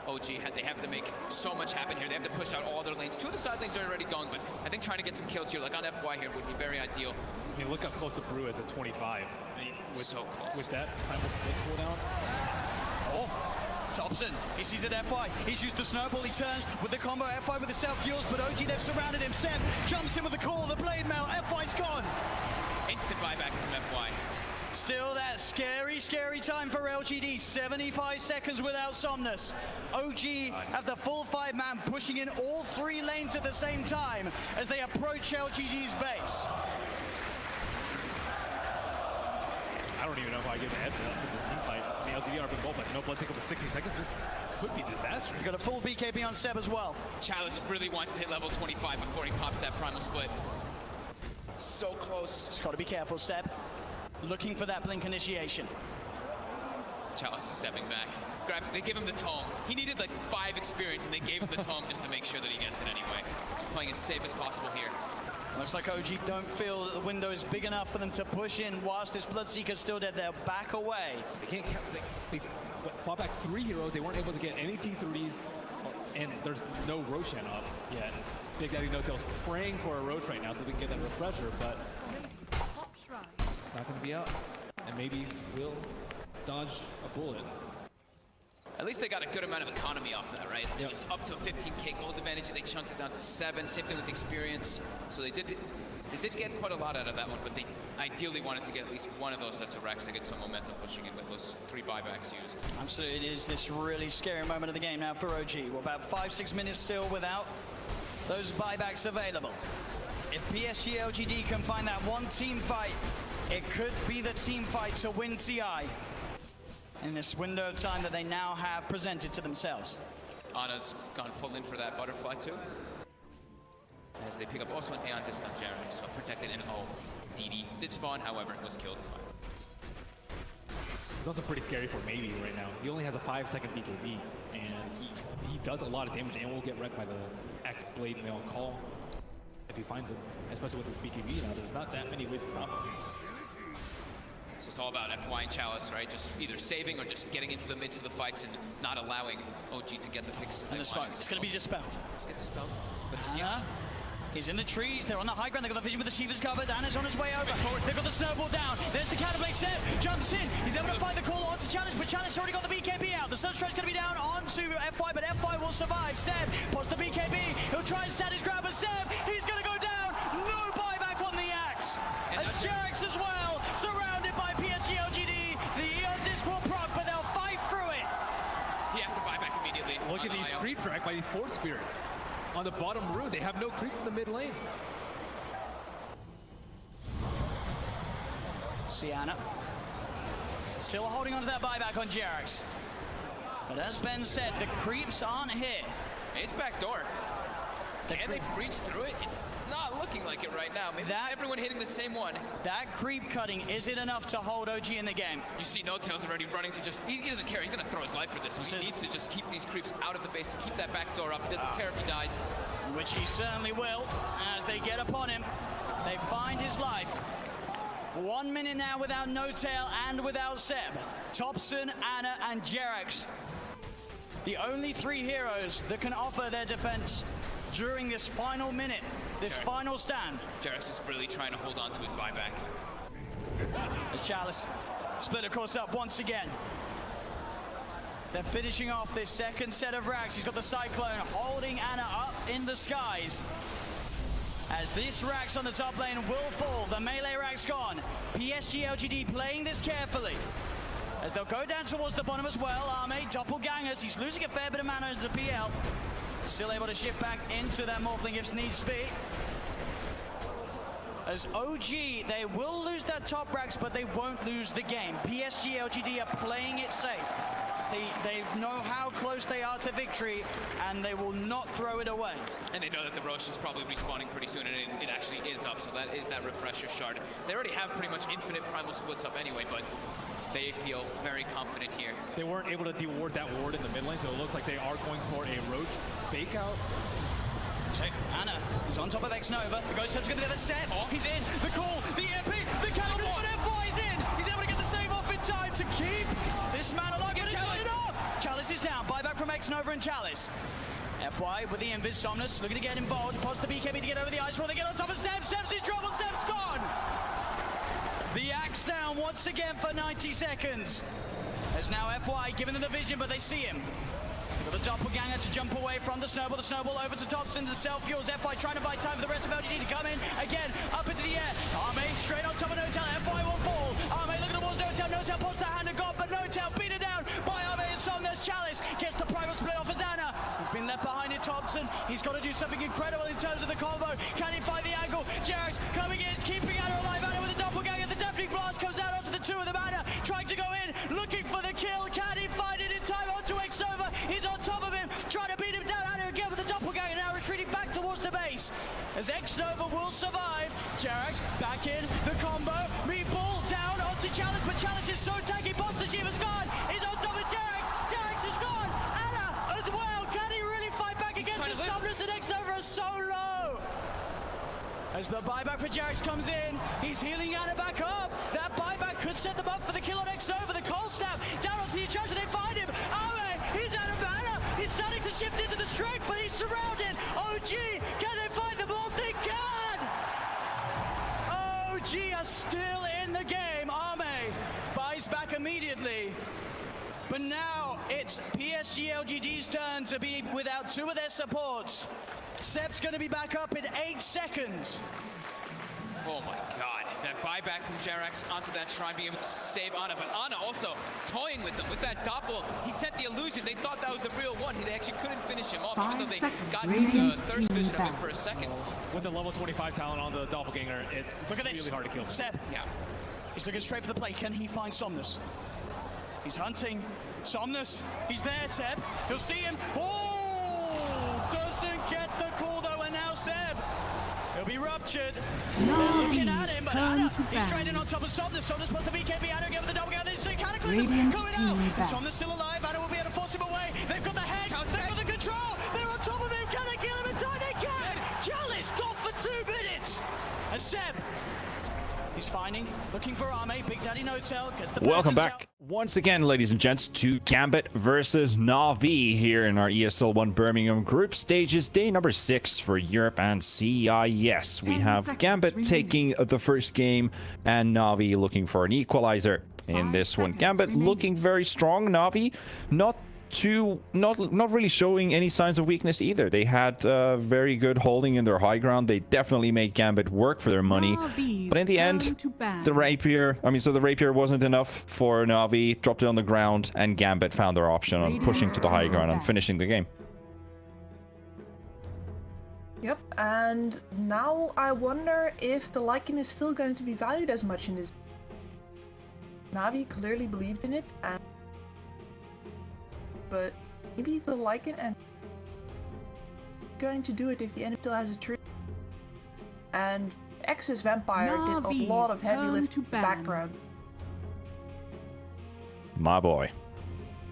OG, they have to make so much happen here. They have to push out all their lanes. 2 of the side lanes are already gone, but I think trying to get some kills here, like on FY here, would be very ideal. I mean, look how close to Brew is at 25. I mean, So close. With that primal split cooldown. Oh, Thompson, he sees it FY. He's used the snowball, he turns with the combo FY with the self-fuels, but OG, they've surrounded him. Seb jumps in with the call, the blade mail, FY's gone. Instant buyback from FY. Still that scary, scary time for LGD. 75 seconds without Somnus. OG have the full 5-man pushing in all 3 lanes at the same time as they approach LGD's base. I don't even know if I give a head for this team fight. I mean, LGD are big goal, but no blood take over 60 seconds. This could be disastrous. He's got a full BKB on Seb as well. Chalice really wants to hit level 25 before he pops that primal split. So close. Just got to be careful, Seb. Looking for that blink initiation. Chalice is stepping back. They give him the tome. He needed like 5 experience, and they gave him the tome just to make sure that he gets it anyway. Just playing as safe as possible here. Looks like OG don't feel that the window is big enough for them to push in whilst this Bloodseeker's still dead. They'll back away. They can't count. They bought back 3 heroes. They weren't able to get any T3s, and there's no Roshan up yet. Big Daddy No Tail's praying for a Rosh right now so they can get that refresher, but it's not going to be up. And maybe we'll dodge a bullet. At least they got a good amount of economy off that, right? Yep. It was up to a 15k gold advantage, and they chunked it down to 7, same thing with experience. So they did get quite a lot out of that one, but they ideally wanted to get at least one of those sets of racks to get some momentum pushing in with those 3 buybacks used. Absolutely, it is this really scary moment of the game now for OG. We're about 5-6 minutes still without those buybacks available. If PSG LGD can find that one team fight, it could be the team fight to win TI in this window of time that they now have presented to themselves. Ana's gone full in for that butterfly too. As they pick up also an Aeon disc on Jeremy, so protected and DD did spawn, however, was killed. It's also pretty scary for Maybe right now. He only has a 5-second BKB, and he does a lot of damage and will get wrecked by the X-Blade Mail call if he finds him, especially with his BKB now. There's not that many ways to stop him. It's just all about FY and Chalice, right? Just either saving or just getting into the midst of the fights and not allowing OG to get the picks. And the smoke, it's going to be dispelled. Let's get dispelled. But He's in the trees, they're on the high ground, they've got the vision with the Shiva's covered, Anna's on his way over. They've got the snowball down, there's the counterplay set, jumps in, he's able to find the call onto Chalice, but Chalice already got the BKB out. The Sunstride's going to be down onto FY, but FY will survive. Seb pots the BKB, he'll try and stand his grab, but Seb, he's going to go down, no buyback on the axe. And Jarex as well, surrounded by PSG LGD, the Eon disc will proc, but they'll fight through it. he has to buy back immediately. Look at these creep track by these Force Spirits. On the bottom room, they have no creeps in the mid lane. Sienna still holding on to that buyback on Jarex. But as Ben said, the creeps aren't here. It's backdoor. Can they breach through it? It's not looking like it right now. Maybe everyone hitting the same one. That creep cutting, is it enough to hold OG in the game? You see No Tail's already running to just, he doesn't care. He's going to throw his life for this. He needs to just keep these creeps out of the base to keep that back door up. He doesn't care if he dies. Which he certainly will. As they get upon him, they find his life. 1 minute now without No Tail and without Seb. Thompson, Anna, and Jarex. The only 3 heroes that can offer their defense during this final minute, this final stand. Jarex is really trying to hold on to his buyback. As Chalice split, of course, up once again. They're finishing off this second set of racks. He's got the Cyclone holding Anna up in the skies. As this racks on the top lane will fall, the melee rack's gone. PSG LGD playing this carefully. As they'll go down towards the bottom as well. Arme, doppelgangers, he's losing a fair bit of mana as the PL. Still able to shift back into that Morphling if needs be. As OG, they will lose their top racks, but they won't lose the game. PSG LGD are playing it safe. They know how close they are to victory, and they will not throw it away. And they know that the Rosh is probably respawning pretty soon, and it actually is up, so that is that refresher shard. They already have pretty much infinite primal splits up anyway, but they feel very confident here. They weren't able to deward that ward in the mid lane, so it looks like they are going for a Roach fake out. So, Anna is on top of X-Nova. The Ghost Step's going to get a set. He's in. The call, the EMP, the cannonball, and FY is in. He's able to get the save off in time to keep this man alive. But he's got it off. Chalice is down. Buyback from X-Nova and Chalice. FY with the Invis. Somnus looking to get involved. Pods the BKB to get over the ice roll. They get on top of Seb. Seb's in trouble. Seb's gone. The axe down once again for 90 seconds. There's now FY giving them the vision, but they see him. They've got the doppelganger to jump away from the snowball. The snowball over to Thompson. The self-fuels. FY trying to buy time for the rest of LGD to come in. Again, up into the air. Arme straight on top of Notel. FY will fall. Arme looking towards Notel. Notel pops the hand of God, but Notel beat it down by Arme and Somnus. Chalice gets the primal split off as Anna. He's been left behind in Thompson. He's got to do something incredible in terms of the combo. Can he find the angle? Jarek's coming in, keeping Anna alive. Anna with the doppelganger. The deafening blast comes out onto the two of them. Anna trying to go in, looking for the kill. Can he find it in time onto X-Nova? He's on top of him, trying to beat him down. Anna again with the doppelganger, now retreating back towards the base. As X-Nova will survive. Jarek's back in, the combo. Meatball down onto Chalice, but Chalice is so tanky. Boss the Shiva's gone. He's on top of Jarek. Jarek's is gone. Anna as well. Can he really fight back against the Somnus, and X-Nova is so low? As the buyback for Jarek's comes in, he's healing Anna back up. That buyback could set them up for the kill on X-Nova. The cold snap down onto the charger. They find him. He's out of Anna. He's starting to shift into the strength, but he's surrounded. OG, can they find them off? They can. OG are still in the game. Arme buys back immediately. But now it's PSG LGD's turn to be without two of their supports. Seb's going to be back up in 8 seconds. Oh my god, that buyback from Jarex onto that shrine, being able to save Anna, but Anna also toying with them with that doppel. He set the illusion, they thought that was the real one. They actually couldn't finish him off, even though they got the thirst vision of him for a second. With the level 25 talent on the doppelganger, it's really hard to kill. Seb, yeah, he's looking straight for the play. Can he find Somnus? He's hunting Somnus. He's there, Seb. He'll see him. Oh! Doesn't get the call though, and now Seb. He'll be ruptured. They're looking at him, but Anna, he's straight in on top of Somnus. Somnus puts the BKB. Anna again with the double. There's a cataclysm coming out. Somnus still alive. Anna will be able to force him away. They've got the head. They've got the control. They're on top of him. Can they kill him in time? They can. Chalice got for 2 minutes. And Seb, he's finding, looking for Arme. Big Daddy Notel gets the. Welcome back once again, ladies and gents, to GAMBIT versus NAVI here in our ESL One Birmingham group stages, day number 6 for Europe and CIS. We have GAMBIT taking the first game and NAVI looking for an equalizer in this one. GAMBIT looking very strong. NAVI not really showing any signs of weakness either. They had very good holding in their high ground. They definitely made GAMBIT work for their money, but in the end the rapier wasn't enough for NAVI, dropped it on the ground, and GAMBIT found their option on pushing to the high ground and finishing the game. Yep, and now I wonder if the Lycan is still going to be valued as much in this. NAVI clearly believed in it, but maybe the Lycan and going to do it if the enemy still has a tree. And X's Vampire did a lot of heavy lift in the background. My boy.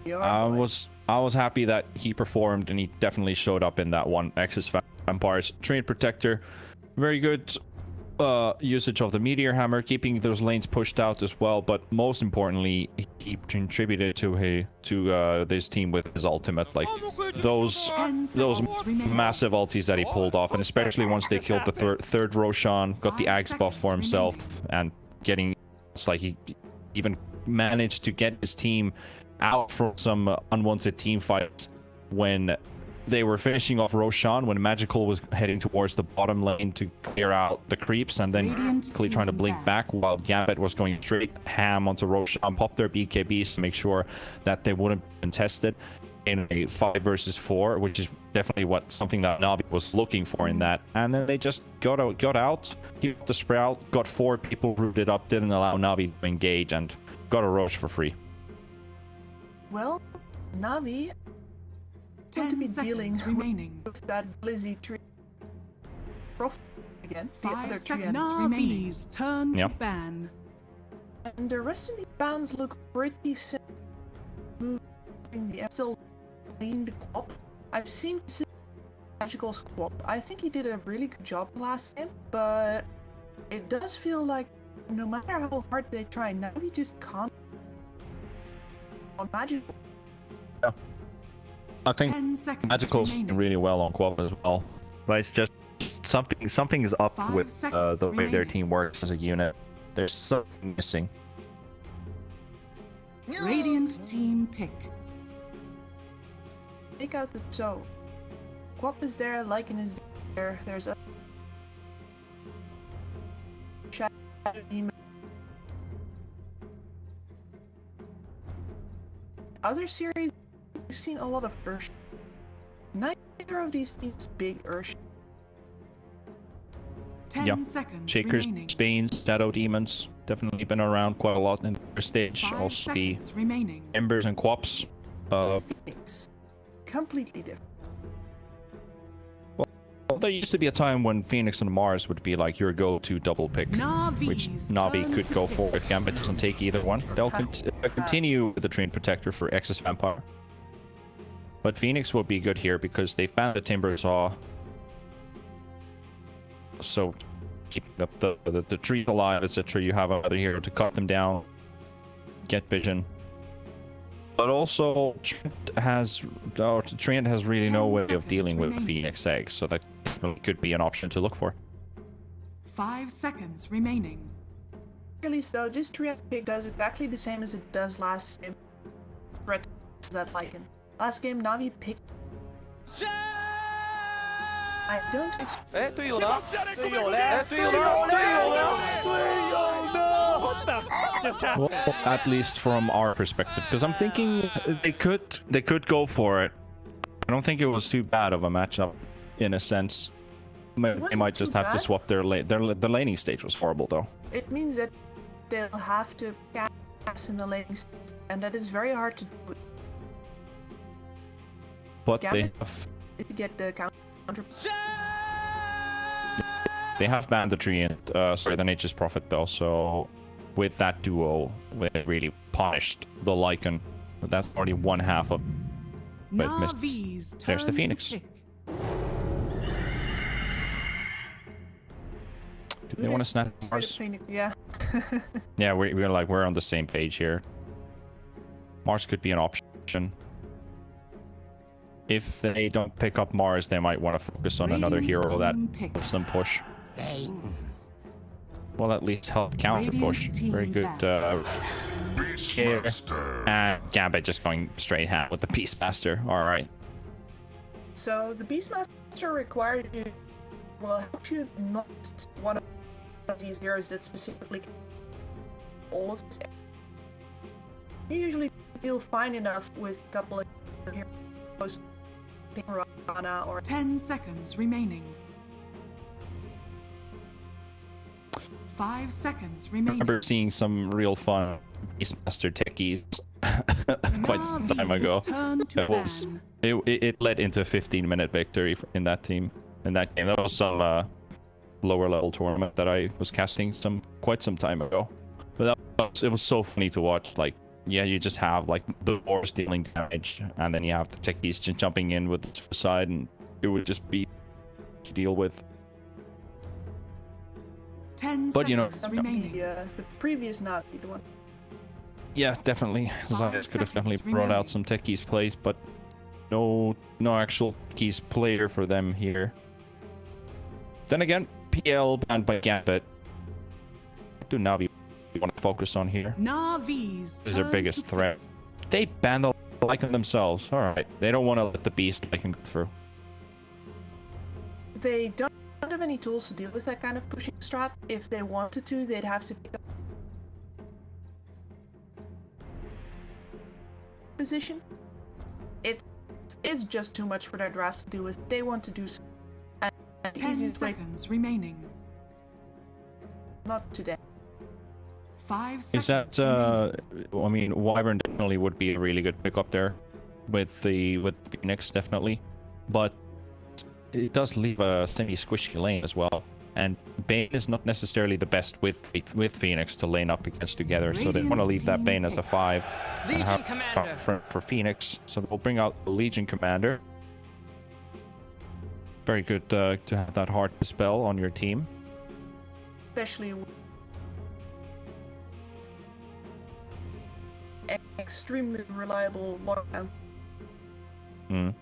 I was happy that he performed, and he definitely showed up in that one. X's Vampire's Train Protector, very good usage of the Meteor Hammer, keeping those lanes pushed out as well, but most importantly, he contributed to this team with his ultimate, like those massive ultis that he pulled off, and especially once they killed the third Roshan, got the Axe buff for himself, and it's like he even managed to get his team out from some unwanted team fights when they were finishing off Roshan, when Magical was heading towards the bottom lane to clear out the creeps, and then quickly trying to blink back while GAMBIT was going straight ham onto Roshan, pop their BKBs to make sure that they wouldn't be contested in a 5 versus 4, which is definitely something that NAVI was looking for in that. And then they just got out, hit the Sprout, got 4 people rooted up, didn't allow NAVI to engage, and got a Roche for free. Well, NAVI seem to be dealing with that Blizzy tree. Again, the other tree NAVI's turn to ban. And the rest of the bans look pretty simple. Moving the still clean the cop. I've seen magical swap. I think he did a really good job last game, but it does feel like no matter how hard they try, now he just can't on magical. Yeah. I think 10 seconds magical's remaining. really well on Quap as well, but it's just something's up 5 with seconds the way their remaining. team works as a unit. There's something missing. Radiant team pick. Take out the Zo. Quap is there, Lycan is there, there's a Shadow Demon. Other series, we've seen a lot of Ursh. Neither of these teams big Ursh. 10 Yeah. seconds Shakers, remaining. Stains, Shadow Demons, definitely been around quite a lot in their stage. 5 Also the seconds remaining. Embers and Quaps. Phoenix. Completely different. Well, there used to be a time when Phoenix and Mars would be like your go-to double pick, Navi's which Navi turn could to go pick. for if Gambit doesn't take either one. They'll continue with the Train Protector for Excess Vampire. But Phoenix would be good here because they've banned the Timber Saw. So keeping the trees alive, etc. You have another hero to cut them down, get vision. But also, Trent has really no 10 way of seconds dealing with remaining. Phoenix Egg, so that definitely could be an option to look for. 5 seconds remaining. At least though, this Triad pick does exactly the same as it does last game. Threat to that Lycan. Last game, Navi picked. I don't expect. 队友呢？队友嘞？队友呢？队友呢？队友呢？What the fuck just happened? Well, at least from our perspective, because I'm thinking they could go for it. I don't think it was too bad of a matchup, in a sense. They wasn't might just too have to bad. swap the laning stage was horrible though. It means that they'll have to cast in the laning stage, and that is very hard to do But they Gambit? have to get the counter. They have banned the tree and the Nature's Prophet though, so with that duo, they really punished the Lycan. But that's already one half of but missed. Navi's There's the turn to Phoenix. pick. Do they want to snap Mars? Yeah. Yeah, we're on the same page here. Mars could be an option. If they don't pick up Mars, they might want to focus on another Radiant hero that team pick. helps them push. Well, at least help counter push. Radiant team Very good care. Beastmaster. And Gambit just going straight hat with the Beastmaster. Alright. So the Beastmaster required you will help you not one of these heroes that specifically all of this. You usually feel fine enough with a couple of heroes, Rana or 10 seconds remaining. 5 seconds I remaining. remember seeing some real fun Beastmaster techies quite some time ago. Turn to It was ban. it led into a 15-minute victory in that team. In that game, that was some lower level tournament that I was casting quite some time ago. But it was so funny to watch. Like, yeah, you just have like the wars dealing damage, and then you have the techies jumping in with the side, and it would just be to deal with. 10 But, you know, seconds remaining. the previous Navi, the one. Yeah, definitely. Zayas could have definitely seconds brought remaining. out some techies plays, but no actual keys player for them here. Then again, PL banned by Gambit. What do Navi want to focus on here? Navi's Is their turn biggest to threat. They banned the Lycan themselves. Alright. They don't want to let the beast Lycan go through. They don't have any tools to deal with that kind of pushing strat. If they wanted to, they'd have to pick up position. It's just too much for their draft to do with. They want to do so. And the 10 easiest way, seconds remaining. not today. 5 Is seconds that remaining. I mean, Wyvern definitely would be a really good pickup there with Phoenix definitely, but it does leave a semi-squishy lane as well. And Bane is not necessarily the best with Phoenix to lane up against together, so they want to leave that Bane as a 5 and have for Phoenix. So they'll bring out the Legion Commander. very good to have that hard spell on your team. Especially with extremely reliable lockdowns. Mm.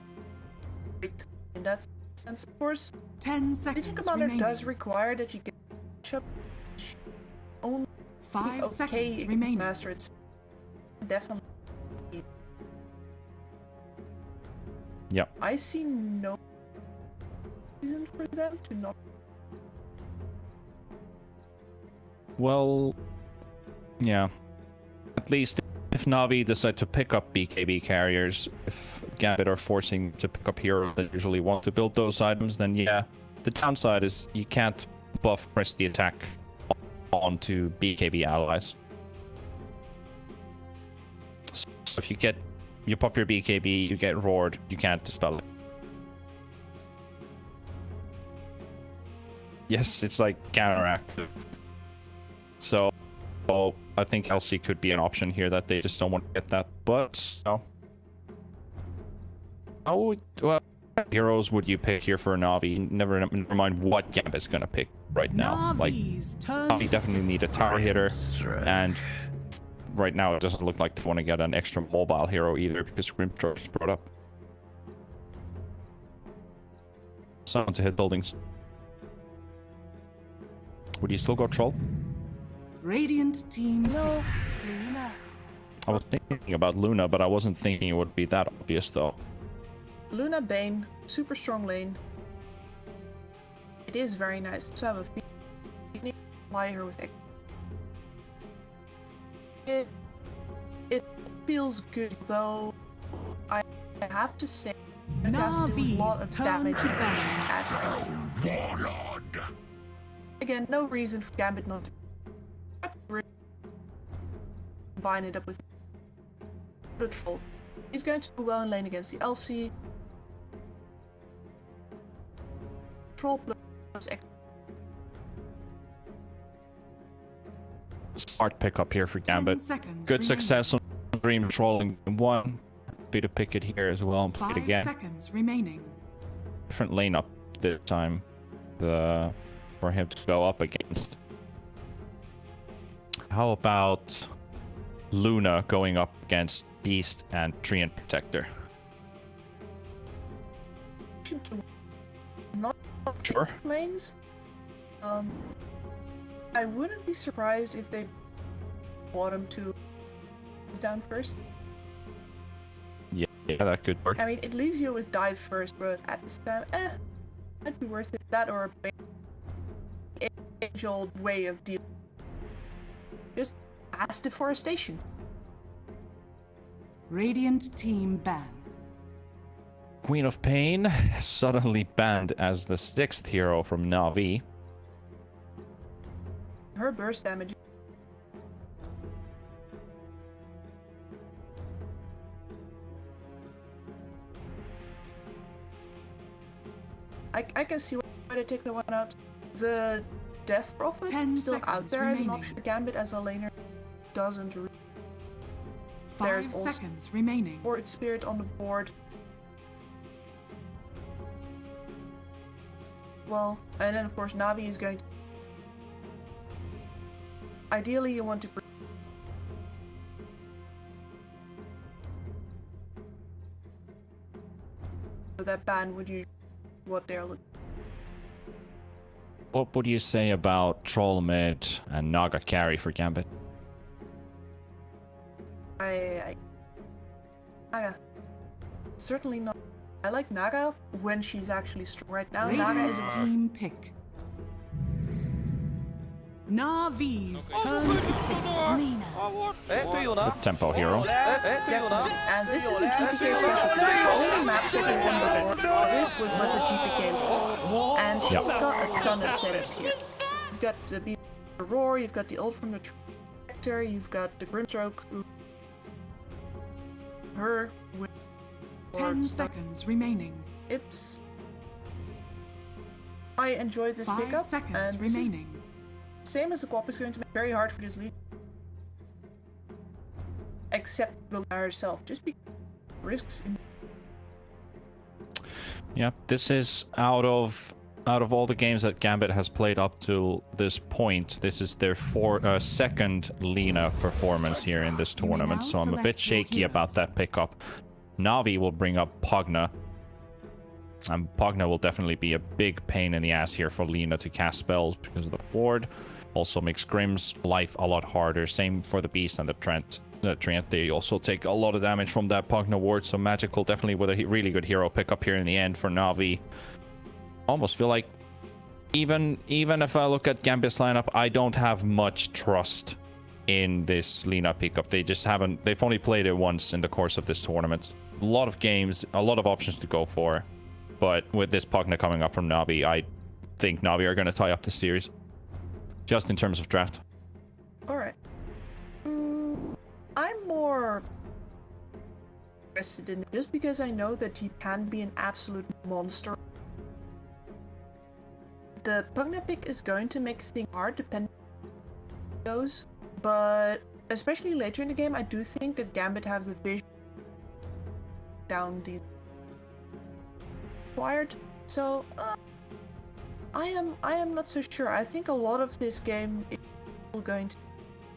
In that sense, of course, 10 Legion seconds Commander remaining. does require that you get up only 5 okay seconds against remaining. Master. It's definitely. Yep. I see no reason for them to not. Well, yeah. At least if Navi decide to pick up BKB carriers, if GAMBIT are forcing to pick up heroes that usually want to build those items, then yeah. The downside is you can't buff press the attack onto BKB allies. So if you pop your BKB, you get roared, you can't dispel it. Yes, it's like counteractive. So I think LC could be an option here that they just don't want to get that, but no. Oh, well, what heroes would you pick here for Navi? Never mind what Gambit's gonna pick right now. Like, Navi definitely need a tower hitter, and right now it doesn't look like they want to get an extra mobile hero either because Grimstroke is brought up. Someone to hit buildings. Would you still go Troll? Radiant team. No. I was thinking about Luna, but I wasn't thinking it would be that obvious though. Luna Bane, super strong lane. It is very nice to have a feeling fly her with it feels good, though I have to say it has to do a lot of damage at again, no reason for Gambit not to combine it up with the Troll. He's going to do well in lane against the LC. Troll plus X. Smart pickup here for Gambit. Good remaining. success on Dream Trolling 1. Happy to pick it here as well and pick it 5 again. seconds remaining. Different lane up this time for him to go up against. How about Luna going up against Beast and Treant Protector? Not Sure. lanes. I wouldn't be surprised if they bottom two is down first. Yeah, that could work. I mean, it leaves you with dive first, but at this time, might be worth it. That or a age-old way of dealing. Just mass deforestation. Radiant team ban. Queen of Pain suddenly banned as the 6th hero from Navi. Her burst damage. I can see why they take the one out. The Death Prophet 10 still out seconds there as an remaining. option. Gambit as a laner doesn't. 5 There's also seconds remaining. Board Spirit on the board. Well, and then of course Navi is going to. Ideally, you want to. So that ban would you what they're looking. What would you say about Troll mid and Naga carry for Gambit? Naga. Certainly not. I like Naga when she's actually strong. Right now, Naga is Radiant team pick. Navi's turn to pick Lena. The tempo hero. and this is a GPK special. The only match that he won before this was with a GPK, and she's got a ton of setups here. You've got the Roar, you've got the ult from the Tractor, you've got the Grimstroke, her with 10 seconds remaining. It's. I enjoyed this 5 pickup, seconds and this is remaining. same as the Quap is going to make it very hard for this lead. Except the Lara herself, just because risks. Yeah, this is out of all the games that Gambit has played up to this point, this is their second Lina performance here in this tournament, so I'm a bit shaky about that pickup. Navi will bring up Pugna. And Pugna will definitely be a big pain in the ass here for Lina to cast spells because of the board. Also makes Grimm's life a lot harder. Same for the Beast and the Trent. They also take a lot of damage from that Pugna ward, so Magical definitely with a really good hero pickup here in the end for Navi. Almost feel like even if I look at Gambit's lineup, I don't have much trust in this Lina pickup. They've only played it once in the course of this tournament. A lot of games, a lot of options to go for. But with this Pugna coming up from Navi, I think Navi are going to tie up this series. Just in terms of draft. Alright. I'm more interested in it just because I know that he can be an absolute monster. The Pugna pick is going to make things hard depending on those, but especially later in the game, I do think that Gambit have the vision down the required. So I am not so sure. I think a lot of this game is going to be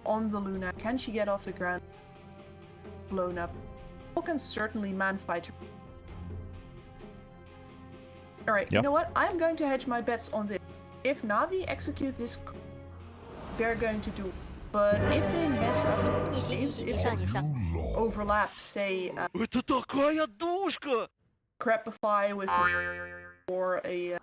on the Luna. Can she get off the ground? Blown up. People can certainly man fight her. Alright, you know what? I'm going to hedge my bets on this. If Navi execute this, they're going to do it. But if they mess up the saves, if they overlap, say, Crepify with or a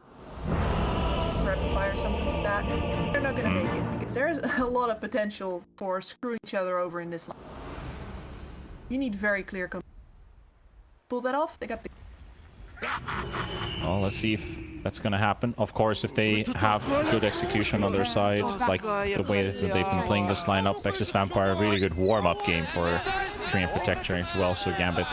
Crepify or something like that, they're not gonna make it because there's a lot of potential for screwing each other over in this line. You need very clear pull that off. They got the. Well, let's see if that's gonna happen. Of course, if they have good execution on their side, like the way that they've been playing this lineup, Vexus Vampire, a really good warm-up game for Treant Protector as well, so Gambit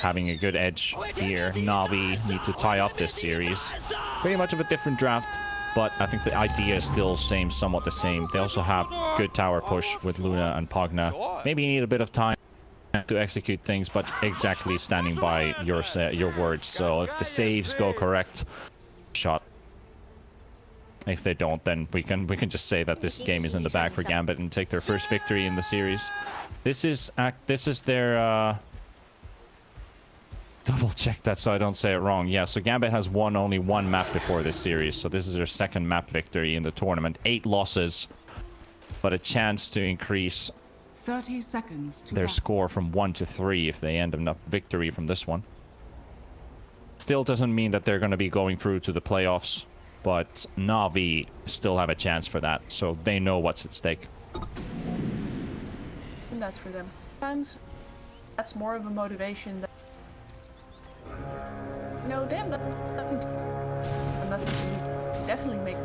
having a good edge here. Navi need to tie up this series. Pretty much of a different draft, but I think the idea is still somewhat the same. They also have good tower push with Luna and Pugna. Maybe you need a bit of time to execute things, but exactly standing by your words. So if the saves go correct, shot. If they don't, then we can just say that this game is in the bag for Gambit and take their first victory in the series. This is their double check that so I don't say it wrong. Yeah, so Gambit has won only one map before this series, so this is their second map victory in the tournament. 8 losses, but a chance to increase 30 seconds to their score from 1 to 3 if they end up victory from this one. Still doesn't mean that they're going to be going through to the playoffs, but Navi still have a chance for that, so they know what's at stake. And that's for them. Sometimes that's more of a motivation than they have nothing to definitely make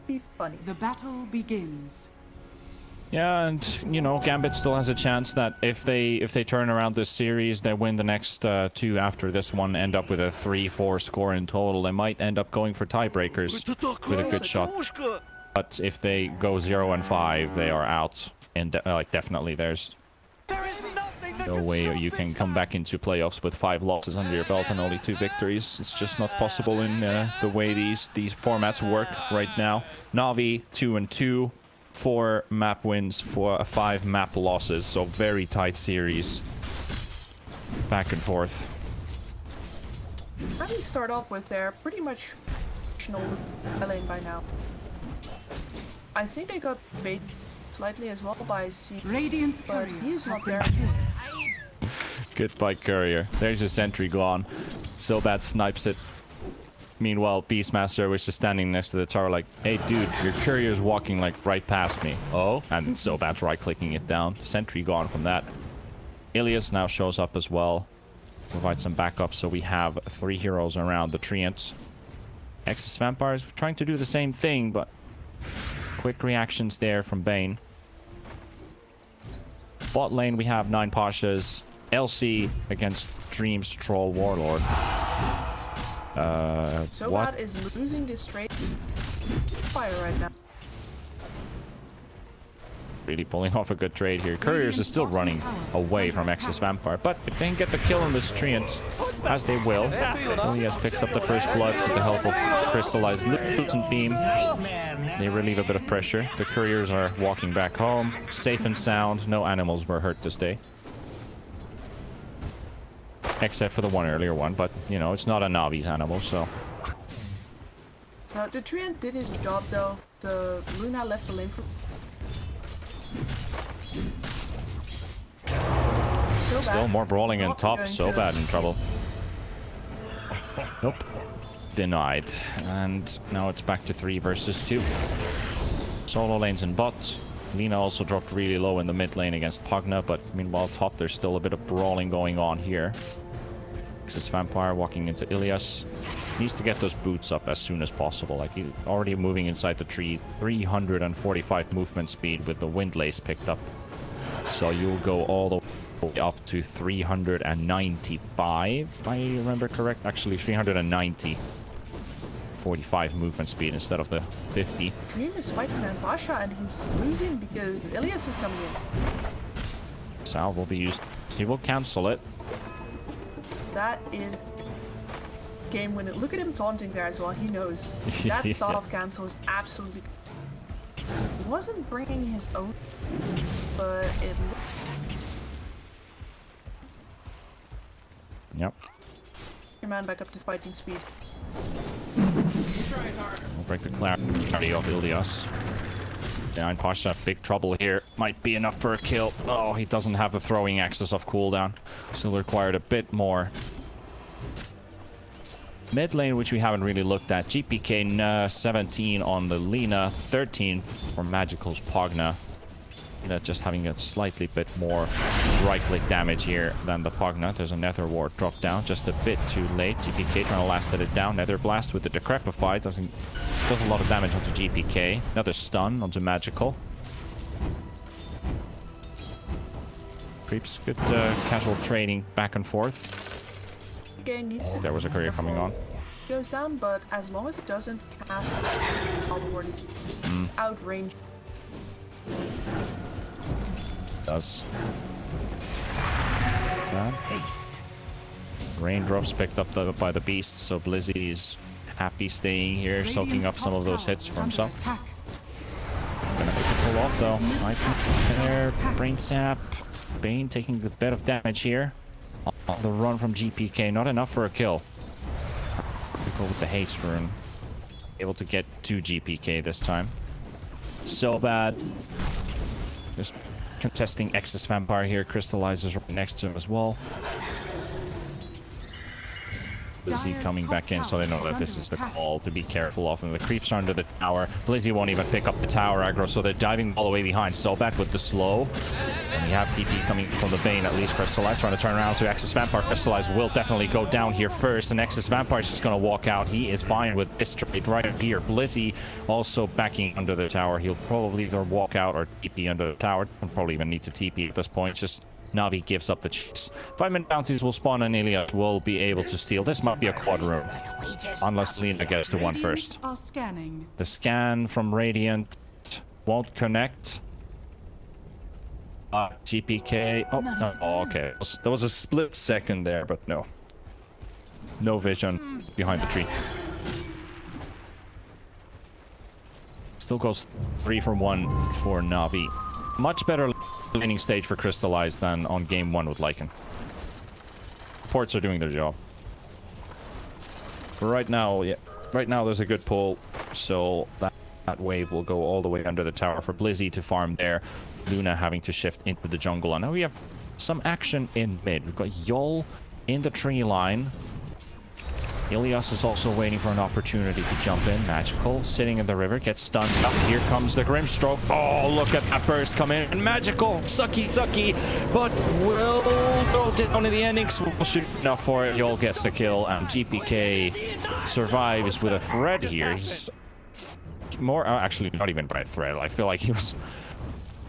be funny. The battle begins. Yeah, and you know, Gambit still has a chance that if they turn around this series, they win the next 2 after this one, end up with a 3-4 score in total. They might end up going for tiebreakers with a good shot. But if they go 0-5, they are out, and definitely there's no way you can come back into playoffs with 5 losses under your belt and only 2 victories. It's just not possible in the way these formats work right now. Navi 2-2. 4 map wins for 5 map losses, so very tight series. Back and forth. How do you start off with? They're pretty much lane by now. I think they got bait slightly as well by C, Radiant's but courier he's has not been there. killed. Goodbye, Courier. There's your sentry gone. So bad snipes it. Meanwhile, Beastmaster, which is standing next to the tower, like, hey, dude, your courier's walking, like, right past me. Oh? And Sobat's right-clicking it down. Sentry gone from that. Ilias now shows up as well. Provide some backup, so we have 3 heroes around the Treants. Vexus Vampires trying to do the same thing, but quick reactions there from Bane. Bot lane, we have 9 Pashas. LC against Dreams Troll Warlord. Sobat is losing this straight fire right now. really pulling off a good trade here. Couriers is still running away from Exodus Vampire, but if they can get the kill on this Treant, as they will, Ilias picks up the first blood with the help of Crystallized Lucent Beam. They relieve a bit of pressure. The Couriers are walking back home, safe and sound. No animals were hurt this day. Except for the one earlier one, but, you know, it's not a Navi's animal, so... The Treant did his job though. The Luna left the lane for... Still more brawling in top, so bad in trouble. Nope. Denied. And now it's back to 3 versus 2. Solo lanes in bot. Lina also dropped really low in the mid lane against Pugna, but meanwhile top there's still a bit of brawling going on here. This Vampire walking into Ilias. Needs to get those boots up as soon as possible. Like, he's already moving inside the tree. 345 movement speed with the Windlace picked up. So you'll go all the way up to 395, if I remember correct. Actually, 390. 45 movement speed instead of the 50. Dream is fighting Pasha and he's losing because Ilias is coming in. Salve will be used. He will cancel it. That is game winner. Look at him taunting there as well. He knows. That soft cancel is absolutely... He wasn't bringing his own, but it... Yep. Your man back up to fighting speed. We'll break the clarity of Ilias. Behind Pasha, big trouble here. Might be enough for a kill. Oh, he doesn't have the throwing axis of cooldown. Still required a bit more. Mid lane, which we haven't really looked at. GPK 17 on the Lina, 13 for Magical's Pugna. Just having a slightly bit more right-click damage here than the Pugna. There's a Nether Ward drop down, just a bit too late. GPK trying to last it down. Nether Blast with the Decrepify does a lot of damage onto GPK. Another stun onto Magical. Creeps, good casual trading back and forth. Needs to there was a courier coming on. Goes down, but as long as it doesn't cast outrange. Does. Raindrops picked up by the beast, so Blizzy's happy staying here, soaking up some of those hits for himself. Gonna make a pull off though. There, Brain Sap. Bane taking a bit of damage here. On the run from GPK, not enough for a kill. We go with the haste rune. Able to get to GPK this time. So bad. Just contesting Exodus Vampire here. Crystallizes right next to him as well. Blizzy coming back in, so they know that this is the call to be careful of. And the creeps are under the tower. Blizzy won't even pick up the tower aggro, so they're diving all the way behind. So bad with the slow. And you have TP coming from the Bane, at least Crystallize trying to turn around to Exodus Vampire. Crystallize will definitely go down here first, and Exodus Vampire is just going to walk out. He is fine with this trade right here. Blizzy also backing under the tower. He'll probably either walk out or TP under the tower. Don't probably even need to TP at this point. Just Navi gives up the chase. 5-minute bounties will spawn, and Ilias will be able to steal. This might be a quad room, unless Lina gets to one first. The scan from Radiant won't connect. GPK. Oh, no. Oh, okay. There was a split second there, but no. No vision behind the tree. Still goes 3 from 1 for Navi. Much better laning stage for Crystallize than on game 1 with Lycan. Ports are doing their job. But right now, yeah. Right now there's a good pull, so that wave will go all the way under the tower for Blizzy to farm there. Luna having to shift into the jungle. And now we have some action in mid. We've got Yol in the tree line. Ilias is also waiting for an opportunity to jump in. Magical sitting in the river, gets stunned up. Here comes the Grimstroke. Oh, look at that burst come in. And Magical, sucky, but will go down in the endings. We'll shoot enough for it. Yol gets the kill, and GPK survives with a thread here. He's more, actually not even by a thread. I feel like he was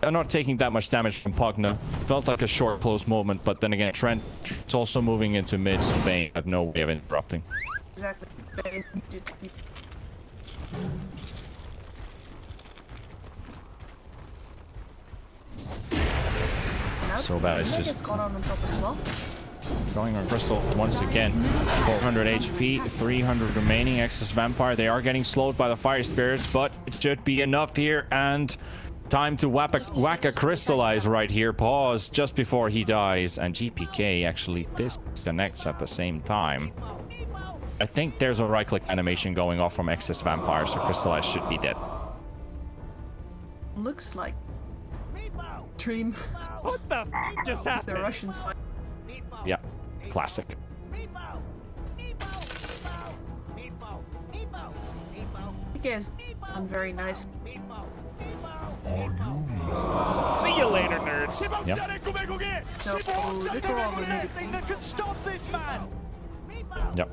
not taking that much damage from Pugna. Felt like a short close moment, but then again, Trent's also moving into mid, so Bane had no way of interrupting. Exactly. Bane did. out. So bad, it's It's just gone on top as well. going on Crystal once again. 400 HP, 300 remaining. Excess Vampire, they are getting slowed by the Fire Spirits, but it should be enough here. And time to whack a Crystallize right here. Pause just before he dies. And GPK actually disconnects at the same time. I think there's a right-click animation going off from Excess Vampire, so Crystallize should be dead. Looks like Dream. What the f just The happened? Russian side. Yeah, classic. Yes, I'm very nice. See you later, nerds. So little Anything that can stop this man. Yep.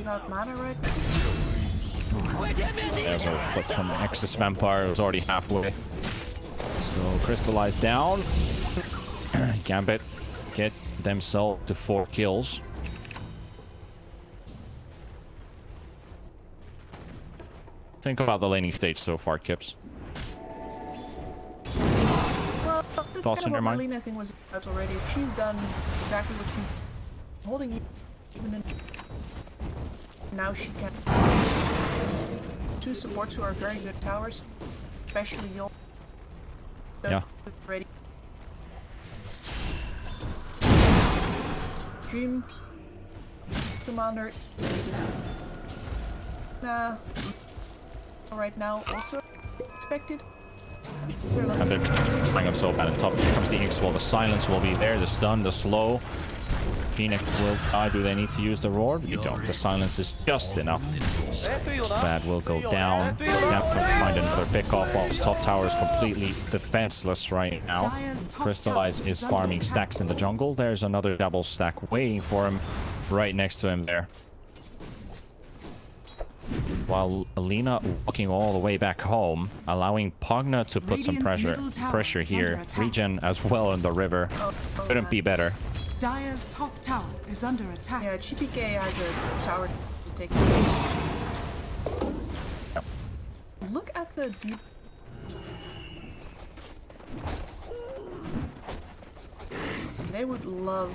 without mana right. There's a flip from Excess Vampire. It was already halfway. So Crystallize down. Gambit get themselves to 4 kills. Think about the laning stage so far, Kips. Well, that's Thoughts in kind your of what mind? Marlena thing was about already. She's done exactly what she holding you even in now she can. 2 supports who are very good towers, especially Yol. Yeah. Ready. Dream Commander. Nah. Right now also expected. And they're trying up so bad on top. Here comes the Inkswell. The silence will be there. The stun, the slow. Phoenix will die. Do they need to use the roar? You don't. The silence is just enough. So bad will go down. Can't find another pick off while his top tower is completely defenseless right now. Crystallize is farming stacks in the jungle. There's another double stack waiting for him right next to him there. While Alina walking all the way back home, allowing Pogna to put some pressure here. Regen as well in the river. Couldn't be better. Dire's top tower is under attack. Yeah, GPK has a tower to take. Look at the deep. They would love.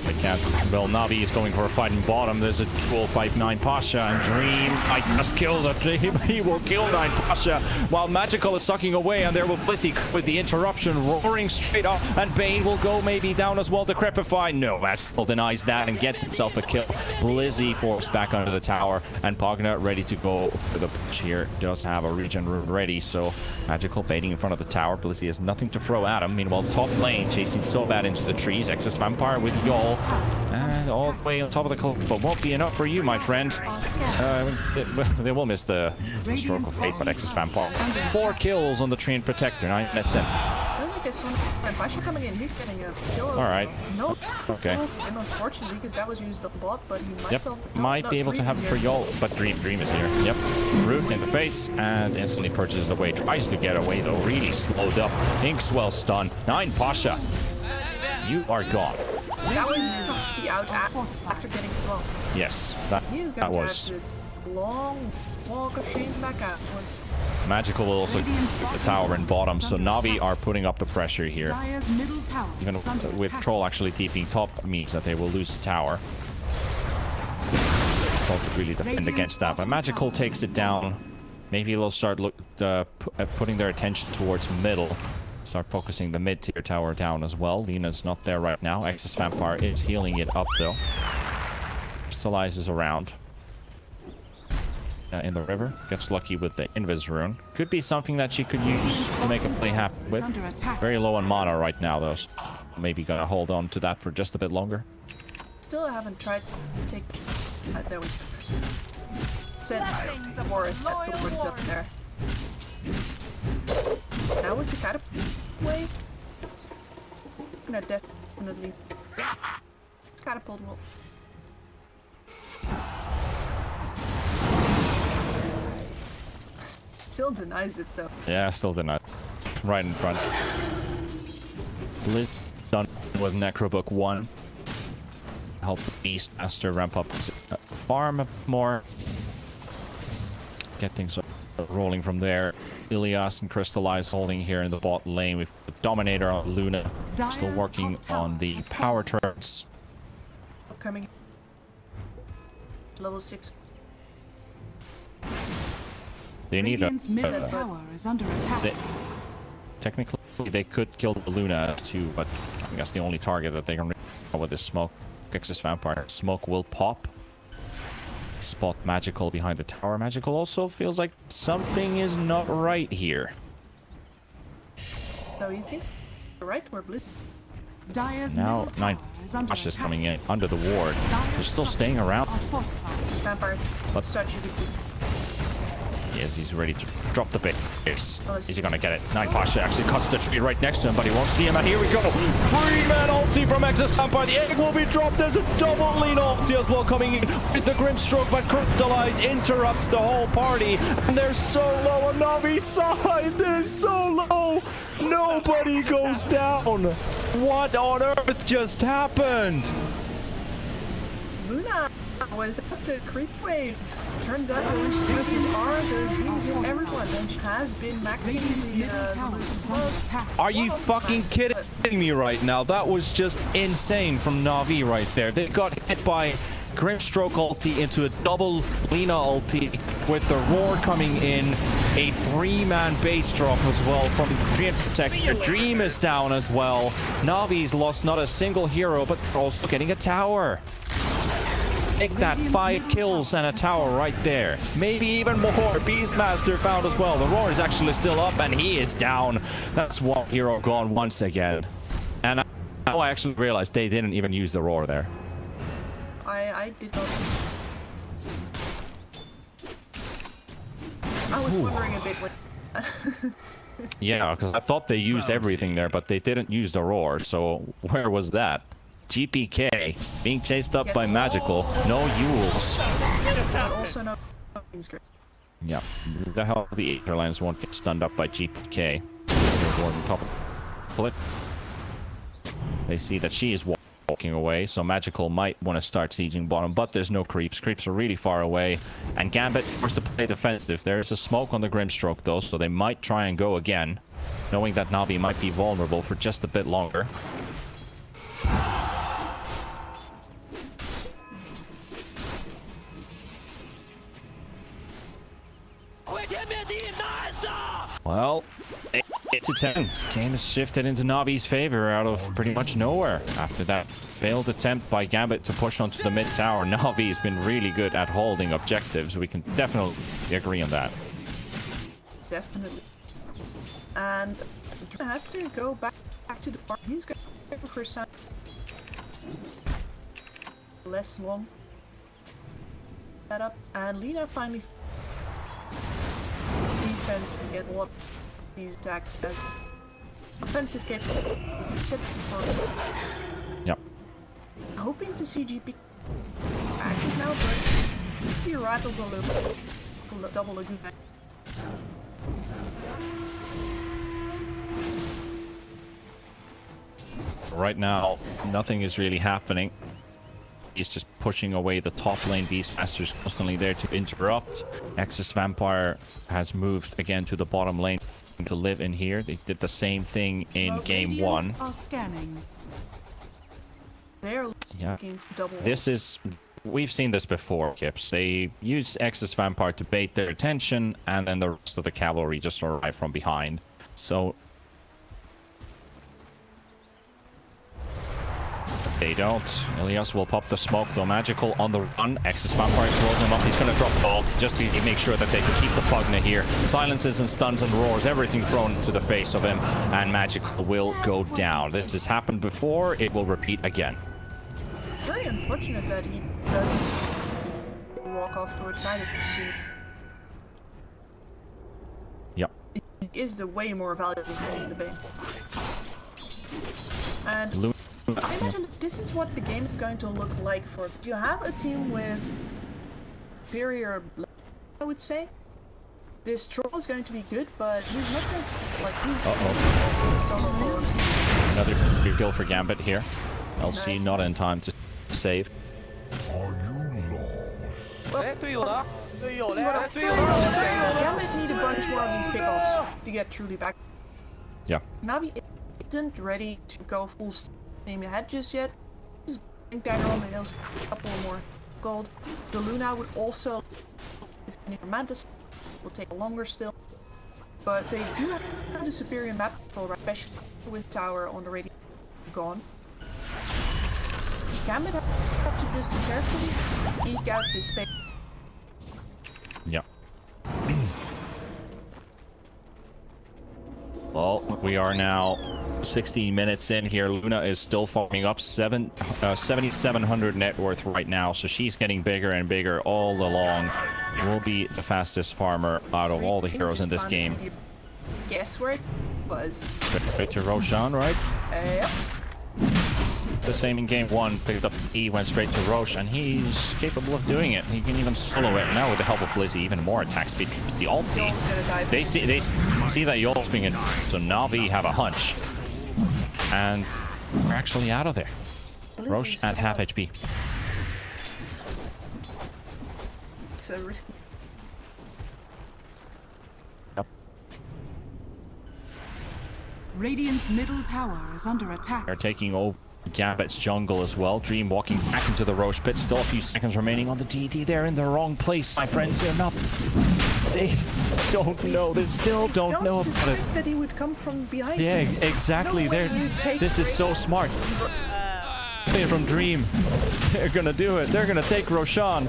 They can't. Well, Navi is going for a fight in bottom. There's a dual 5-9 Pasha and Dream. I just killed a Dream. He will kill 9 Pasha while Magical is sucking away, and there will Blissey with the interruption roaring straight up, and Bane will go maybe down as well to Decrepify. No, Magical denies that and gets himself a kill. Blissey forced back under the tower, and Pogna ready to go for the push here. Does have a regen rune ready, so Magical baiting in front of the tower. Blissey has nothing to throw at him. Meanwhile, top lane chasing so bad into the trees. Excess Vampire with Yol. And all the way on top of the cliff, but won't be enough for you, my friend. They will miss the stroke of fate, but Excess Vampire. 4 kills on the Treant Protector. 9 minutes in. I don't think there's some Pasha coming in. He's getting a kill. Alright. No. Okay. And unfortunately, because that was used a lot, but he might. Yep. Might be able to have it for Yol, but Dream is here. Yep. Root in the face and instantly purchases the way. Tries to get away though. Really slowed up. Inkswell stun. 9 Pasha. You are gone. That was the out after getting as well. Yes, He is that going to was. have to long walk of shame back afterwards. Magical will also keep the tower in bottom, so Navi are putting up the pressure here. Dire's middle tower Even is under with attack. Troll actually TPing top means that they will lose the tower. Troll could really defend against that, but Magical takes it down. Maybe they'll start putting their attention towards middle. Start focusing the mid-tier tower down as well. Lena's not there right now. Excess Vampire is healing it up though. Crystallizes around. In the river. Gets lucky with the Invis rune. Could be something that she could use to make a play happen with. Very low on mana right now though. So maybe gonna hold on to that for just a bit longer. Still haven't tried to take. There we go. Set more towards up there. Now with the catapult way. No, definitely. Catapult will. Still denies it though. Yeah, still denied. Right in front. Liz done with Necrobook 1. Help the Beastmaster ramp up his farm more. Get things rolling from there. Ilias and Crystallize holding here in the bot lane. We've got the Dominator on Luna. Still working on the power turrets. Coming. Level 6. They need a... Radiant's middle tower is under attack. Technically, they could kill the Luna too, but I think that's the only target that they can reach with this smoke. X's Vampire. Smoke will pop. Spot Magical behind the tower. Magical also feels like something is not right here. So he thinks right where Blitz. Dire's Now, middle 9 tower is under Ash is attack. coming in under the ward. They're still staying around. Are fortified. Vampire. But- Such a good boost. Yes, he's ready to drop the base. Oh, Is he gonna get it? 9 Pasha actually cuts the tree right next to him, but he won't see him. And here we go. 3-man ulti from Exus Vampire. The egg will be dropped. There's a double lean ulti as well coming in with the Grimstroke, but Crystallize interrupts the whole party. And they're so low on Navi's side. They're so low. Nobody goes down. What on earth just happened? Luna was up to creep wave. Turns out that when she uses R, there's beams in everyone, and she has been maxing Radiant's the middle tower is under attack. Are you fucking kidding me right now? That was just insane from Na'Vi right there. They got hit by Grimstroke ulti into a double Lina ulti with the roar coming in. A 3-man base drop as well from Dream Protector. Dream is down as well. Navi's lost not a single hero, but they're also getting a tower. Take that, 5 kills and a tower right there. Maybe even more. Beastmaster found as well. The roar is actually still up and he is down. That's one hero gone once again. And now I actually realized they didn't even use the roar there. I did not. I was wondering a bit what. Yeah, because I thought they used everything there, but they didn't use the roar. So where was that? GPK being chased up by Magical. No Yules. Also no script. Yeah, the hell the Aetherlands won't get stunned up by GPK. On top of it. They see that she is walking away, so Magical might want to start sieging bottom, but there's no creeps. Creeps are really far away, and GAMBIT forced to play defensive. There's a smoke on the Grimstroke though, so they might try and go again, knowing that Navi might be vulnerable for just a bit longer. Well, 8-10. Game is shifted into Navi's favor out of pretty much nowhere. After that failed attempt by GAMBIT to push onto the mid tower, Navi's been really good at holding objectives. We can definitely agree on that. Definitely. And has to go back to the farm. He's going for some less long setup, and Lina finally defense to get a lot of these attacks as offensive capability to set for. Yep. Hoping to see GP active now, but he rattled a little bit. Double lagoon. Right now, nothing is really happening. He's just pushing away the top lane. Beastmaster's constantly there to interrupt. Exus Vampire has moved again to the bottom lane to live in here. They did the same thing in game 1. Are scanning. They're Yeah. looking double. This is... We've seen this before, Kips. They use Exus Vampire to bait their attention, and then the rest of the cavalry just arrive from behind. So... They don't. Ilias will pop the smoke, though. Magical on the run. Exus Vampire slows him up. He's going to drop the ult just to make sure that they can keep the Pugna here. Silences and stuns and roars, everything thrown into the face of him. And Magical will go down. This has happened before. It will repeat again. Very unfortunate that he doesn't walk off towards side of the team. Yep. It is the way more valuable thing in the bay. And I imagine this is what the game is going to look like for. You have a team with superior, I would say. This troll is going to be good, but he's not going to, like, he's solo force. Another good kill for GAMBIT here. LC Nice. not in time to save. Are you lost? Well, this is what I was saying. Gambit need a bunch more of these pickoffs to get truly back. Yeah. Navi isn't ready to go full steam ahead just yet. Just bring down on the hills, a couple more gold. The Luna would also, if any Mantis, will take longer still. But they do have the superior map control, especially with tower on the radio gone. GAMBIT have to just carefully eke out this space. Yeah. Well, we are now 16 minutes in here. Luna is still farming up 7,700 net worth right now, so she's getting bigger and bigger all along. Will be the fastest farmer out of all the heroes in this game. Guess where it was? Straight to Roshan, right? Yep. The same in game 1, picked up E, went straight to Roche, and he's capable of doing it. He can even solo it. Now with the help of Blizzy, even more attack speed. The ulti. They see that Yol's being in, so Navi have a hunch. And we're actually out of there. Roche at half HP. It's a risk. Yep. Radiant's middle tower is under attack. They're taking over GAMBIT's jungle as well. Dream walking back into the Roche pit. Still a few seconds remaining on the DD. They're in the wrong place, my friends. They're not. They don't know. They still don't know about it. That he would come from behind. Yeah, exactly. This is so smart. From Dream. They're gonna do it. They're gonna take Roshan.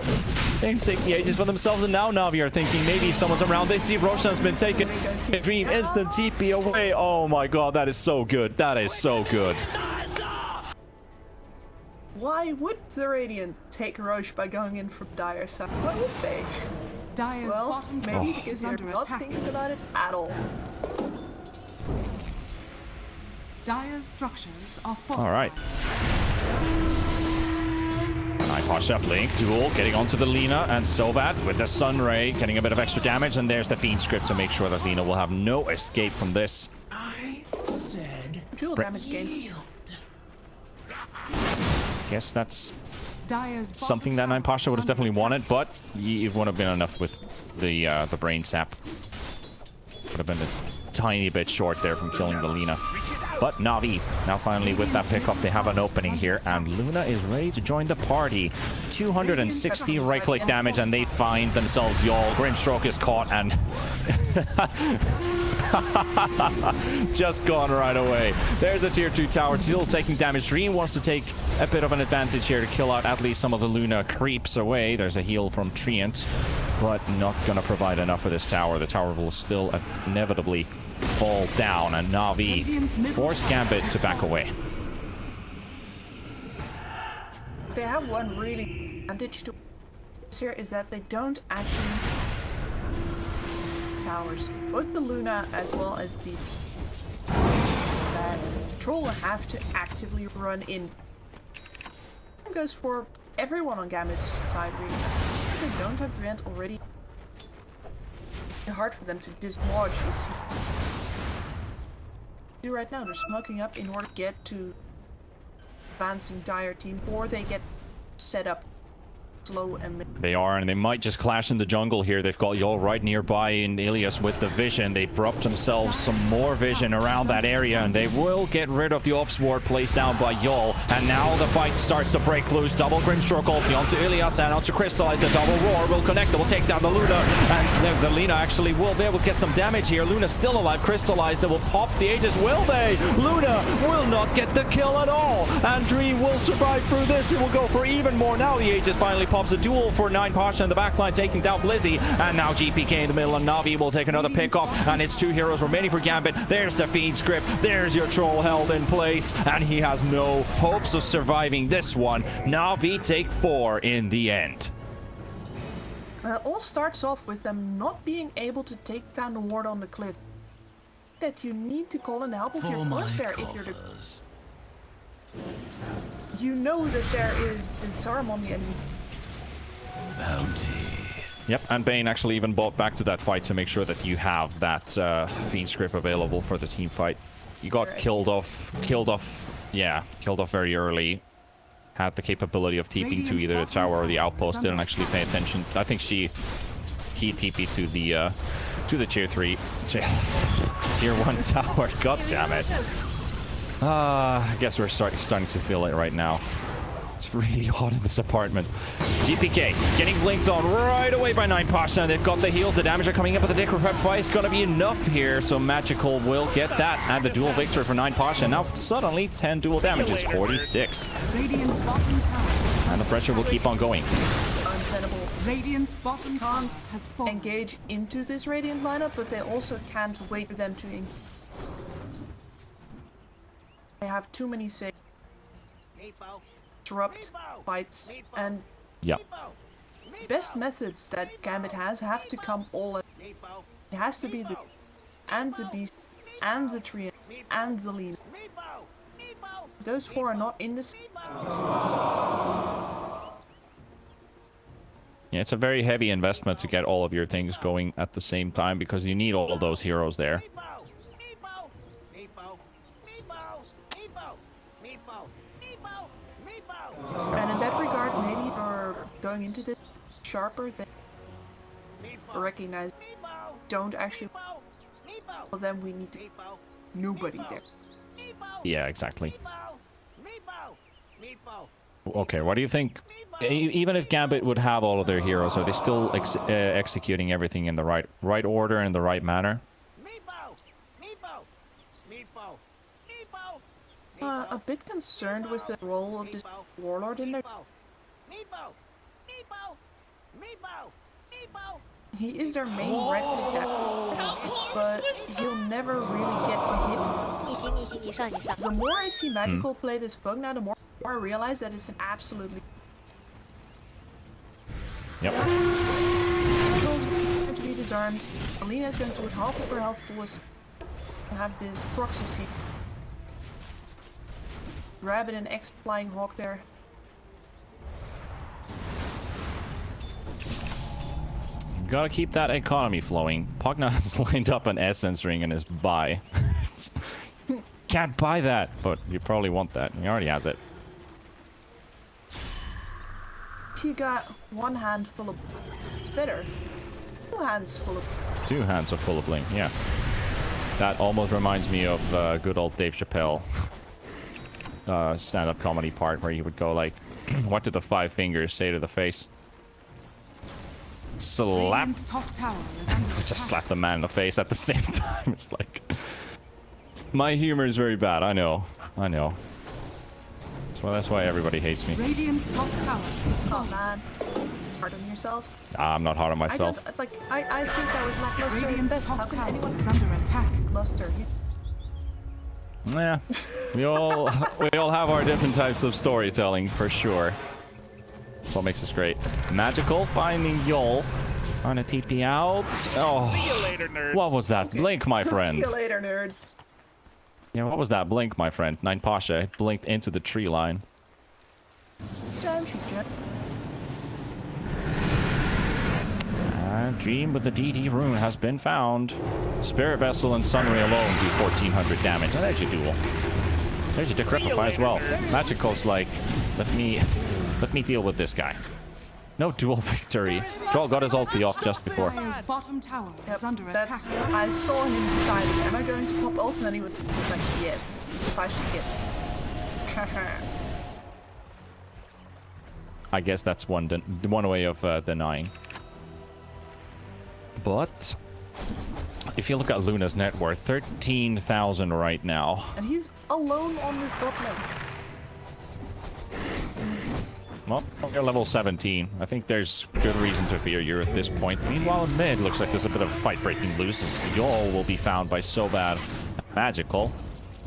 They can take the Aegis for themselves, and now Navi are thinking maybe someone's around. They see Roshan's been taken. Dream instant TP away. Oh my god, that is so good. That is so good. Why would the Radiant take Roche by going in from Dire side? Why would they? Dire's Well, bottom maybe tower because is they're under not attack. thinking about it at all. Dire's structures are fortified. All right. Pasha, Blink, Duel, getting onto the Lina, and Sobat with the Sunray, getting a bit of extra damage, and there's the Fiend script to make sure that Lina will have no escape from this. I said Dual damage gain. Guess that's Dire's something that Nine Pasha would have definitely wanted, but it wouldn't have been enough with the brain sap. Would have been a tiny bit short there from killing the Lina. But Navi, now finally with that pickup, they have an opening here, and Luna is ready to join the party. 260 right-click damage, and they find themselves Yol. Grimstroke is caught, and just gone right away. There's the tier 2 tower, still taking damage. Dream wants to take a bit of an advantage here to kill out at least some of the Luna creeps away. There's a heal from Treant, but not gonna provide enough for this tower. The tower will still inevitably fall down, and Navi force GAMBIT to back away. They have one really advantage to here is that they don't actually towers. Both the Luna as well as the Troll have to actively run in. It goes for everyone on GAMBIT's side really. If they don't have Prevent already, it's hard for them to dislodge this. Right now they're smoking up in order to get to advancing Dire team, or they get set up slow and they are, and they might just clash in the jungle here. They've got Yol right nearby in Ilias with the vision. They dropped themselves some more vision around that area, and they will get rid of the Ops Ward placed down by Yol. And now the fight starts to break loose. Double Grimstroke ulti onto Ilias and onto Crystallize. The double roar will connect. It will take down the Luna, and the Lina actually will be able to get some damage here. Luna still alive. Crystallize, they will pop the Aegis. Will they? Luna will not get the kill at all, and Dream will survive through this. It will go for even more. Now the Aegis finally pops a duel for 9 Pasha in the backline, taking down Blizzy, and now GPK in the middle, and Navi will take another pick off, and it's 2 heroes remaining for GAMBIT. There's the Fiend script, there's your Troll held in place, and he has no hopes of surviving this one. Navi take 4 in the end. all starts off with them not being able to take down the ward on the cliff. That you need to call in the help of your crosshair if you're the... You know that there is disarm on the enemy. Yep, and Bane actually even bought back to that fight to make sure that you have that Fiend script available for the team fight. You got killed off very early. Had the capability of TPing to either the tower or the outpost. Didn't actually pay attention. I think he TP'd to to the tier 3. Tier 1 tower. God damn it. I guess we're starting to feel it right now. It's really hot in this apartment. GPK getting blinked on right away by 9%. They've got the heals. The damage are coming up, but the Decrepit fight is going to be enough here. So Magical will get that. And the dual victory for 9%. Now suddenly 10 dual damages, 46. Radiant's bottom tower. And the pressure will keep on going. Untenable. Radiant's bottom tower Can't has fallen. engage into this Radiant lineup, but they also can't wait for them to engage. They have too many saves. Disrupt fights, and Yeah. best methods that Gambit has have to come all at. It has to be the and the beast and the tree and the lean. If those four are not in this. Yeah, it's a very heavy investment to get all of your things going at the same time because you need all of those heroes there. And in that regard, maybe are going into this sharper than recognize. Don't actually. Well, then we need to. Nobody there. Yeah, exactly. Okay, what do you think? Even if Gambit would have all of their heroes, are they still executing everything in the right order and the right manner? A bit concerned with the role of this warlord in there. He is their main red attacker, but he'll never really get to hit. The more I see Magical play this bug now, the more I realize that it's an absolutely. Yep. Magical's going to be disarmed. Alina is going to lose half of her health force. Have this proxy seat. Rabbit and X flying hawk there. Gotta keep that economy flowing. Pogna has lined up an essence ring in his buy. Can't buy that, but you probably want that. He already has it. He got one hand full of. It's better. 2 hands full of. 2 hands are full of bling, yeah. That almost reminds me of good old Dave Chappelle stand-up comedy part where he would go like, what did the 5 fingers say to the face? Slap. Radiant's top tower is under Just attack. slap the man in the face at the same time. It's like, my humor is very bad. I know. That's why everybody hates me. Radiant's top tower is Oh fallen. man. Hard on yourself. I'm not hard on I myself. don't, like, I think that was lackluster at Radiant's best. How top can tower anyone is under attack. luster? Yeah, we all have our different types of storytelling for sure. That's what makes us great. Magical finding Yol. On a TP out. Oh, See you later, nerds. what was that blink, my See friend? you later, nerds. Yeah, what was that blink, my friend? 9 Pasha blinked into the tree line. Time shoot, Jet. Dream with the DD rune has been found. Spirit Vessel and Sunray alone do 1400 damage. And there's your duel. There's your Decrepify as well. Magical's like, let me deal with this guy. No dual victory. Troll got his ulti off just before. Dire's bottom tower is under That's. attack. I saw him decide, am I going to pop ult? And then he was like, yes, if I should get. I guess that's one way of denying. But if you look at Luna's net worth, 13,000 right now. And he's alone on this bot lane. Well, you're level 17. I think there's good reason to fear you at this point. Meanwhile, in mid, looks like there's a bit of a fight breaking loose as Yol will be found by Sobad. Magical.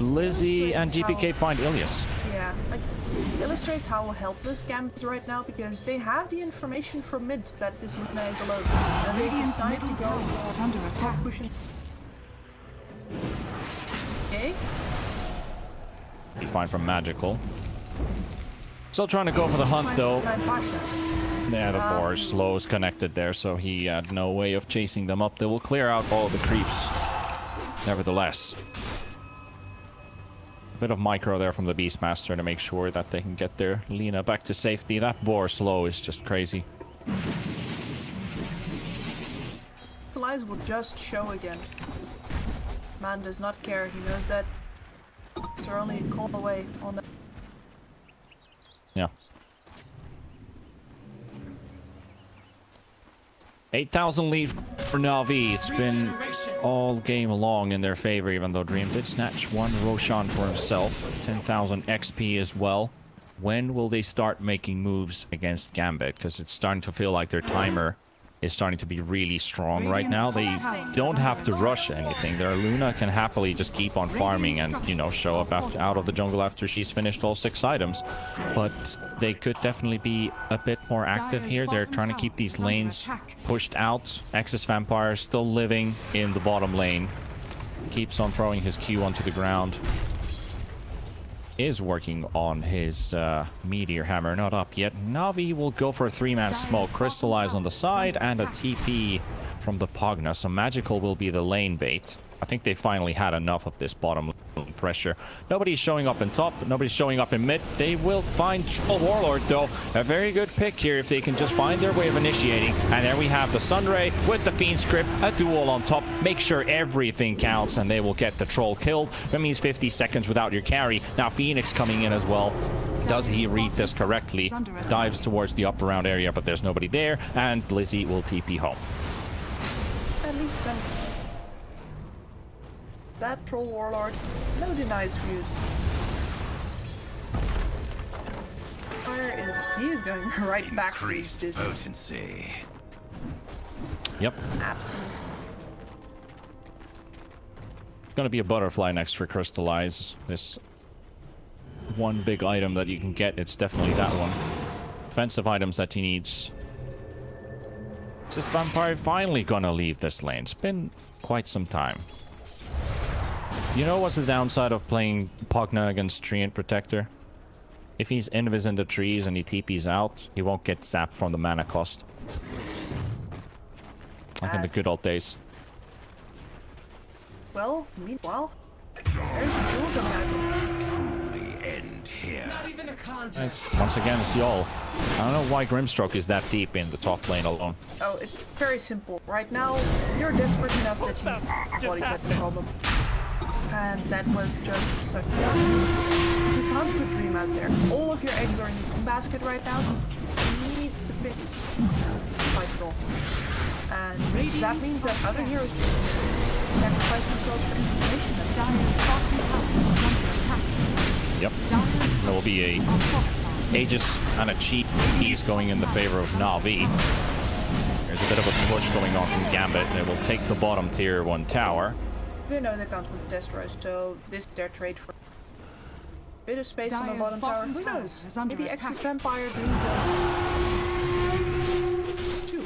Lizzie and GPK find Ilias. Yeah, like, it illustrates how helpless Gambit is right now because they have the information from mid that this Luna is alone. And they Radiant's decide to middle go tower is under attack. pushing. Okay. Be fine from Magical. Still trying to go for the hunt, though. Yeah, the boar slow is connected there, so he had no way of chasing them up. They will clear out all the creeps. Nevertheless. A bit of micro there from the Beastmaster to make sure that they can get their Lina back to safety. That boar slow is just crazy. Crystallize will just show again. Man does not care. He knows that they're only a call away on that. Yeah. 8,000 lead for NAVI. It's been all game long in their favor, even though Dream did snatch one Roshan for himself. 10,000 XP as well. When will they start making moves against GAMBIT? Because it's starting to feel like their timer is starting to be really strong right now. They don't have to rush anything. Their Luna can happily just keep on farming and, you know, show up out of the jungle after she's finished all 6 items. But they could definitely be a bit more active here. They're trying to keep these lanes pushed out. Axis Vampire still living in the bottom lane. Keeps on throwing his Q onto the ground. Is working on his Meteor Hammer, not up yet. Navi will go for a 3-man smoke, Crystallize on the side, and a TP from the Pugna. So Magical will be the lane bait. I think they finally had enough of this bottom lane pressure. Nobody's showing up in top, nobody's showing up in mid. They will find Troll Warlord, though. A very good pick here if they can just find their way of initiating. And there we have the Sunray with the Fiend Script, a duel on top. Make sure everything counts, and they will get the Troll killed. That means 50 seconds without your carry. Now Phoenix coming in as well. Does he read this correctly? Dives towards the upper round area, but there's nobody there. And Blizzy will TP home. At least some. That Troll Warlord, no denies views. He is going right back to his business. Potency. Yep. Absolutely. Gonna be a butterfly next for Crystallize. This one big item that you can get, it's definitely that one. Offensive items that he needs. Is this vampire finally gonna leave this lane? It's been quite some time. You know what's the downside of playing Pugna against Treant Protector? If he's invis in the trees and he TP's out, he won't get zapped from the mana cost. Like in the good old days. Well, meanwhile, there's a duel coming out. Truly end here. Once again, it's y'all. I don't know why Grimstroke is that deep in the top lane alone. Oh, it's very simple. Right now, you're desperate enough that you body set the problem. And that was just such a... You can't put Dream out there. All of your eggs are in the basket right now. He needs to pick fight roll. And that means that other heroes sacrifice themselves for information. Yep. There will be a Aegis and a cheat piece going in the favor of Na'Vi. There's a bit of a push going on from GAMBIT. They will take the bottom tier 1 tower. They know they can't put Destros, so this is their trade for a bit of space on the bottom tower. Who knows? Maybe Axis Vampire brings a 2.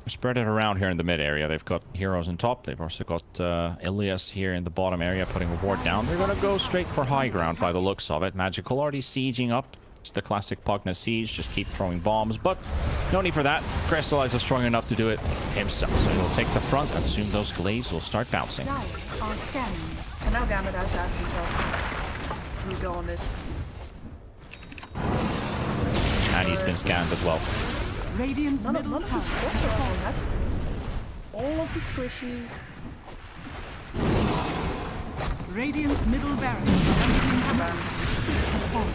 Spread it around here in the mid area. They've got heroes on top. They've also got Ilias here in the bottom area putting a ward down. They're gonna go straight for high ground by the looks of it. Magical already sieging up. It's the classic Pugna siege. Just keep throwing bombs, but no need for that. Crystallize is strong enough to do it himself. So he'll take the front and soon those glaives will start bouncing. And now GAMBIT has asked himself, we go on this. And he's been scanned as well. Radiant's None of middle the tower spots are on that. All of the squishies. Radiant's middle barracks.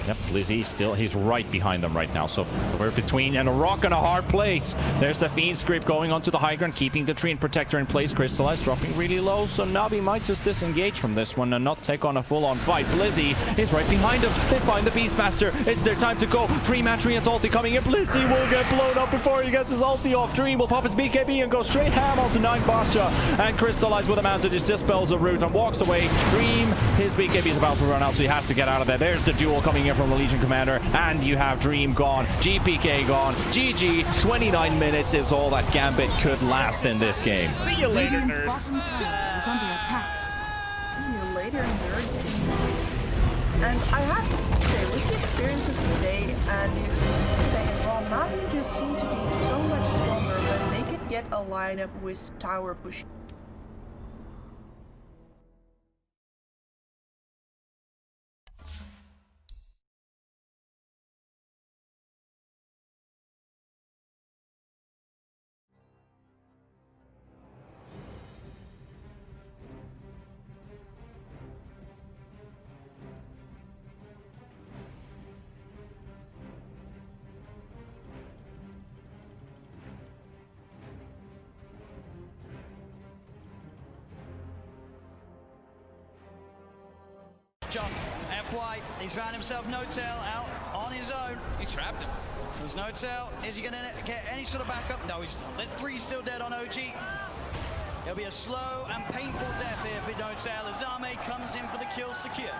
Yep, Lizzie still, he's right behind them right now. So we're between and a rock and a hard place. There's the Fiend Script going onto the high ground, keeping the Treant Protector in place. Crystallize dropping really low, so Navi might just disengage from this one and not take on a full-on fight. Blizzy is right behind him. They find the Beastmaster. It's their time to go. 3-man Treant's ulti coming in. Blizzy will get blown up before he gets his ulti off. Dream will pop his BKB and go straight ham onto 9 Basha. And Crystallize with a man, so just dispels the root and walks away. Dream, his BKB is about to run out, so he has to get out of there. There's the duel coming in from the Legion Commander, and you have Dream gone, GPK gone, GG. 29 minutes is all that GAMBIT could last in this game. See you later, Radiant's nerds. bottom tower is under attack. See you later, nerds. And I have to say, with the experience of today and the experience of today as well, Navi just seem to be so much stronger when they can get a lineup with tower pushing. FY, he's found himself no tail out on his own. He's trapped him. There's no tail. Is he going to get any sort of backup? No, there's 3 still dead on OG. It'll be a slow and painful death here for no tail as Zame comes in for the kill secure.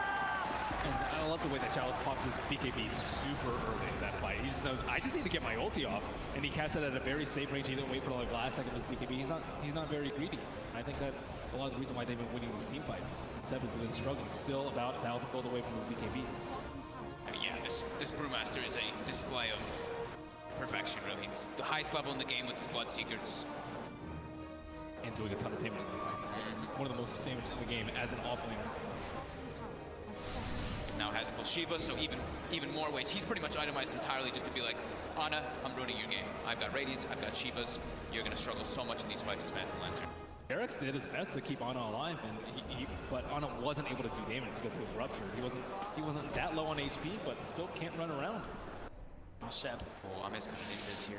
And I love the way that Chalice popped his BKB super early in that fight. He just knows, I just need to get my ulti off, and he cast it at a very safe range. He didn't wait for the last second of his BKB. He's not very greedy. I think that's a lot of the reason why they've been winning these team fights. Seb has been struggling, still about 1,000 gold away from his BKB. Yeah, this Brewmaster is a display of perfection, really. It's the highest level in the game with his Bloodseekers. And doing a ton of damage in the fight. It's one of the most damage in the game as an offlaner. Now has full Shiva, so even more ways. He's pretty much itemized entirely just to be like, Ana, I'm ruining your game. I've got Radiance, I've got Shivas. You're going to struggle so much in these fights as Phantom Lancer. Eric's did his best to keep Ana alive, and but Ana wasn't able to do damage because he was ruptured. He wasn't that low on HP, but still can't run around. Seb. Oh, I'm as ninjas here.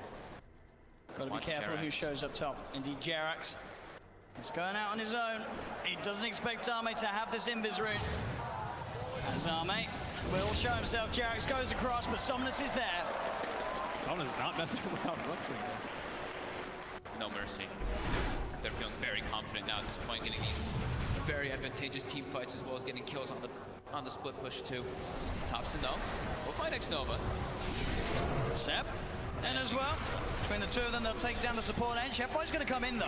Got to be careful who shows up top. Indeed, Jerax. He's going out on his own. He doesn't expect Zame to have this invis route. And Zame will show himself. Jerax goes across, but Somnus is there. Somnus is not messing around rupturing. No mercy. They're feeling very confident now at this point, getting these very advantageous team fights as well as getting kills on the split push too. Thompson though, we'll find X-Nova. Seb, and as well, between the two of them, they'll take down the support edge. FY's going to come in though.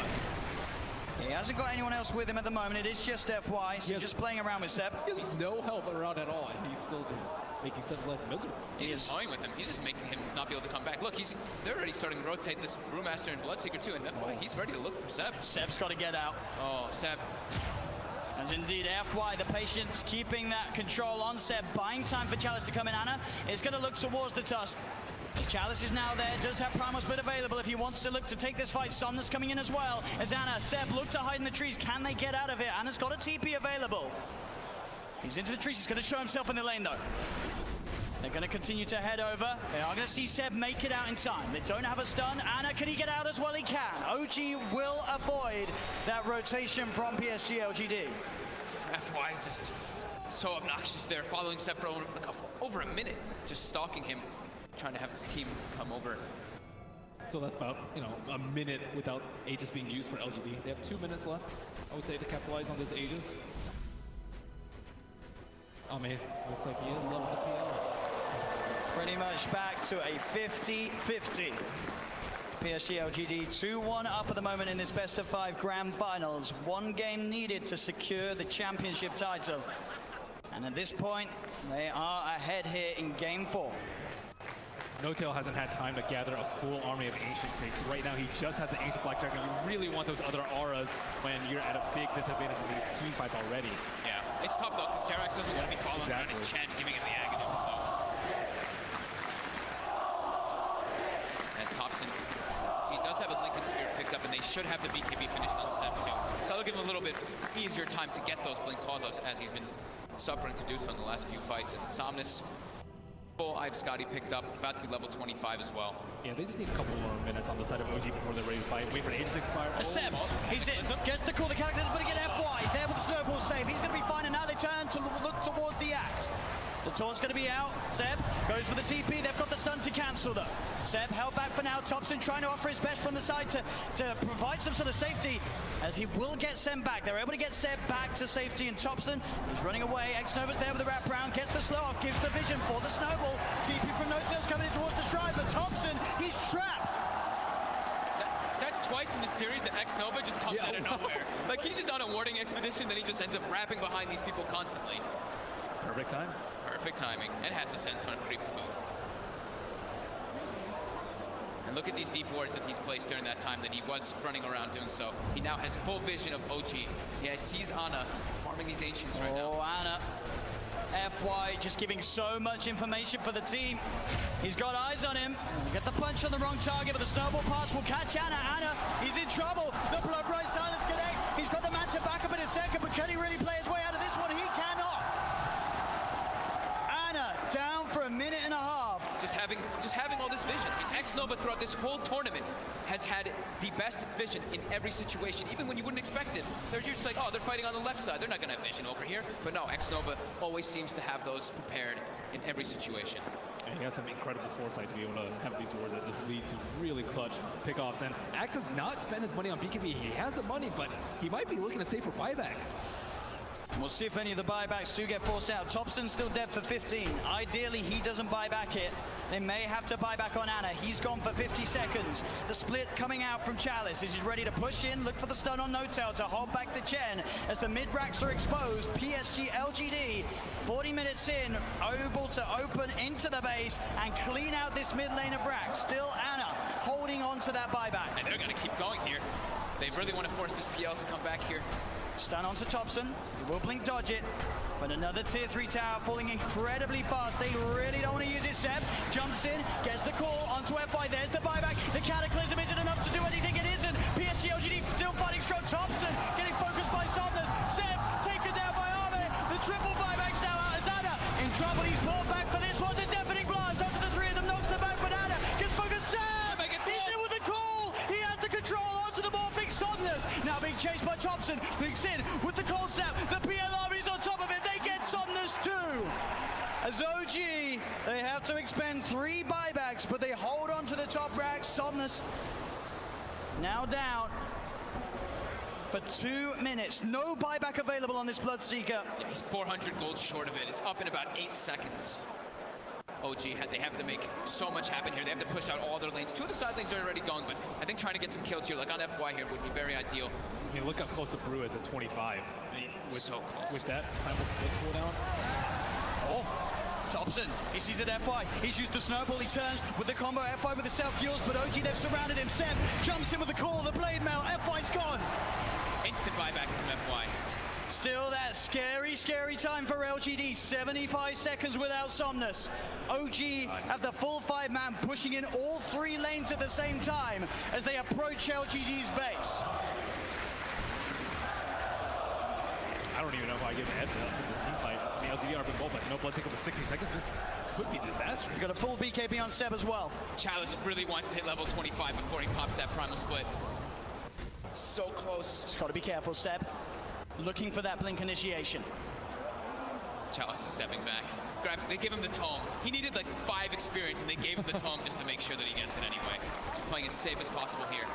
He hasn't got anyone else with him at the moment. It is just FY, so just playing around with Seb. He has no help around at all, and he's still just making Seb's life miserable. He's toying with him. He's just making him not be able to come back. Look, they're already starting to rotate this Brewmaster and Bloodseeker too, and FY, he's ready to look for Seb. Seb's got to get out. Oh, Seb. As indeed FY, the patience keeping that control on Seb, buying time for Chalice to come in. Ana is going to look towards the Tusk. Chalice is now there, does have Primal Split available if he wants to look to take this fight. Somnus coming in as well. As Ana, Seb look to hide in the trees. Can they get out of it? Ana's got a TP available. He's into the trees. He's going to show himself in the lane though. They're going to continue to head over. They are going to see Seb make it out in time. They don't have a stun. Ana, can he get out as well? He can. OG will avoid that rotation from PSG LGD. FY is just so obnoxious there, following Seb for over a minute, just stalking him, trying to have his team come over. So that's about, a minute without Aegis being used for LGD. They have 2 minutes left, I would say, to capitalize on this Aegis. Oh man, looks like he is level the PL. Pretty much back to a 50-50. PSG LGD 2-1 up at the moment in this best of 5 grand finals. 1 game needed to secure the championship title. And at this point, they are ahead here in game 4. No-Tail hasn't had time to gather a full army of Ancient Creeks. Right now, he just has the Ancient Black Dragon. You really want those other auras when you're at a big disadvantage in the team fights already. Yeah, it's tough though, because Jerax doesn't want to be following around his Chen, giving him the Aghanim, so. As Thompson, see, he does have a Lincoln Sphere picked up, and they should have the BKB finished on Seb too. So that'll give him a little bit easier time to get those Blink calls as he's been suffering to do so in the last few fights. And Somnus, I have Scotty picked up, about to be level 25 as well. Yeah, they just need a couple more minutes on the side of OG before they're ready to fight. Wait for Aegis to expire. Seb, he's in, gets the call, the Cataclysm, but again FY, there with the snowball save. He's going to be fine, and now they turn to look towards the axe. The taunt's going to be out. Seb goes for the TP. They've got the stun to cancel though. Seb held back for now. Thompson trying to offer his best from the side to provide some sort of safety, as he will get Seb back. They're able to get Seb back to safety, and Thompson is running away. X-Nova's there with the wraparound, gets the slow off, gives the vision for the snowball. TP from No-Tail's coming in towards the shrine, but Thompson, he's trapped. That's twice in the series that X-Nova just comes out of nowhere. Like, he's just on a warding expedition, then he just ends up wrapping behind these people constantly. Perfect time. Perfect timing, and has the Senton creep to boot. And look at these deep wards that he's placed during that time that he was running around doing so. He now has full vision of OG. Yeah, sees Ana farming these Ancients right now. Oh, Ana. FY just giving so much information for the team. He's got eyes on him. Get the punch on the wrong target, but the snowball pass will catch Ana. Ana, he's in trouble. The blood bright silence connects. He's got the Manta back up in a second, but can he really play his way out of this one? He cannot. Anna down for a minute and a half. Just having all this vision. I mean, Nova throughout this whole tournament has had the best vision in every situation, even when you wouldn't expect it. You're just like, oh, they're fighting on the left side. They're not going to have vision over here. But no, Nova always seems to have those prepared in every situation. And he has some incredible foresight to be able to have these wars that just lead to really clutch pickoffs. And Axe has not spent his money on BKB. He has the money, but he might be looking to save for buyback. We'll see if any of the buybacks do get forced out. Thompson's still dead for 15. Ideally, he doesn't buy back it. They may have to buy back on Anna. He's gone for 50 seconds. The split coming out from Chalice. Is he ready to push in? Look for the stun on No-Tail to hold back the Chen as the mid-racks are exposed. PSG LGD, 40 minutes in, able to open into the base and clean out this mid lane of racks. Still Anna holding on to that buyback. And they're going to keep going here. They really want to force this PL to come back here. Stun onto Thompson. He will blink dodge it. But another tier 3 tower falling incredibly fast. They really don't want to use it. Seb jumps in, gets the call onto FY. There's the buyback. The Cataclysm isn't enough to do anything. It isn't. PSG LGD still fighting strong. Thompson getting focused by Somnus. Seb taken down by Arme. The triple buybacks now out as Anna in trouble. He's pulled back for this one. The deafening blast onto the three of them knocks them back. But Anna gets focused. Seb! He's in with the call. He has the control onto the morphing Somnus. Now being chased by Thompson. Blinks in with the cold snap. The PL army's on top of it. They get Somnus too. As OG, they have to expend 3 buybacks, but they hold on to the top rack. Somnus now down for 2 minutes. No buyback available on this Bloodseeker. Yeah, he's 400 gold short of it. It's up in about 8 seconds. OG, they have to make so much happen here. They have to push out all their lanes. 2 of the side lanes are already going, but I think trying to get some kills here, like on FY here, would be very ideal. I mean, look how close to Brew is at 25. I mean, So close. With that primal split cooldown. Oh, Thompson, he sees it FY. He's used the snowball. He turns with the combo FY with the self-fuels, but OG, they've surrounded him. Seb jumps in with the call, the blade mail. FY's gone. Instant buyback from FY. Still that scary, scary time for LGD. 75 seconds without Somnus. OG have the full 5-man pushing in all 3 lanes at the same time as they approach LGD's base. I don't even know if I give a head for this team fight. I mean, LGD are big goal, but no blood take up to 60 seconds. This could be disastrous. He's got a full BKB on Seb as well. Chalice really wants to hit level 25 before he pops that primal split. So close. Just got to be careful, Seb. Looking for that blink initiation. Chalice is stepping back. Grabs, they give him the tome. He needed like 5 experience, and they gave him the tome just to make sure that he gets it anyway. Just playing as safe as possible here.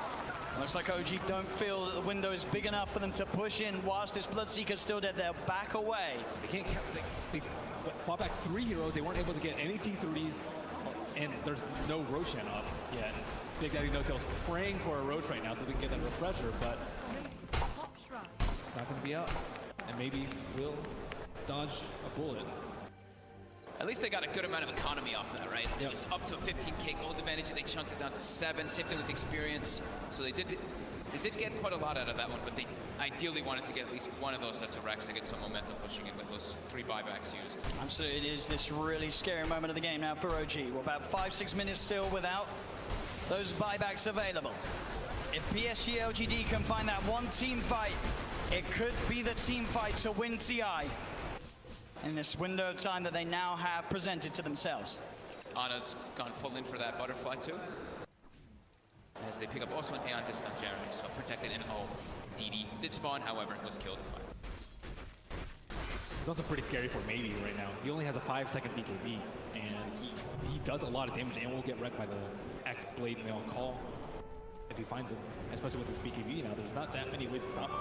Looks like OG don't feel that the window is big enough for them to push in whilst this Bloodseeker's still dead. They'll back away. They can't count. They bought back 3 heroes. They weren't able to get any T30s, and there's no Roshan up yet. Big Daddy No-Tail's praying for a Roche right now so they can get that refresher, but it's not going to be out. And maybe we'll dodge a bullet. At least they got a good amount of economy off that, right? Yep. It was up to a 15k gold advantage, and they chunked it down to 7. Same thing with experience. So they did get quite a lot out of that one, but they ideally wanted to get at least one of those sets of racks to get some momentum pushing in with those 3 buybacks used. Absolutely, it is this really scary moment of the game now for OG. We're about 5-6 minutes still without those buybacks available. If PSG LGD can find that one team fight, it could be the team fight to win TI in this window of time that they now have presented to themselves. Anna's gone full in for that butterfly too. As they pick up also an Aeon disc on Jeremy, so protected in O. DD did spawn, however, was killed. It's also pretty scary for Maybe right now. He only has a 5-second BKB, and he does a lot of damage and will get wrecked by the X Blade Mail call if he finds him, especially with this BKB now. There's not that many ways to stop him.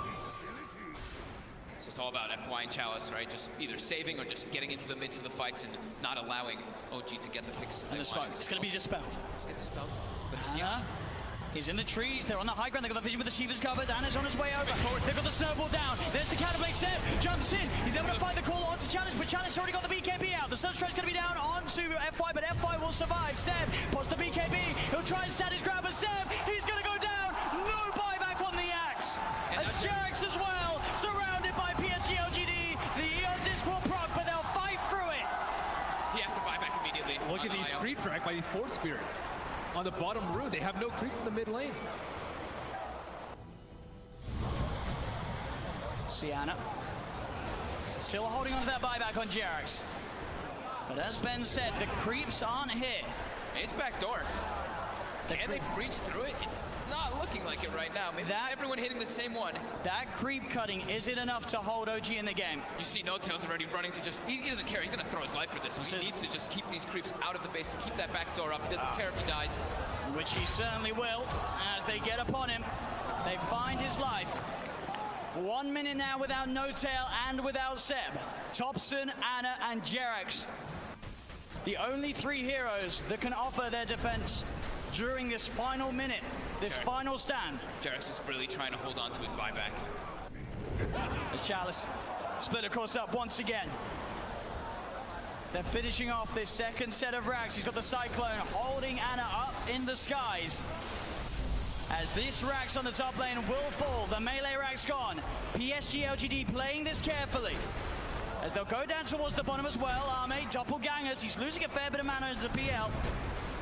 It's just all about FY and Chalice, right? Just either saving or just getting into the midst of the fights and not allowing OG to get the picks. And the smoke, it's going to be dispelled. Let's get dispelled. But He's in the trees, they're on the high ground, they've got the vision with the Shiva's covered, Anna's on his way over. They've got the snowball down, there's the Catapult. Seb jumps in, he's able to find the call onto Challenge, but Challenge already got the BKB out. The Sunstride's going to be down onto FY, but FY will survive. Seb pots the BKB, he'll try and stand his ground, but Seb, he's going to go down. No buyback on the Axe. As Jerax as well, surrounded by PSG LGD. The Eon Disc will proc, but they'll fight through it. he has to buy back immediately. Look at these creep track by these Force Spirits. On the bottom room, they have no creeps in the mid lane. Sienna still holding on to that buyback on Jerax. But as Ben said, the creeps aren't here. It's backdoor. Can they breach through it? It's not looking like it right now. Maybe everyone hitting the same one. That creep cutting isn't enough to hold OG in the game. You see No Tails already running to just, he doesn't care. He's going to throw his life for this. He needs to just keep these creeps out of the base to keep that back door up. He doesn't care if he dies. Which he certainly will as they get upon him. They find his life. 1 minute now without No Tail and without Seb. Thompson, Anna, and Jerax. The only 3 heroes that can offer their defense during this final minute, this final stand. Jerax is really trying to hold on to his buyback. As Chalice split, of course, up once again. They're finishing off this second set of racks. He's got the Cyclone holding Anna up in the skies. As this Rax on the top lane will fall, the melee Rax gone. PSG LGD playing this carefully. As they'll go down towards the bottom as well. Arme, doppelgangers. He's losing a fair bit of mana as the PL.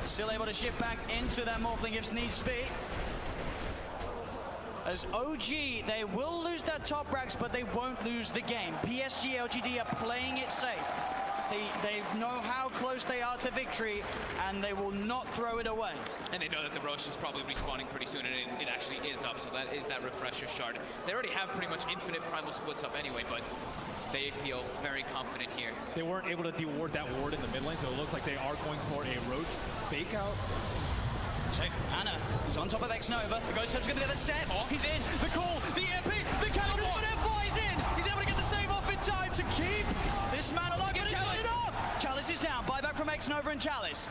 Still able to shift back into that Morphling if needs be. As OG, they will lose that top Rax, but they won't lose the game. PSG LGD are playing it safe. They know how close they are to victory, and they will not throw it away. And they know that the Roche is probably respawning pretty soon, and it actually is up, so that is that refresher shard. They already have pretty much infinite primal splits up anyway, but they feel very confident here. They weren't able to de-ward that ward in the mid lane, so it looks like they are going for a Roche fake out. Check. Anna is on top of X-Nova. The Ghost Head's going to get a set. Oh, he's in. The call, the MP, the counter, but FY is in. He's able to get the save off in time to keep this man alive. Get it off. Chalice is down. Buyback from X-Nova and Chalice.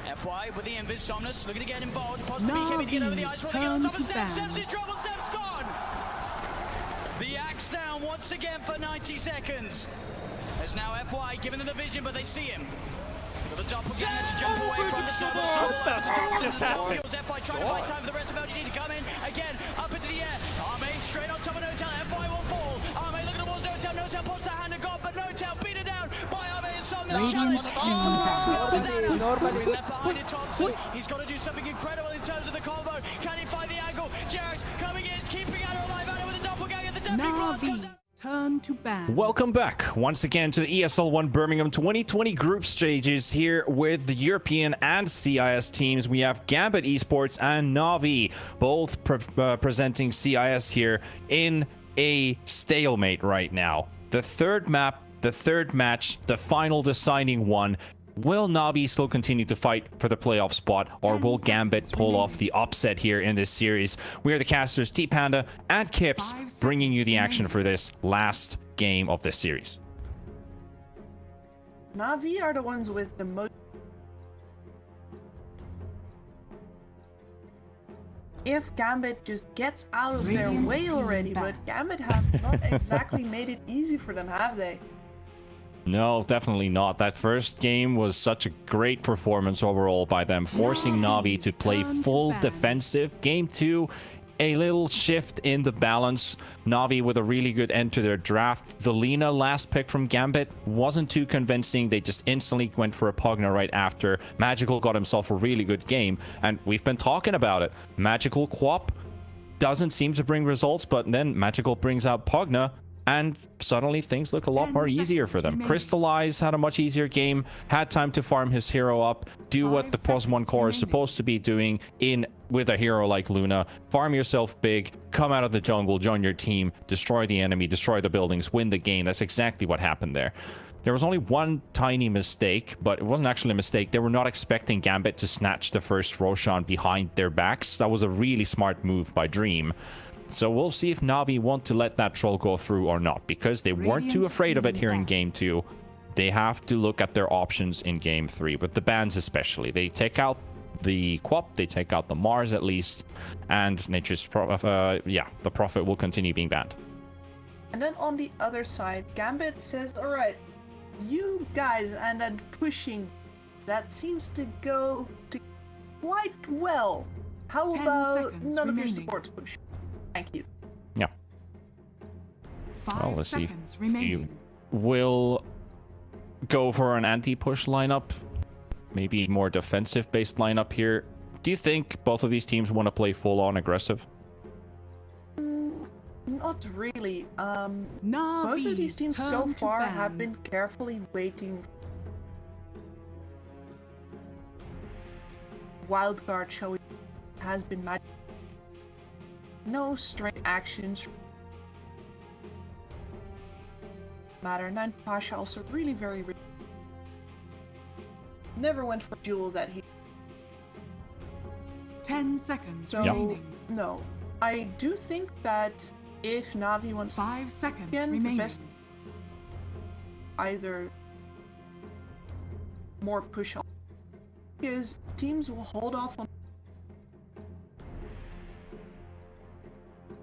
FY with the Invis. Somnus looking to get involved. Possibly BKB to get over the ice. They get on top of Seb. Seb's in trouble. Seb's gone. The axe down once again for 90 seconds. There's now FY giving them the vision, but they see him. Got the doppelganger to jump away from the snowball. Over to Thompson. The snowball kills FY, trying to buy time for the rest of LGD to come in. Again, up into the air. Arme straight on top of No Tail. FY will fall. Arme looking towards No Tail. No Tail pops the hand of God, but No Tail beat it down by Arme and Somnus. Radiant Left behind it, Thompson. He's got to do something incredible in terms of the combo. Can he find the angle? Jerax coming in, keeping Anna alive. Anna with a doppelganger. The Deafening Blast comes out. Turn to ban. Welcome back once again to the ESL One Birmingham 2020 group stages here with the European and CIS teams. We have GAMBIT Esports and NAVI both presenting CIS here in a stalemate right now. The third map, the third match, the final deciding one. Will NAVI still continue to fight for the playoff spot, or will GAMBIT pull off the upset here in this series? We are the casters T-Panda and Kips, bringing you the action for this last game of this series. Navi are the ones with the most. If GAMBIT just gets out of their way already, but GAMBIT have not exactly made it easy for them, have they? No, definitely not. That first game was such a great performance overall by them, forcing NAVI to play full defensive. Game 2, a little shift in the balance. NAVI with a really good end to their draft. The Lina last pick from GAMBIT wasn't too convincing. They just instantly went for a Pugna right after. Magical got himself a really good game, and we've been talking about it. Magical Quap doesn't seem to bring results, but then Magical brings out Pugna, and suddenly things look a lot more easier for them. Crystallize had a much easier game, had time to farm his hero up, do what the +1 core is supposed to be doing with a hero like Luna. Farm yourself big, come out of the jungle, join your team, destroy the enemy, destroy the buildings, win the game. That's exactly what happened there. There was only one tiny mistake, but it wasn't actually a mistake. They were not expecting GAMBIT to snatch the first Roshan behind their backs. That was a really smart move by Dream. So we'll see if NAVI want to let that troll go through or not, because they weren't too afraid of it here in Game 2. They have to look at their options in Game 3, with the bans especially. They take out the Quap, they take out the Mars at least, and Nature's the Prophet will continue being banned. And then on the other side, GAMBIT says, alright, you guys, and then pushing, that seems to go quite well. How about none of your supports push? Thank you. Yeah. Well, let's see if you will go for an anti-push lineup. Maybe more defensive-based lineup here. Do you think both of these teams want to play full-on aggressive? Not really. Both of these teams so far have been carefully waiting wild card, shall we, has been magic. No straight actions matter. 9 Pasha also really very never went for a duel that he 10 seconds so remaining. no. I do think that if Navi wants 5 seconds again, the remaining. best either more push on because teams will hold off on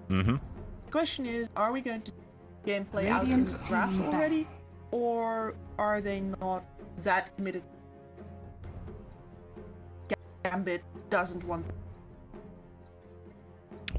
Mm-hmm. the question is, are we going to gameplay out in the draft already, or are they not that committed? Gambit doesn't want them.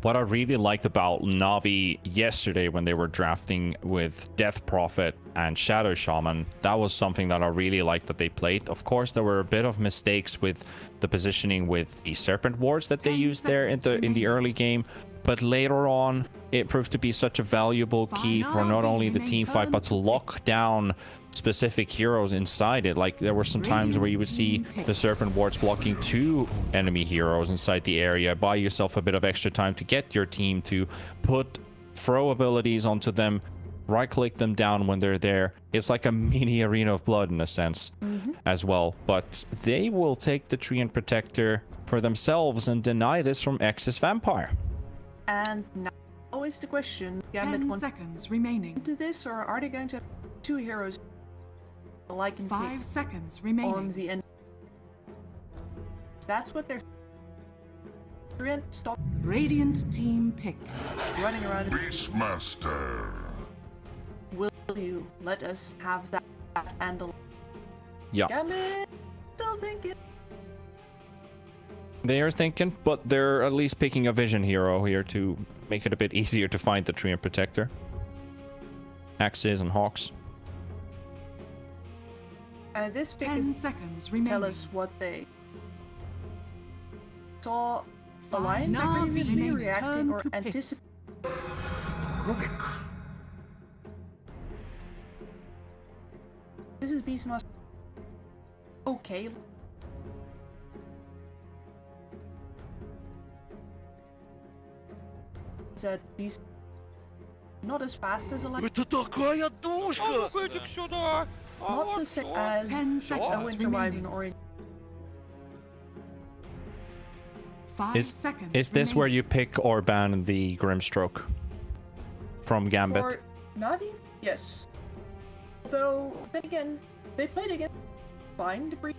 What I really liked about Navi yesterday when they were drafting with Death Prophet and Shadow Shaman, that was something that I really liked that they played. Of course, there were a bit of mistakes with the positioning with the Serpent Wards that they used there in the early game, but later on, it proved to be such a valuable key for not only the team fight, but to lock down specific heroes inside it. Like, there were some times where you would see the Serpent Wards blocking 2 enemy heroes inside the area. Buy yourself a bit of extra time to get your team to put throw abilities onto them, right-click them down when they're there. It's like a mini Arena of Blood in a sense as well. But they will take the Treant Protector for themselves and deny this from X's Vampire. And now is the question, Gambit 10 wants seconds remaining. to do this, or are they going to have 2 heroes like in 5 seconds on remaining. the end? That's what they're Treant, stop Radiant team pick. running around. Beastmaster. Will you let us have that and the Yeah. Gambit still thinking. They are thinking, but they're at least picking a vision hero here to make it a bit easier to find the Treant Protector. Axes and Hawks. And this pick 10 is seconds remaining. tell us what they saw Five Alliance Navi previously remains reacting turn or to pick. anticipating. This is Beastmaster. Okay. That Beast not as fast as Alliance, Это такая душка! not the same as 10 a seconds Winter Wyvern remaining. or 5 seconds Is this remaining. where you pick or ban the Grimstroke from Gambit? for Navi. Yes. Though then again, they played against fine the brief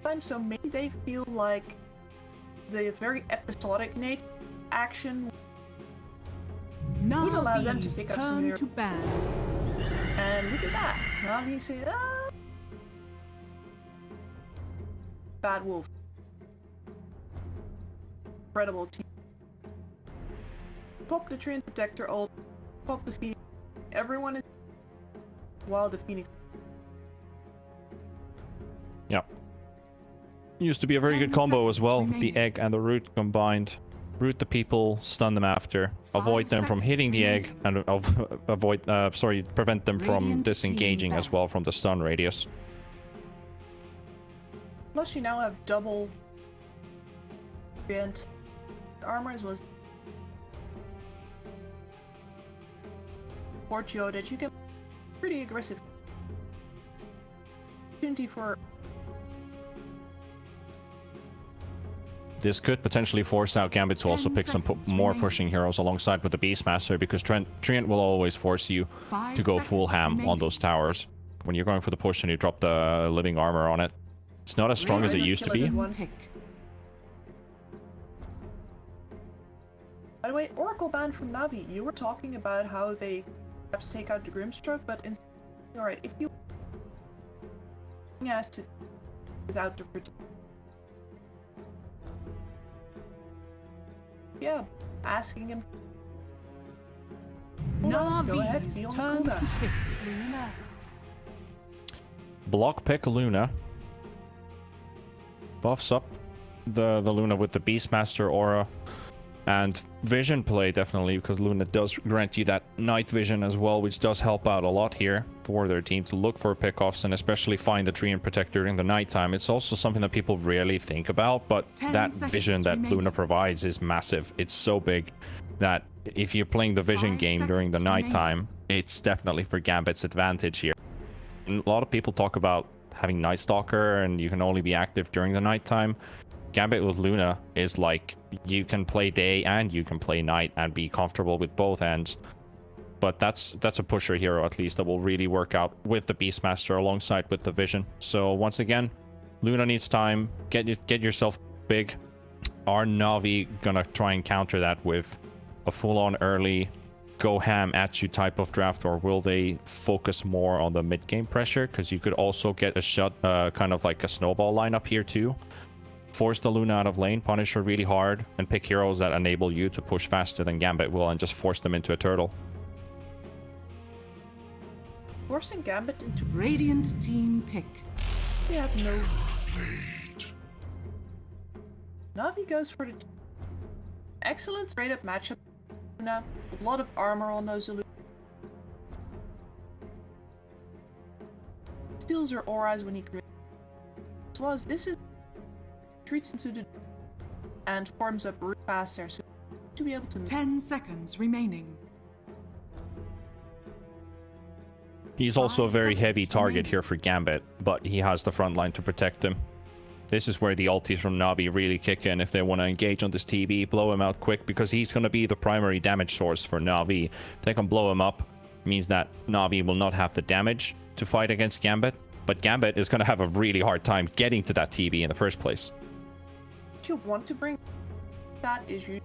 time, so maybe they feel like the very episodic nature action would allow them to Navi's pick up some turn hero. to ban. And look at that. Navi said, Bad Wolf. Incredible team. Pop the Treant Protector ult, pop the Phoenix. Everyone is while the Phoenix. Yeah. Used to be a very 10 good combo as seconds well. remaining. The egg and the root combined. Root the people, stun them after, 5 avoid them from seconds hitting the egg, remaining. and prevent them from Radiant disengaging team as back. well from the stun radius. Plus, you now have double Treant armors was Portio that you can pretty aggressive opportunity for This could potentially force out Gambit to also 10 pick some seconds more remaining. pushing heroes alongside with the Beastmaster, because Treant will always force you 5 to go full seconds ham on remaining. those towers. When you're going for the push and you drop the living armor on it, it's not as strong as it Radiant used to killer be. did once. Pick. By the way, Oracle ban from Navi. You were talking about how they perhaps take out the Grimstroke, but in alright, if you have to without the yeah, asking him. Hold on, go ahead, be Navi's on turn to cooldown. pick. Luna. Block pick Luna. Buffs up the Luna with the Beastmaster aura. And vision play, definitely, because Luna does grant you that night vision as well, which does help out a lot here for their team to look for pickoffs and especially find the tree and protect during the nighttime. It's also something that people rarely think about, but that vision that Luna provides is massive. It's so big that if you're playing the vision game during the nighttime, it's definitely for GAMBIT's advantage here. And a lot of people talk about having Night Stalker and you can only be active during the nighttime. GAMBIT with Luna is like you can play day and you can play night and be comfortable with both ends. But that's a pusher hero at least that will really work out with the Beastmaster alongside with the Vision. So once again, Luna needs time. Get yourself big. Are Navi gonna try and counter that with a full-on early go ham at you type of draft, or will they focus more on the mid-game pressure? Because you could also get a shot, kind of like a snowball lineup here too. Force the Luna out of lane, punish her really hard, and pick heroes that enable you to push faster than GAMBIT will and just force them into a turtle. Forcing GAMBIT into... Radiant team pick. They have no... Navi goes for the... Excellent straight-up matchup. Luna, a lot of armor on those illusions. Steals her auras when he creates. As well as this is... retreats into the and forms up really fast there, so to be able to 10 seconds remaining. He's also a very heavy target here for GAMBIT, but he has the front line to protect him. This is where the ultis from Navi really kick in if they want to engage on this TB, blow him out quick, because he's going to be the primary damage source for Navi. If they can blow him up, it means that Navi will not have the damage to fight against GAMBIT, but GAMBIT is going to have a really hard time getting to that TB in the first place. What you want to bring that is you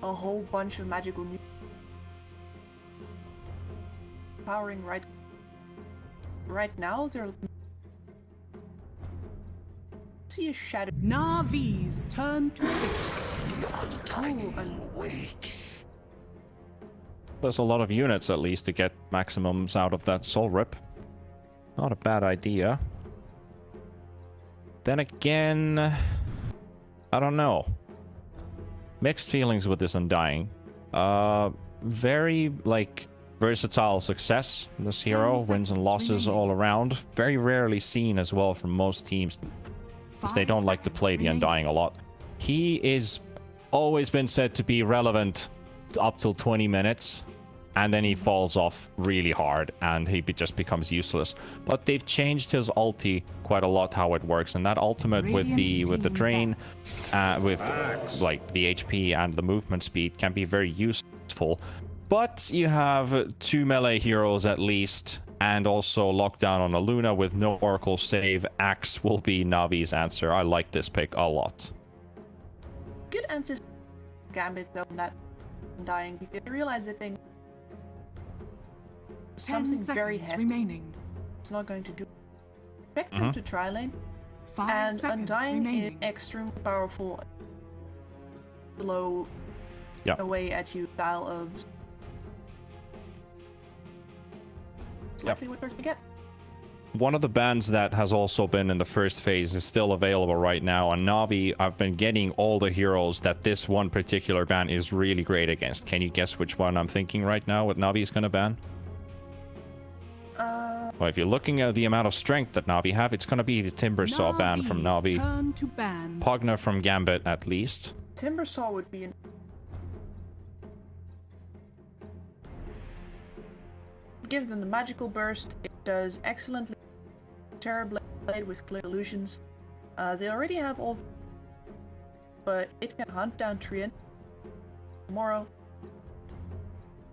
a whole bunch of magical new powering right now. They're see a shadow. Navi's turn to pick. There's a lot of units at least to get maximums out of that soul rip. Not a bad idea. Then again, I don't know. Mixed feelings with this Undying. Very, like, versatile success. This hero, wins and losses all around. Very rarely seen as well from most teams, because they don't like to play the Undying a lot. He is always been said to be relevant up till 20 minutes. And then he falls off really hard and he just becomes useless. But they've changed his ulti quite a lot, how it works, and that ultimate with the drain, with like the HP and the movement speed can be very useful. But you have 2 melee heroes at least, and also lockdown on a Luna with no Oracle save. Axe will be Navi's answer. I like this pick a lot. Good answer, GAMBIT though, not Undying, because I realize that they something very hefty remaining. It's not going to do. Expect them to try lane. 5 and seconds Undying remaining. is extremely powerful. Blow away at you style of exactly what they're gonna get. One of the bans that has also been in the first phase is still available right now. On Navi, I've been getting all the heroes that this one particular ban is really great against. Can you guess which one I'm thinking right now what Navi is going to ban? Well, if you're looking at the amount of strength that Navi have, it's going to be the Timbersaw ban from Navi. Turn to ban. Pogna from GAMBIT, at least. Timbersaw would be an... Give them the magical burst. It does excellently. Terribly played with clear illusions. They already have all, but it can hunt down Trian tomorrow.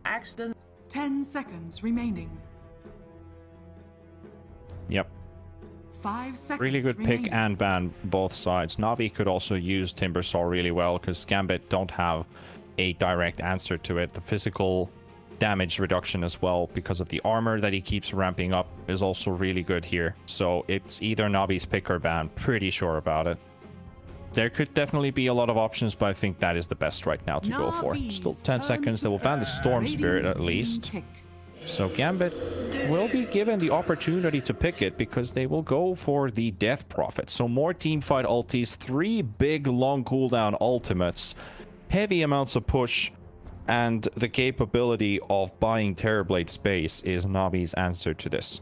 Axe doesn't. 10 seconds remaining. Yep. 5 seconds Really good remaining. pick and ban both sides. Navi could also use Timbersaw really well because GAMBIT don't have a direct answer to it. The physical damage reduction as well, because of the armor that he keeps ramping up, is also really good here. So it's either Navi's pick or ban. Pretty sure about it. There could definitely be a lot of options, but I think that is the best right now to go for. Still 10 seconds. They will ban the Storm Spirit at least. So GAMBIT will be given the opportunity to pick it because they will go for the Death Prophet. So more teamfight ultis, 3 big long cooldown ultimates. heavy amounts of push and the capability of buying Terrorblade space is Navi's answer to this.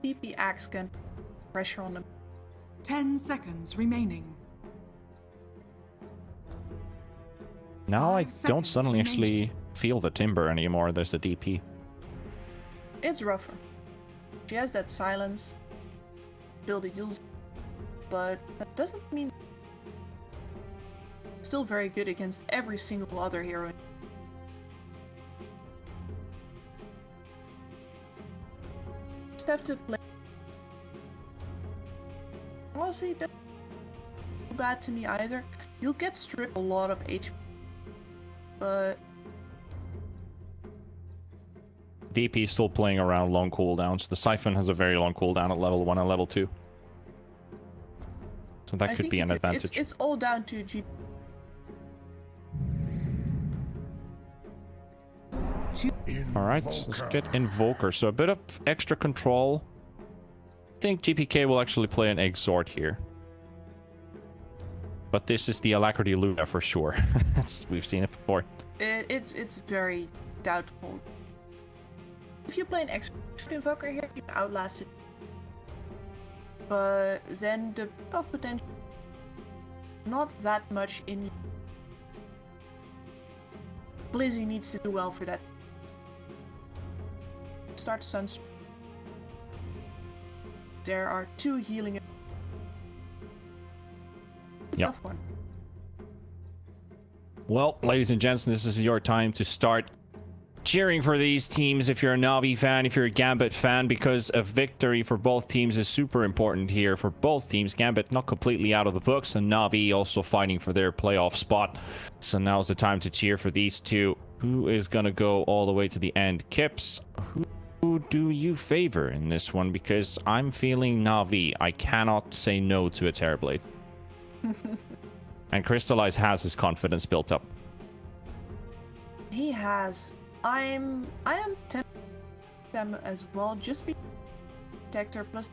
TP Axe can pressure on them. 10 seconds remaining. Now I 5 don't seconds suddenly remaining. actually feel the Timber anymore. There's a DP. It's rougher. She has that silence, ability to use, but that doesn't mean still very good against every single other hero. Just have to play. Honestly, that's not bad to me either. You'll get stripped a lot of HP, but DP is still playing around long cooldowns. The Siphon has a very long cooldown at level 1 and level 2. So that I could think be an advantage. It's all down to G. Alright, let's get Invoker. So a bit of extra control. I think GPK will actually play an Exhort here. But this is the Alacrity Luna for sure. We've seen it before. It's very doubtful. If you play an extra Invoker here, you can outlast it. But then the of potential not that much in. Blizzy needs to do well for that. Start Sunstream. There are 2 healing. Yep. Tough one. Well, ladies and gents, this is your time to start cheering for these teams if you're a Navi fan, if you're a GAMBIT fan, because a victory for both teams is super important here for both teams. GAMBIT not completely out of the books, and Navi also fighting for their playoff spot. So now's the time to cheer for these two. Who is gonna go all the way to the end? Kips, who do you favor in this one? Because I'm feeling Navi. I cannot say no to a Terrorblade. And Crystallize has his confidence built up. He has. I am tempted them as well, just because Protector plus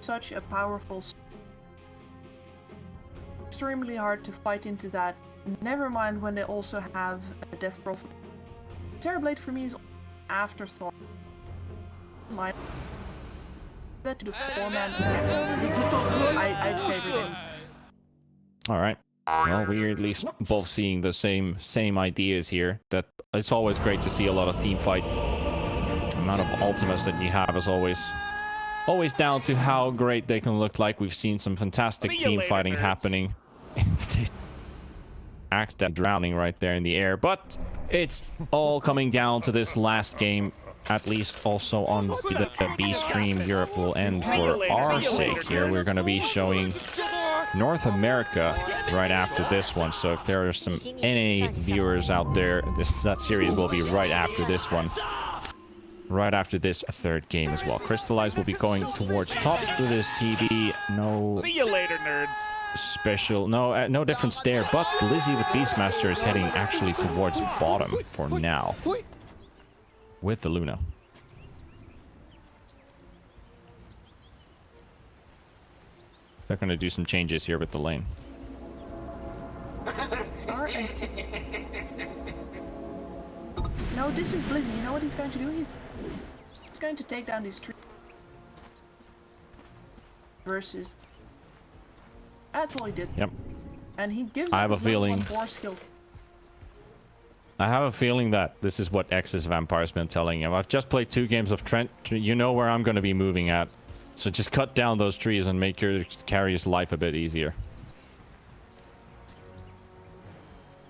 such a powerful, extremely hard to fight into that. Never mind when they also have a Death Prophet. Terrorblade for me is afterthought. Line that to the 4-man. I favor him. All right. Well, we're at least both seeing the same ideas here. That it's always great to see a lot of team fight. The amount of ultimates that you have is always down to how great they can look like. We've seen some fantastic team fighting happening. Axe that drowning right there in the air, but it's all coming down to this last game. At least also on the B stream, Europe will end for our sake here. We're going to be showing North America right after this one. So if there are some NA viewers out there, that series will be right after this one. Right after this third game as well. Crystallize will be going towards top with his TB. No. See you later, nerds. Special, no difference there. But Lizzie with Beastmaster is heading actually towards bottom for now. With the Luna. They're going to do some changes here with the lane. Alright. No, this is Blizzy. You know what he's going to do? He's going to take down these trees. Versus. That's all he did. Yep. And he gives. I have a feeling. Skill. I have a feeling that this is what X's Vampire's been telling him. I've just played 2 games of Trent. You know where I'm going to be moving at. So just cut down those trees and make your carry's life a bit easier.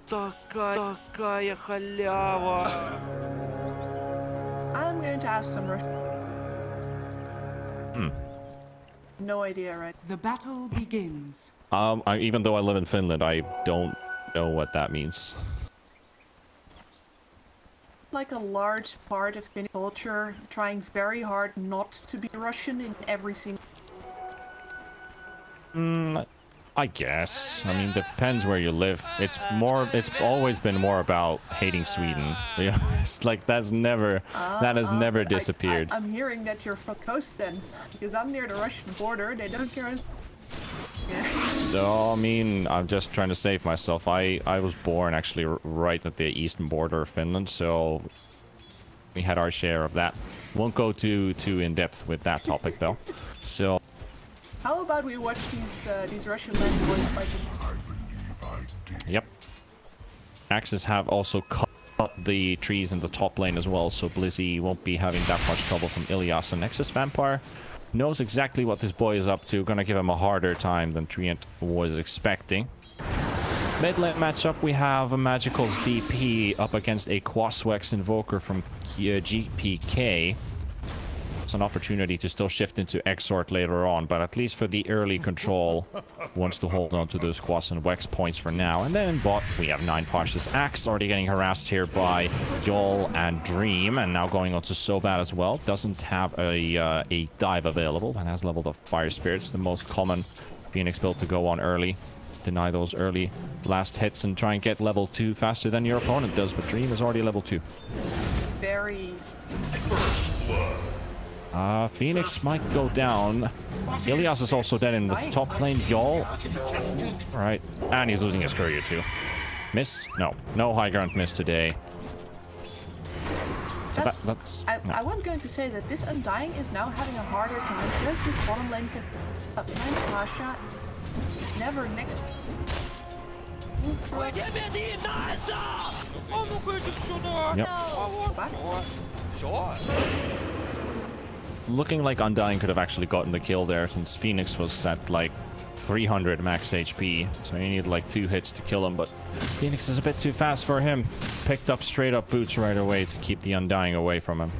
Такая халява. I'm going to ask some Russian. No idea, right? The battle begins. Even though I live in Finland, I don't know what that means. Like a large part of Finnish culture, trying very hard not to be Russian in every single. I guess. I mean, depends where you live. It's always been more about hating Sweden. You know, it's like that has never disappeared. I'm hearing that you're from coast then, because I'm near the Russian border. They don't care. Yeah. So, I mean, I'm just trying to save myself. I was born actually right at the eastern border of Finland, so we had our share of that. Won't go too in depth with that topic though. So How about we watch these Russian land boys fighting? yep. Axes have also cut the trees in the top lane as well, so Blizzy won't be having that much trouble from Ilias. And Nexus Vampire knows exactly what this boy is up to. Gonna give him a harder time than Treant was expecting. Mid lane matchup, we have a Magical's DP up against a Quaswex Invoker from GPK. It's an opportunity to still shift into Exort later on, but at least for the early control, wants to hold on to those Quas and Wex points for now. And then in bot, we have 9 Pasha's Axe already getting harassed here by Yol and Dream, and now going on to Sobat as well. Doesn't have a dive available, and has leveled up Fire Spirits, the most common Phoenix build to go on early. Deny those early last hits and try and get level 2 faster than your opponent does, but Dream is already level 2. Very. Phoenix might go down. Ilias is also dead in the top lane. Yol. Alright. And he's losing his courier too. Miss? No. No high ground miss today. I was going to say that this Undying is now having a harder time because this bottom lane can up 9 Pasha. Never next. Yep. Looking like Undying could have actually gotten the kill there, since Phoenix was at like 300 max HP. So you need like 2 hits to kill him, but Phoenix is a bit too fast for him. Picked up straight up boots right away to keep the Undying away from him.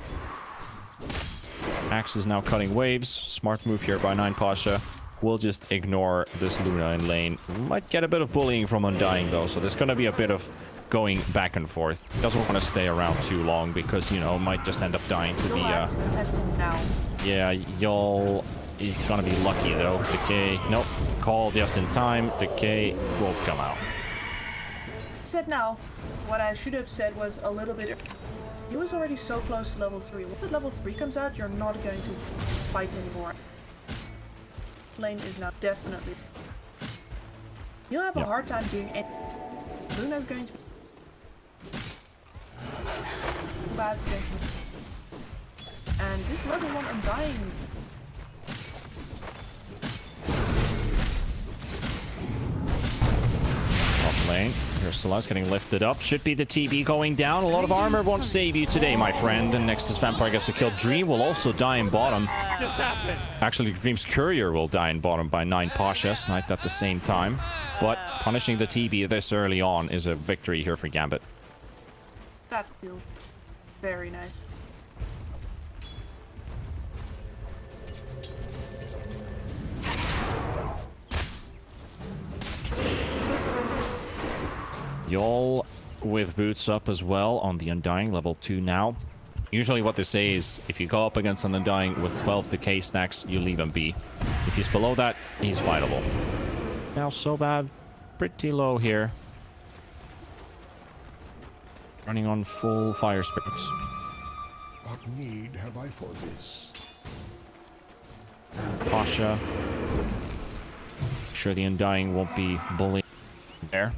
Axe is now cutting waves. Smart move here by 9 Pasha. We'll just ignore this Luna in lane. Might get a bit of bullying from Undying though, so there's gonna be a bit of going back and forth. Doesn't want to stay around too long because, you know, might just end up dying to the yeah, y'all is gonna be lucky though. Decay, nope, call just in time. Decay won't come out. Said now, what I should have said was a little bit. He was already so close to level 3. Once level 3 comes out, you're not going to fight anymore. This lane is now definitely. You'll have a hard time doing it. Luna's going to. Bad's going to. And this level 1 Undying. Top lane. Crystallize getting lifted up. Should be the TB going down. A lot of armor won't save you today, my friend. And Nexus Vampire gets a kill. Dream will also die in bottom. Actually, Dream's Courier will die in bottom by 9 Pasha. Sniped at the same time. But punishing the TB this early on is a victory here for GAMBIT. That feels very nice. Yol with boots up as well on the Undying, level 2 now. Usually what they say is if you go up against an Undying with 12 decay stacks, you leave him be. If he's below that, he's fightable. Now Sobat, pretty low here. Running on full Fire Spirits. What need have I for this? Pasha. Sure the Undying won't be bullying there.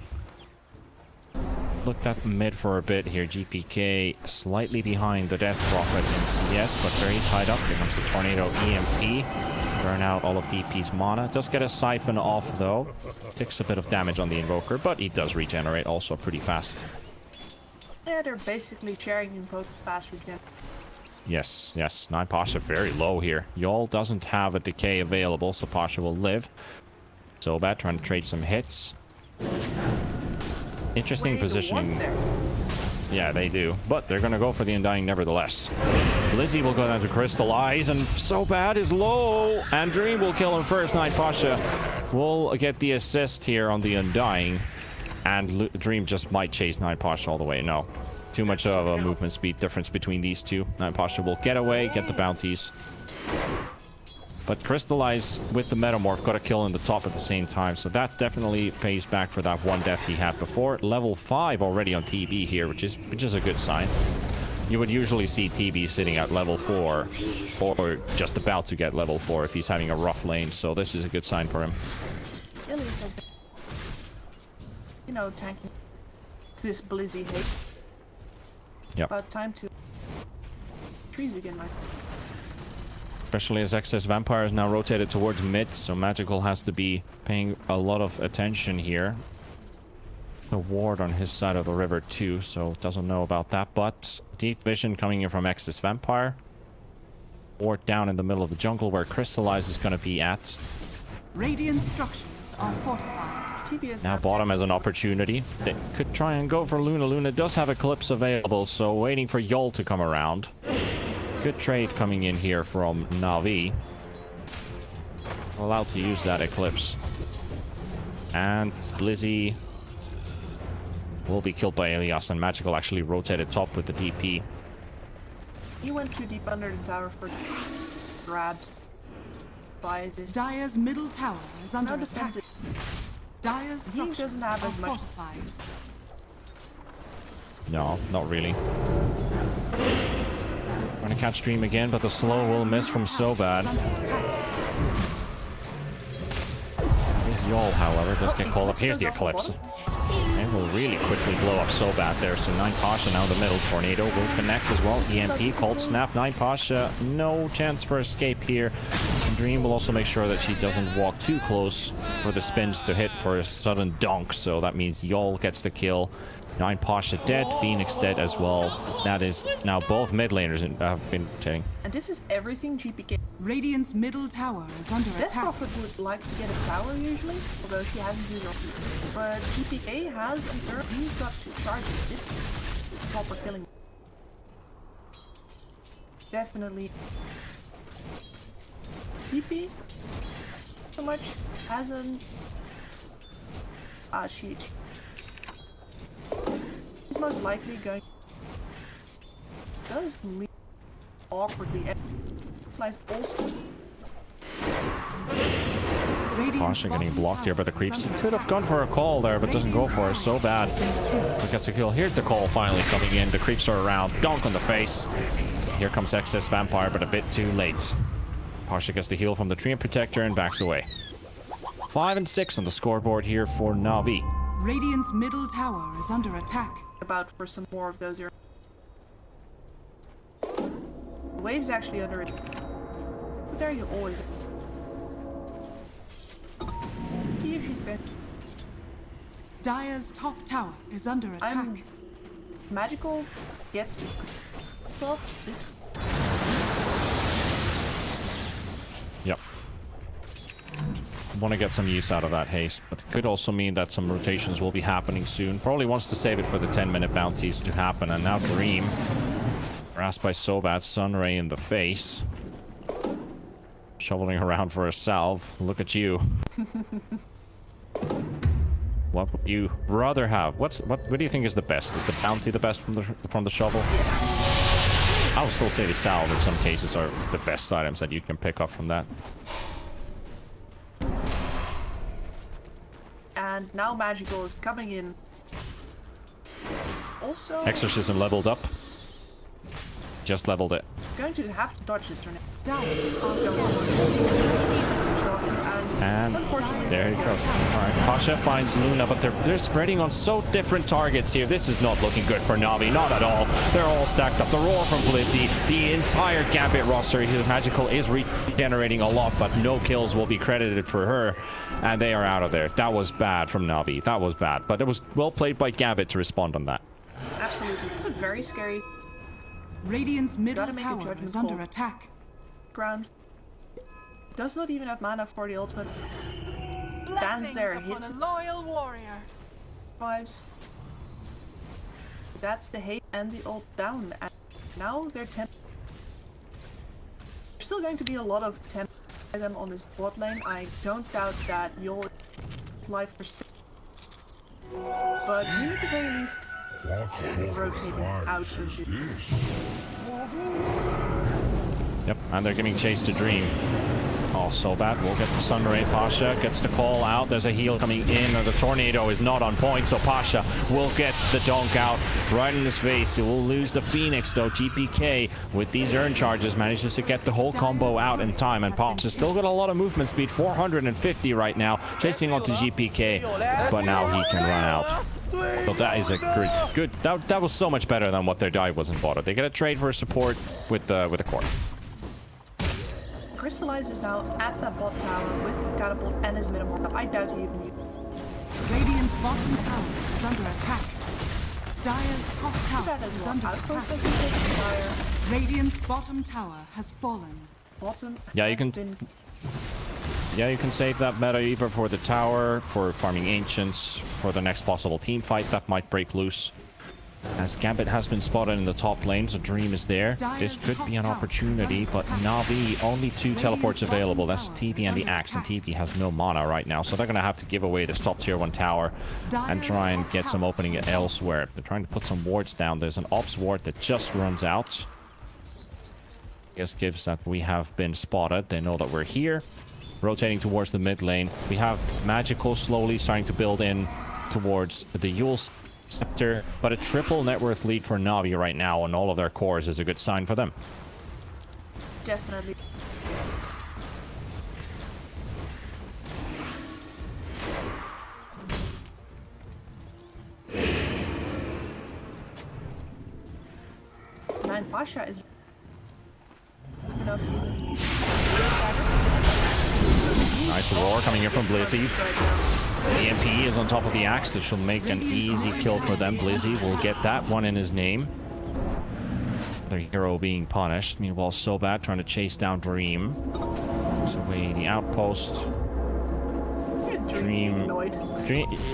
Looked at mid for a bit here. GPK slightly behind the Death Prophet in CS, but very tied up. Here comes the Tornado EMP. Burn out all of DP's mana. Does get a Siphon off though. Takes a bit of damage on the Invoker, but he does regenerate also pretty fast. Yeah, they're basically sharing Invoke fast regen. Yes, yes. 9 Pasha very low here. Yol doesn't have a decay available, so Pasha will live. Sobat trying to trade some hits. Interesting positioning. Yeah, they do. But they're going to go for the Undying nevertheless. Blizzy will go down to Crystallize, and Sobat is low. And Dream will kill him first. 9 Pasha will get the assist here on the Undying. And Dream just might chase 9 Pasha all the way. No. Too much of a movement speed difference between these two. 9 Pasha will get away, get the bounties. But Crystallize with the Metamorph got a kill in the top at the same time. So that definitely pays back for that one death he had before. Level 5 already on TB here, which is a good sign. You would usually see TB sitting at level 4 or just about to get level 4 if he's having a rough lane. So this is a good sign for him. Ilias CIS has been, you know, tanking this Blizzy hate. Yep. About time to trees again, my. Especially as Excess Vampire is now rotated towards mid, so Magical has to be paying a lot of attention here. The ward on his side of the river too, so doesn't know about that, but deep vision coming in from Excess Vampire. Ward down in the middle of the jungle where Crystallize is going to be at. Radiant structures are fortified. TBS Now bottom has an opportunity. They could try and go for Luna. Luna does have Eclipse available, so waiting for Yol to come around. Good trade coming in here from Navi. Allowed to use that Eclipse. And Blizzy will be killed by Elias, and Magical actually rotated top with the DP. He went too deep under the tower for grabbed by this. Dire's middle tower is under Now attack. defensive. Dire's He structures doesn't have are as much. fortified. No, not really. Trying to catch Dream again, but the slow will miss from so bad. Here's Yol, however, does get called up. Here's the Eclipse. And will really quickly blow up so bad there. So 9 Pasha now in the middle. Tornado will connect as well. EMP, Cold Snap, 9 Pasha. No chance for escape here. And Dream will also make sure that she doesn't walk too close for the spins to hit for a sudden dunk. So that means Yol gets the kill. 9 Pasha dead, Phoenix dead as well. That is now both mid laners have been hitting. And this is everything GPK. Radiant's middle tower is under Death attack. Prophet would like to get a tower usually, although she hasn't used it. But GPK has an Earth. He's got 2 charges. It's proper killing. Definitely. DP so much hasn't. She's most likely going. Does leave awkwardly. Slice also. Pasha getting blocked here by the creeps. He could have gone for a call there, but doesn't go for it. So bad. He gets a kill. Here's the call finally coming in. The creeps are around. Dunk on the face. Here comes Excess Vampire, but a bit too late. Pasha gets the heal from the Treant Protector and backs away. 5 and 6 on the scoreboard here for Navi. Radiant's middle tower is under attack. About for some more of those. The wave's actually under it. But there you always. See if she's good. Dire's top tower is under attack. Magical gets off this. Yep. Want to get some use out of that haste, but it could also mean that some rotations will be happening soon. Probably wants to save it for the 10-minute bounties to happen, and now Dream. Harassed by so bad, Sunray in the face. Shoveling around for a salve. Look at you. What would you rather have? What do you think is the best? Is the bounty the best from the shovel? Yes. I would still say the salve in some cases are the best items that you can pick up from that. And now Magical is coming in. Also, Exorcism leveled up. Just leveled it. going to have to dodge the tornado. And there he goes. Alright, Pasha finds Luna, but they're spreading on so different targets here. This is not looking good for Navi, not at all. They're all stacked up. The roar from Blizzy, the entire Gambit roster here. Magical is regenerating a lot, but no kills will be credited for her. And they are out of there. That was bad from Navi. That was bad. But it was well played by Gambit to respond on that. Absolutely. It's a very scary Radiant's middle Gotta make a tower judgment is under call. attack. ground. Does not even have mana for the ultimate. Stands there, hits a loyal warrior. vibes. That's the hate and the ult down. And now they're temp. There's still going to be a lot of temp by them on this bot lane. I don't doubt that Yol is life for six. But you at the very least rotating out of it. Yep, and they're giving chase to Dream. Oh, so bad. We'll get the Sunray. Pasha gets the call out. There's a heal coming in. The tornado is not on point, so Pasha will get the donk out right in his face. He will lose the Phoenix, though. GPK, with these earn charges, manages to get the whole combo out in time. And Pasha's still got a lot of movement speed. 450 right now. Chasing onto GPK, but now he can run out. So that is a good. That was so much better than what their dive was in bottom. They get a trade for a support with the core. Crystallize is now at the bot tower with Catapult and his minimal. I doubt he even used. Radiant's bottom tower is under attack. Dire's top tower that as is well. under Outpost attack. has been taken fire. Radiant's bottom tower has fallen. Bottom Yeah, you has can. been Yeah, you can save that meta either for the tower, for farming ancients, for the next possible team fight that might break loose. As GAMBIT has been spotted in the top lane, so Dream is there. This could be an opportunity, but Navi, only 2 teleports available. That's TP and the Axe, and TP has no mana right now, so they're going to have to give away this top tier 1 tower and try and get some opening elsewhere. They're trying to put some wards down. There's an Ops ward that just runs out. This gives that we have been spotted. They know that we're here. Rotating towards the mid lane. We have Magical slowly starting to build in towards the Yule Scepter, but a triple net worth lead for Navi right now on all of their cores is a good sign for them. definitely. Man, Pasha is enough. Nice roar coming in from Blizzy. The EMP is on top of the Axe. It should make an easy kill for them. Blizzy will get that one in his name. The hero being punished. Meanwhile, Sobat trying to chase down Dream. He's away the outpost. Dream,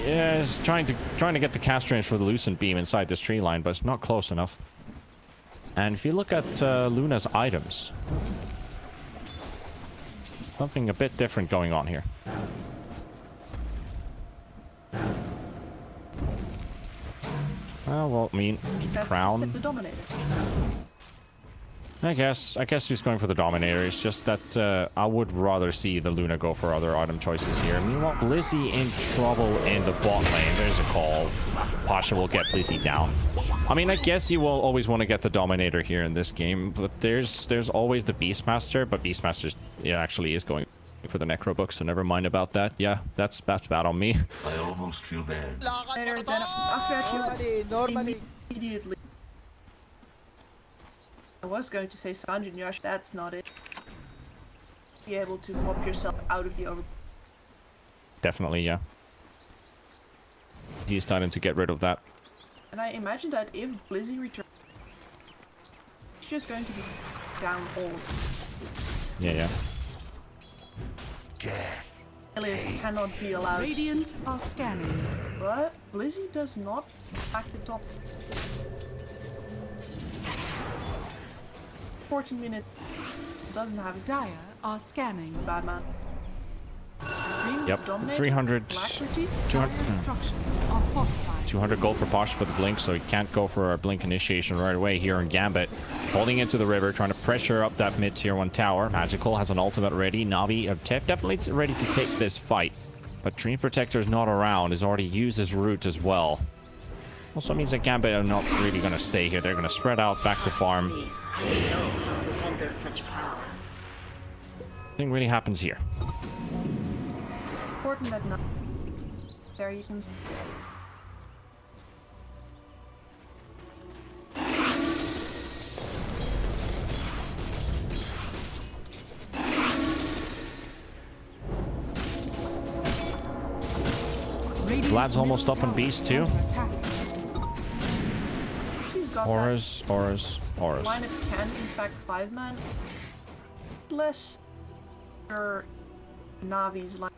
yeah, is trying to get the cast range for the Lucent Beam inside this tree line, but it's not close enough. And if you look at Luna's items, something a bit different going on here. Well, I mean, Crown. The Dominator. I guess he's going for the Dominator. It's just that I would rather see the Luna go for other item choices here. Meanwhile, Blizzy in trouble in the bot lane. There's a call. Pasha will get Blizzy down. I mean, I guess you will always want to get the Dominator here in this game, but there's always the Beastmaster, but Beastmaster actually is going for the Necro book, so never mind about that. Yeah, that's bad on me. I almost feel bad. After that, immediately. I was going to say Sanjin Yash, that's not it. Be able to pop yourself out of the over. Definitely, yeah. He's starting to get rid of that. And I imagine that if Blizzy returns, it's just going to be down all. Yeah. Elias cannot be allowed. Radiant are scanning. But Blizzy does not back the top. 14 minutes. Doesn't have his Dire are scanning. bad man. Yep, Dominator, 300, Alacrity. 200, Structures are fortified. 200 gold for Posh for the Blink, so he can't go for a Blink initiation right away here in GAMBIT. Holding into the river, trying to pressure up that mid-tier 1 tower. Magical has an ultimate ready. Navi definitely ready to take this fight. But Dream Protector's not around. He's already used his root as well. Also means that GAMBIT are not really going to stay here. They're going to spread out back to farm. Nothing really happens here. Important that not there you can. Vlad's almost up on Beast too. He's got Auras. line of can in fact 5-man. Less for Navi's line.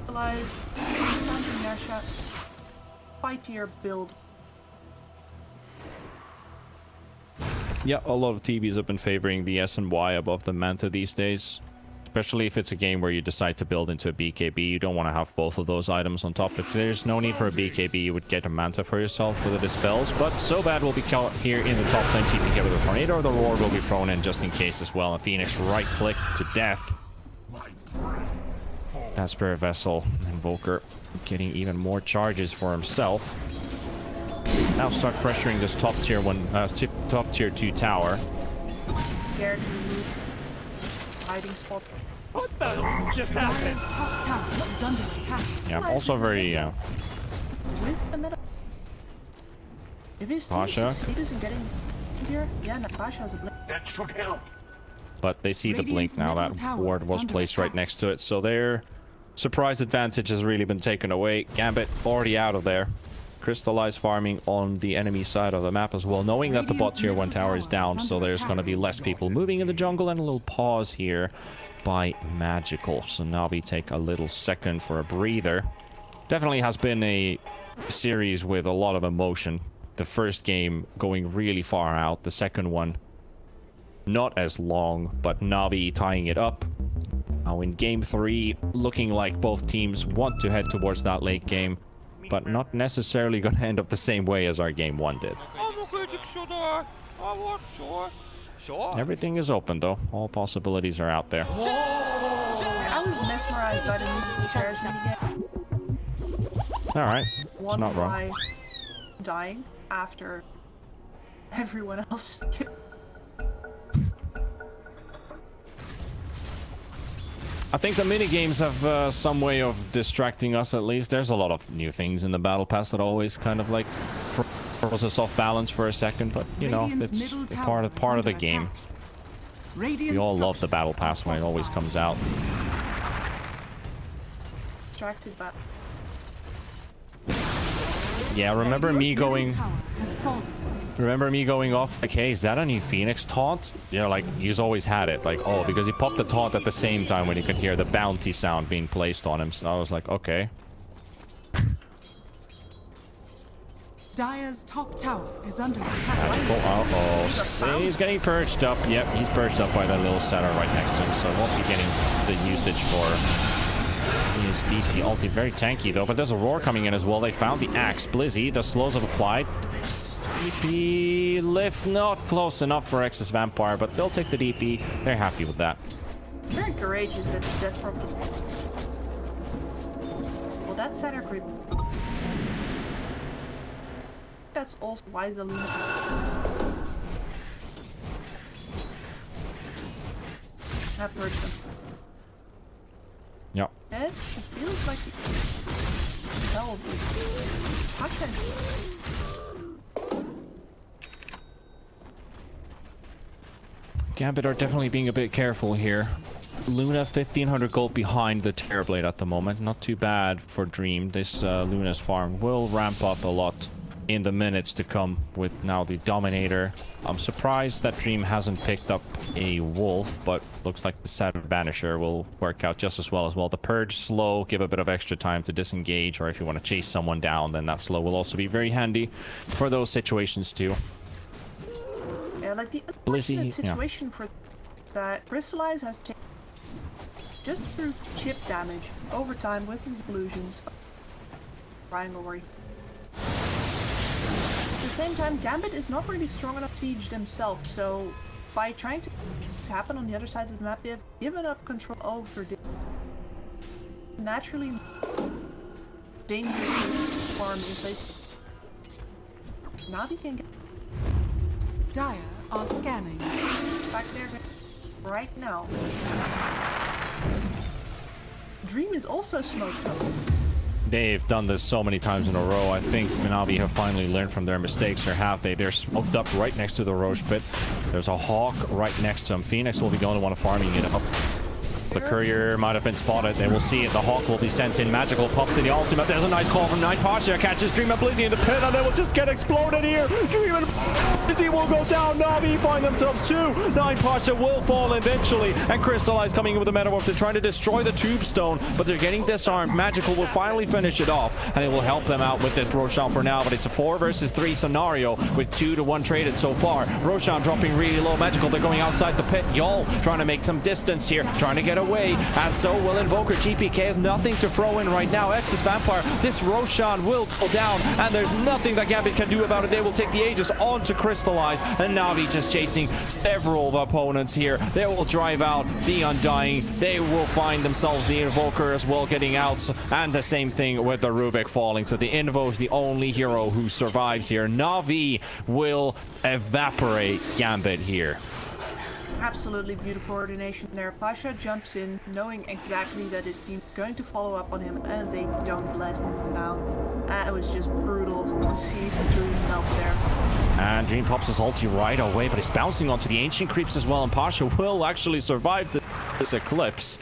Realize Sanjin Yasha 5-tier build. Yeah, a lot of TVs have been favoring the S and Y above the Manta these days. especially if it's a game where you decide to build into a BKB. You don't want to have both of those items on top. If there's no need for a BKB, you would get a Manta for yourself with the Dispels, but so bad will be caught here in the top lane, TP together with the Tornado, or the Roar will be thrown in just in case as well. And Phoenix right-click to death. That Spirit Vessel, and Volker getting even more charges for himself. Now start pressuring this top tier 2 tower. Scared to move. Hiding spot. What the just happened? Top tower is under attack. Yeah, also very With the middle. If he's still Pasha. succeeds in getting here, yeah, Natasha has a blink. That should help. but they see the blink now. Radiant's That middle ward tower was is placed under right attack. next to it, so their surprise advantage has really been taken away. Gambit already out of there. Crystallized farming on the enemy side of the map as well, knowing that the bot tier 1 tower is down, so there's going to be less people moving in the jungle, and a little pause here by Magical. So Navi take a little second for a breather. Definitely has been a series with a lot of emotion. The first game going really far out, the second one not as long, but Navi tying it up. Now in game 3, looking like both teams want to head towards that late game, but not necessarily going to end up the same way as our game 1 did. Everything is open though. All possibilities are out there. I was mesmerized by the musical chairs minigame. Alright, it's One not wrong. by dying after everyone else skipped. I think the minigames have some way of distracting us at least. There's a lot of new things in the Battle Pass that always kind of like throws us off balance for a second, but you know, Radiant's it's middle part tower of the is under game. attack. Radiant We all love the Battle structures Pass when it always fortified. comes out. Distracted by Yeah, remember me Radiant's middle going... tower has fallen. Remember me going off like, hey, is that a new Phoenix taunt? Yeah, like, he's always had it. Like, oh, because he popped the taunt at the same time when he could hear the bounty sound being placed on him. So I was like, okay. Dire's top tower is under attack. Uh-oh. He's getting perched up. Yep, he's perched up by that little center right next to him, so won't be getting the usage for his DP ulti. Very tanky, though, but there's a roar coming in as well. They found the axe. Blizzy, the slows have applied. DP lift not close enough for X's Vampire, but they'll take the DP. They're happy with that. very courageous at that purpose. Well, that's center creep. That's also why the Luna. That person. Yep. It feels like that will be. How can Gambit are definitely being a bit careful here. Luna 1500 gold behind the Terrorblade at the moment. Not too bad for Dream. This Luna's farm will ramp up a lot in the minutes to come with now the Dominator. I'm surprised that Dream hasn't picked up a Wolf, but looks like the Saturn Banisher will work out just as well. The Purge slow, give a bit of extra time to disengage, or if you want to chase someone down, then that slow will also be very handy for those situations too. yeah, like the Blizzy, unfortunate situation for that Crystallize has taken just through chip damage over time with his illusions. Triangle worry. At the same time, Gambit is not really strong enough to siege themselves, so by trying to happen on the other sides of the map, they have given up control over the naturally dangerous farm is like Navi can get Dire are scanning. back there right now. Dream is also smoked up. They've done this so many times in a row. I think Navi have finally learned from their mistakes, or have they? They're smoked up right next to the Roche pit. There's a Hawk right next to him. Phoenix will be the only one farming it up. The Courier might have been spotted. They will see it. The Hawk will be sent in. Magical pops in the ultimate. There's a nice call from Night. Pasha catches Dream and Blizzy in the pit, and they will just get exploded here. Dream and Blizzy will go down. Navi find themselves 2. 9 Pasha will fall eventually. And Crystallize coming in with a Metamorph. They're trying to destroy the Tombstone, but they're getting disarmed. Magical will finally finish it off, and it will help them out with this Roshan for now. But it's a 4 versus 3 scenario with 2 to 1 traded so far. Roshan dropping really low. Magical, they're going outside the pit. Y'all trying to make some distance here, trying to get away, and so will Invoker. GPK has nothing to throw in right now. Exodus Vampire, this Roshan will go down, and there's nothing that Gambit can do about it. They will take the Aegis on to Crystallize, and Navi just chasing several opponents here. They will drive out the Undying. They will find themselves the Invoker as well getting out, and the same thing with the Rubik falling. So the Invo is the only hero who survives here. Navi will evaporate Gambit here. Absolutely beautiful coordination there. Pasha jumps in, knowing exactly that his team is going to follow up on him, and they don't let him down. It was just brutal to see Dream melt there. And Dream pops his ulti right away, but he's bouncing onto the Ancient Creeps as well, and Pasha will actually survive this Eclipse.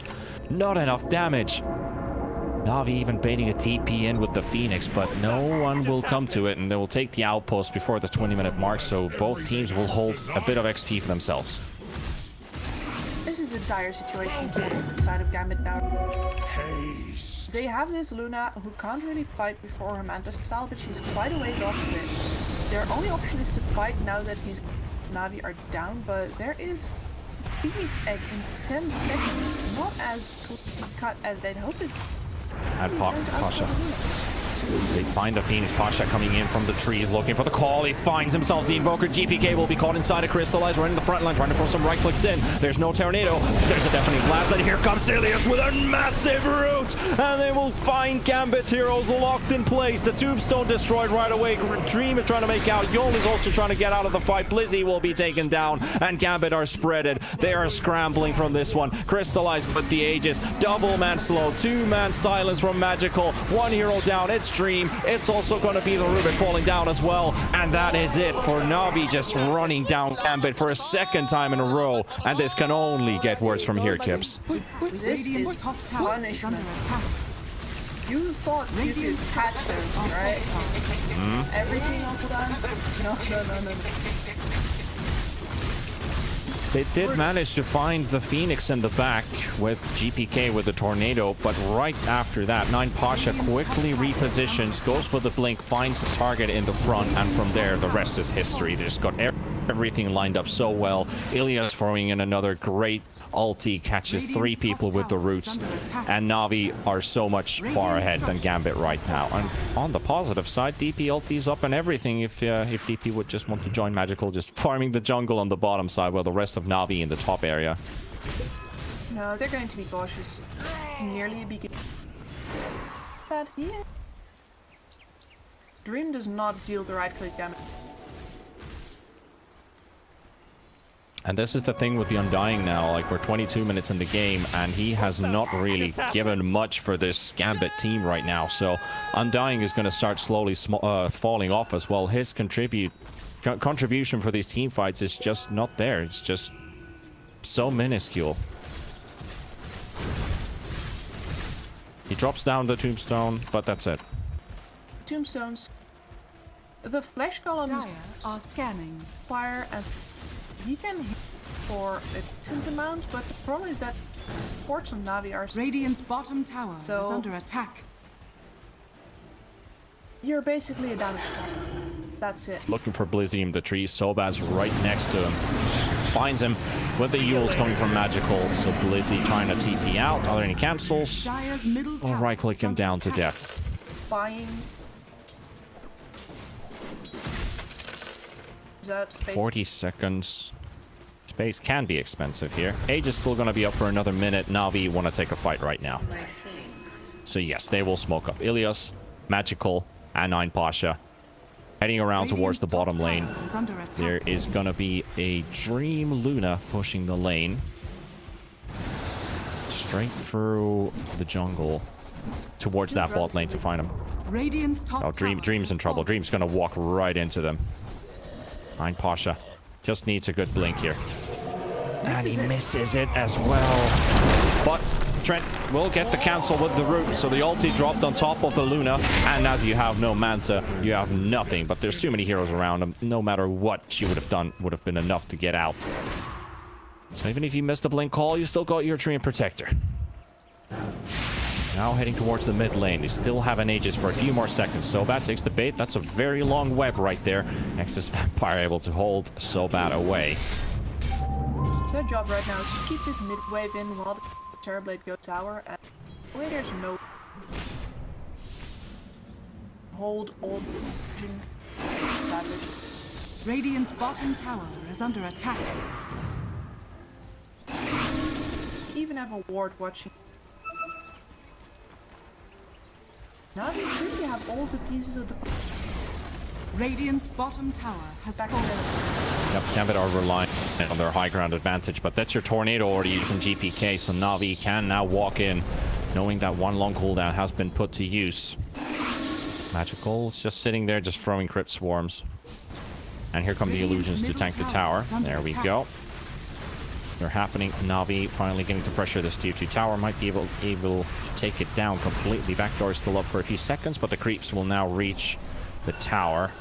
Not enough damage. Navi even baiting a TP in with the Phoenix, but no one will come to it, and they will take the outpost before the 20-minute mark, so both teams will hold a bit of XP for themselves. This is a dire situation for the side of Gambit now. They have this Luna who can't really fight before her Manta style, but she's quite a ways off of it. Their only option is to fight now that Navi are down, but there is Phoenix Egg in 10 seconds, not as cut as they'd hoped it. And Pasha. They find the Phoenix. Pasha coming in from the trees, looking for the call. He finds himself the Invoker. GPK will be caught inside a Crystallize, running the front line, trying to throw some right clicks in. There's no Tornado. There's a deafening blast. And here comes Ilias with a massive root. And they will find Gambit's heroes locked in place. The Tombstone destroyed right away. Dream is trying to make out. Yol is also trying to get out of the fight. Blizzy will be taken down. And Gambit are spreaded. They are scrambling from this one. Crystallize with the Aegis. Double man slow. 2-man silence from Magical. 1 hero down. It's Dream. It's also going to be the Rubik falling down as well. And that is it for Navi, just running down Gambit for a 2nd time in a row. And this can only get worse from here, Kips. This is punishment. You thought you could catch them, right? Everything else done? No. They did manage to find the Phoenix in the back with GPK with the Tornado, but right after that, 9 Pasha quickly repositions, goes for the blink, finds the target in the front, and from there, the rest is history. They just got everything lined up so well. Ilias throwing in another great ulti, catches 3 people with the roots, and Navi are so much far ahead than Gambit right now. And on the positive side, DP ulti's up and everything if DP would just want to join Magical, just farming the jungle on the bottom side while the rest of Navi in the top area. No, they're going to be cautious. Nearly a beacon. But here, Dream does not deal the right click damage. And this is the thing with the Undying now, like we're 22 minutes in the game and he has not really given much for this Gambit team right now. So Undying is going to start slowly falling off as well. His contribution for these team fights is just not there. It's just so minuscule. He drops down the Tombstone, but that's it. Tombstones. The flesh columns are scanning. fire as he can hit for a decent amount, but the problem is that ports on Navi are Radiant's bottom tower is under attack. You're basically a damage trap. That's it. Looking for Blizzy in the tree. Sobaz right next to him. Finds him with the Yules coming from Magical. So Blizzy trying to TP out. Other than he cancels. Or right click him down to death. Buying. Space. 40 seconds. Space can be expensive here. Age is still going to be up for another minute. Navi want to take a fight right now. So yes, they will smoke up Ilias, Magical, and 9 Pasha. Heading around towards the bottom lane. There is going to be a Dream Luna pushing the lane. Straight through the jungle. Towards that bot lane to find him. Oh, Dream's in trouble. Dream's going to walk right into them. 9 Pasha just needs a good blink here. And he misses it as well. But Trent will get the cancel with the root, so the ulti dropped on top of the Luna, and as you have no Manta, you have nothing. But there's too many heroes around him. No matter what she would have done, would have been enough to get out. So even if you missed the blink call, you still got your Treant Protector. Now heading towards the mid lane. They still have an Aegis for a few more seconds. So3 takes the bait. That's a very long web right there. Nexus Vampire able to hold So3 away. Their job right now is to keep this mid wave in while the Terrorblade goes tower, and wait, there's no hold all vision established. Radiant's bottom tower is under attack. Even have a ward watching. Now they really have all the pieces of the Radiant's bottom tower has fallen. Yep, GAMBIT are relying on their high ground advantage, but that's your tornado already using GPK, so NAVI can now walk in, knowing that one long cooldown has been put to use. Magical is just sitting there, just throwing crypt swarms. And here come the illusions to tank the tower. There we go. They're happening. NAVI finally getting to pressure this tier 2 tower. Might be able to take it down completely. Backdoor is still up for a few seconds, but the creeps will now reach the tower.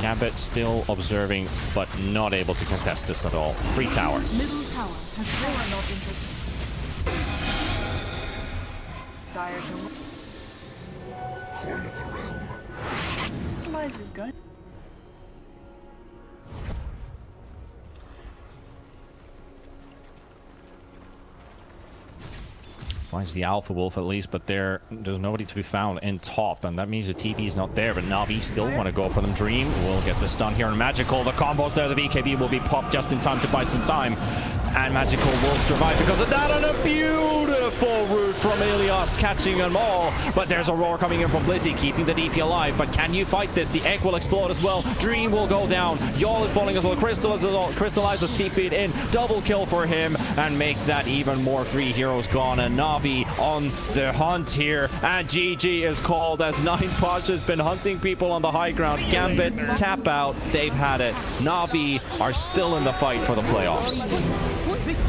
GAMBIT still observing, but not able to contest this at all. Free tower. Middle tower has They fallen. are not interested. Dire jungle. Horn of the realm. Lies is going. Finds the Alpha Wolf at least, but there's nobody to be found in top, and that means the TP is not there, but NAVI still want to go for them. Dream will get the stun here on Magical. The combo's there, the BKB will be popped just in time to buy some time, and Magical will survive because of that, and a beautiful root from Ilias catching them all, but there's a roar coming in from Blizzy, keeping the DP alive, but can you fight this? The egg will explode as well. Dream will go down. Yall is falling as well. Crystallizes TP'd in. Double kill for him, and make that even more. 3 heroes gone, and NAVI on the hunt here, and GG is called as 9Posh has been hunting people on the high ground. GAMBIT tap out. They've had it. NAVI are still in the fight for the playoffs.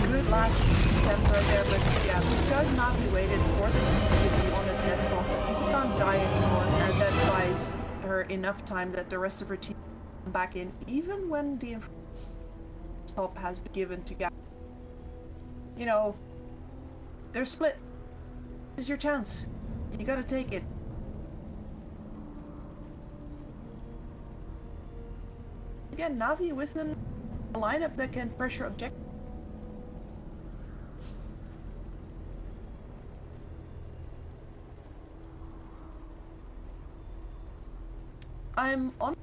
Good last attempt right there, but yeah, because NAVI waited for the to be on the death block, she can't die anymore, and that buys her enough time that the rest of her team come back in, even when the top has been given to GAMBIT. You know, they're split. This is your chance. You gotta take it. Again, NAVI with a lineup that can pressure objectives. I'm on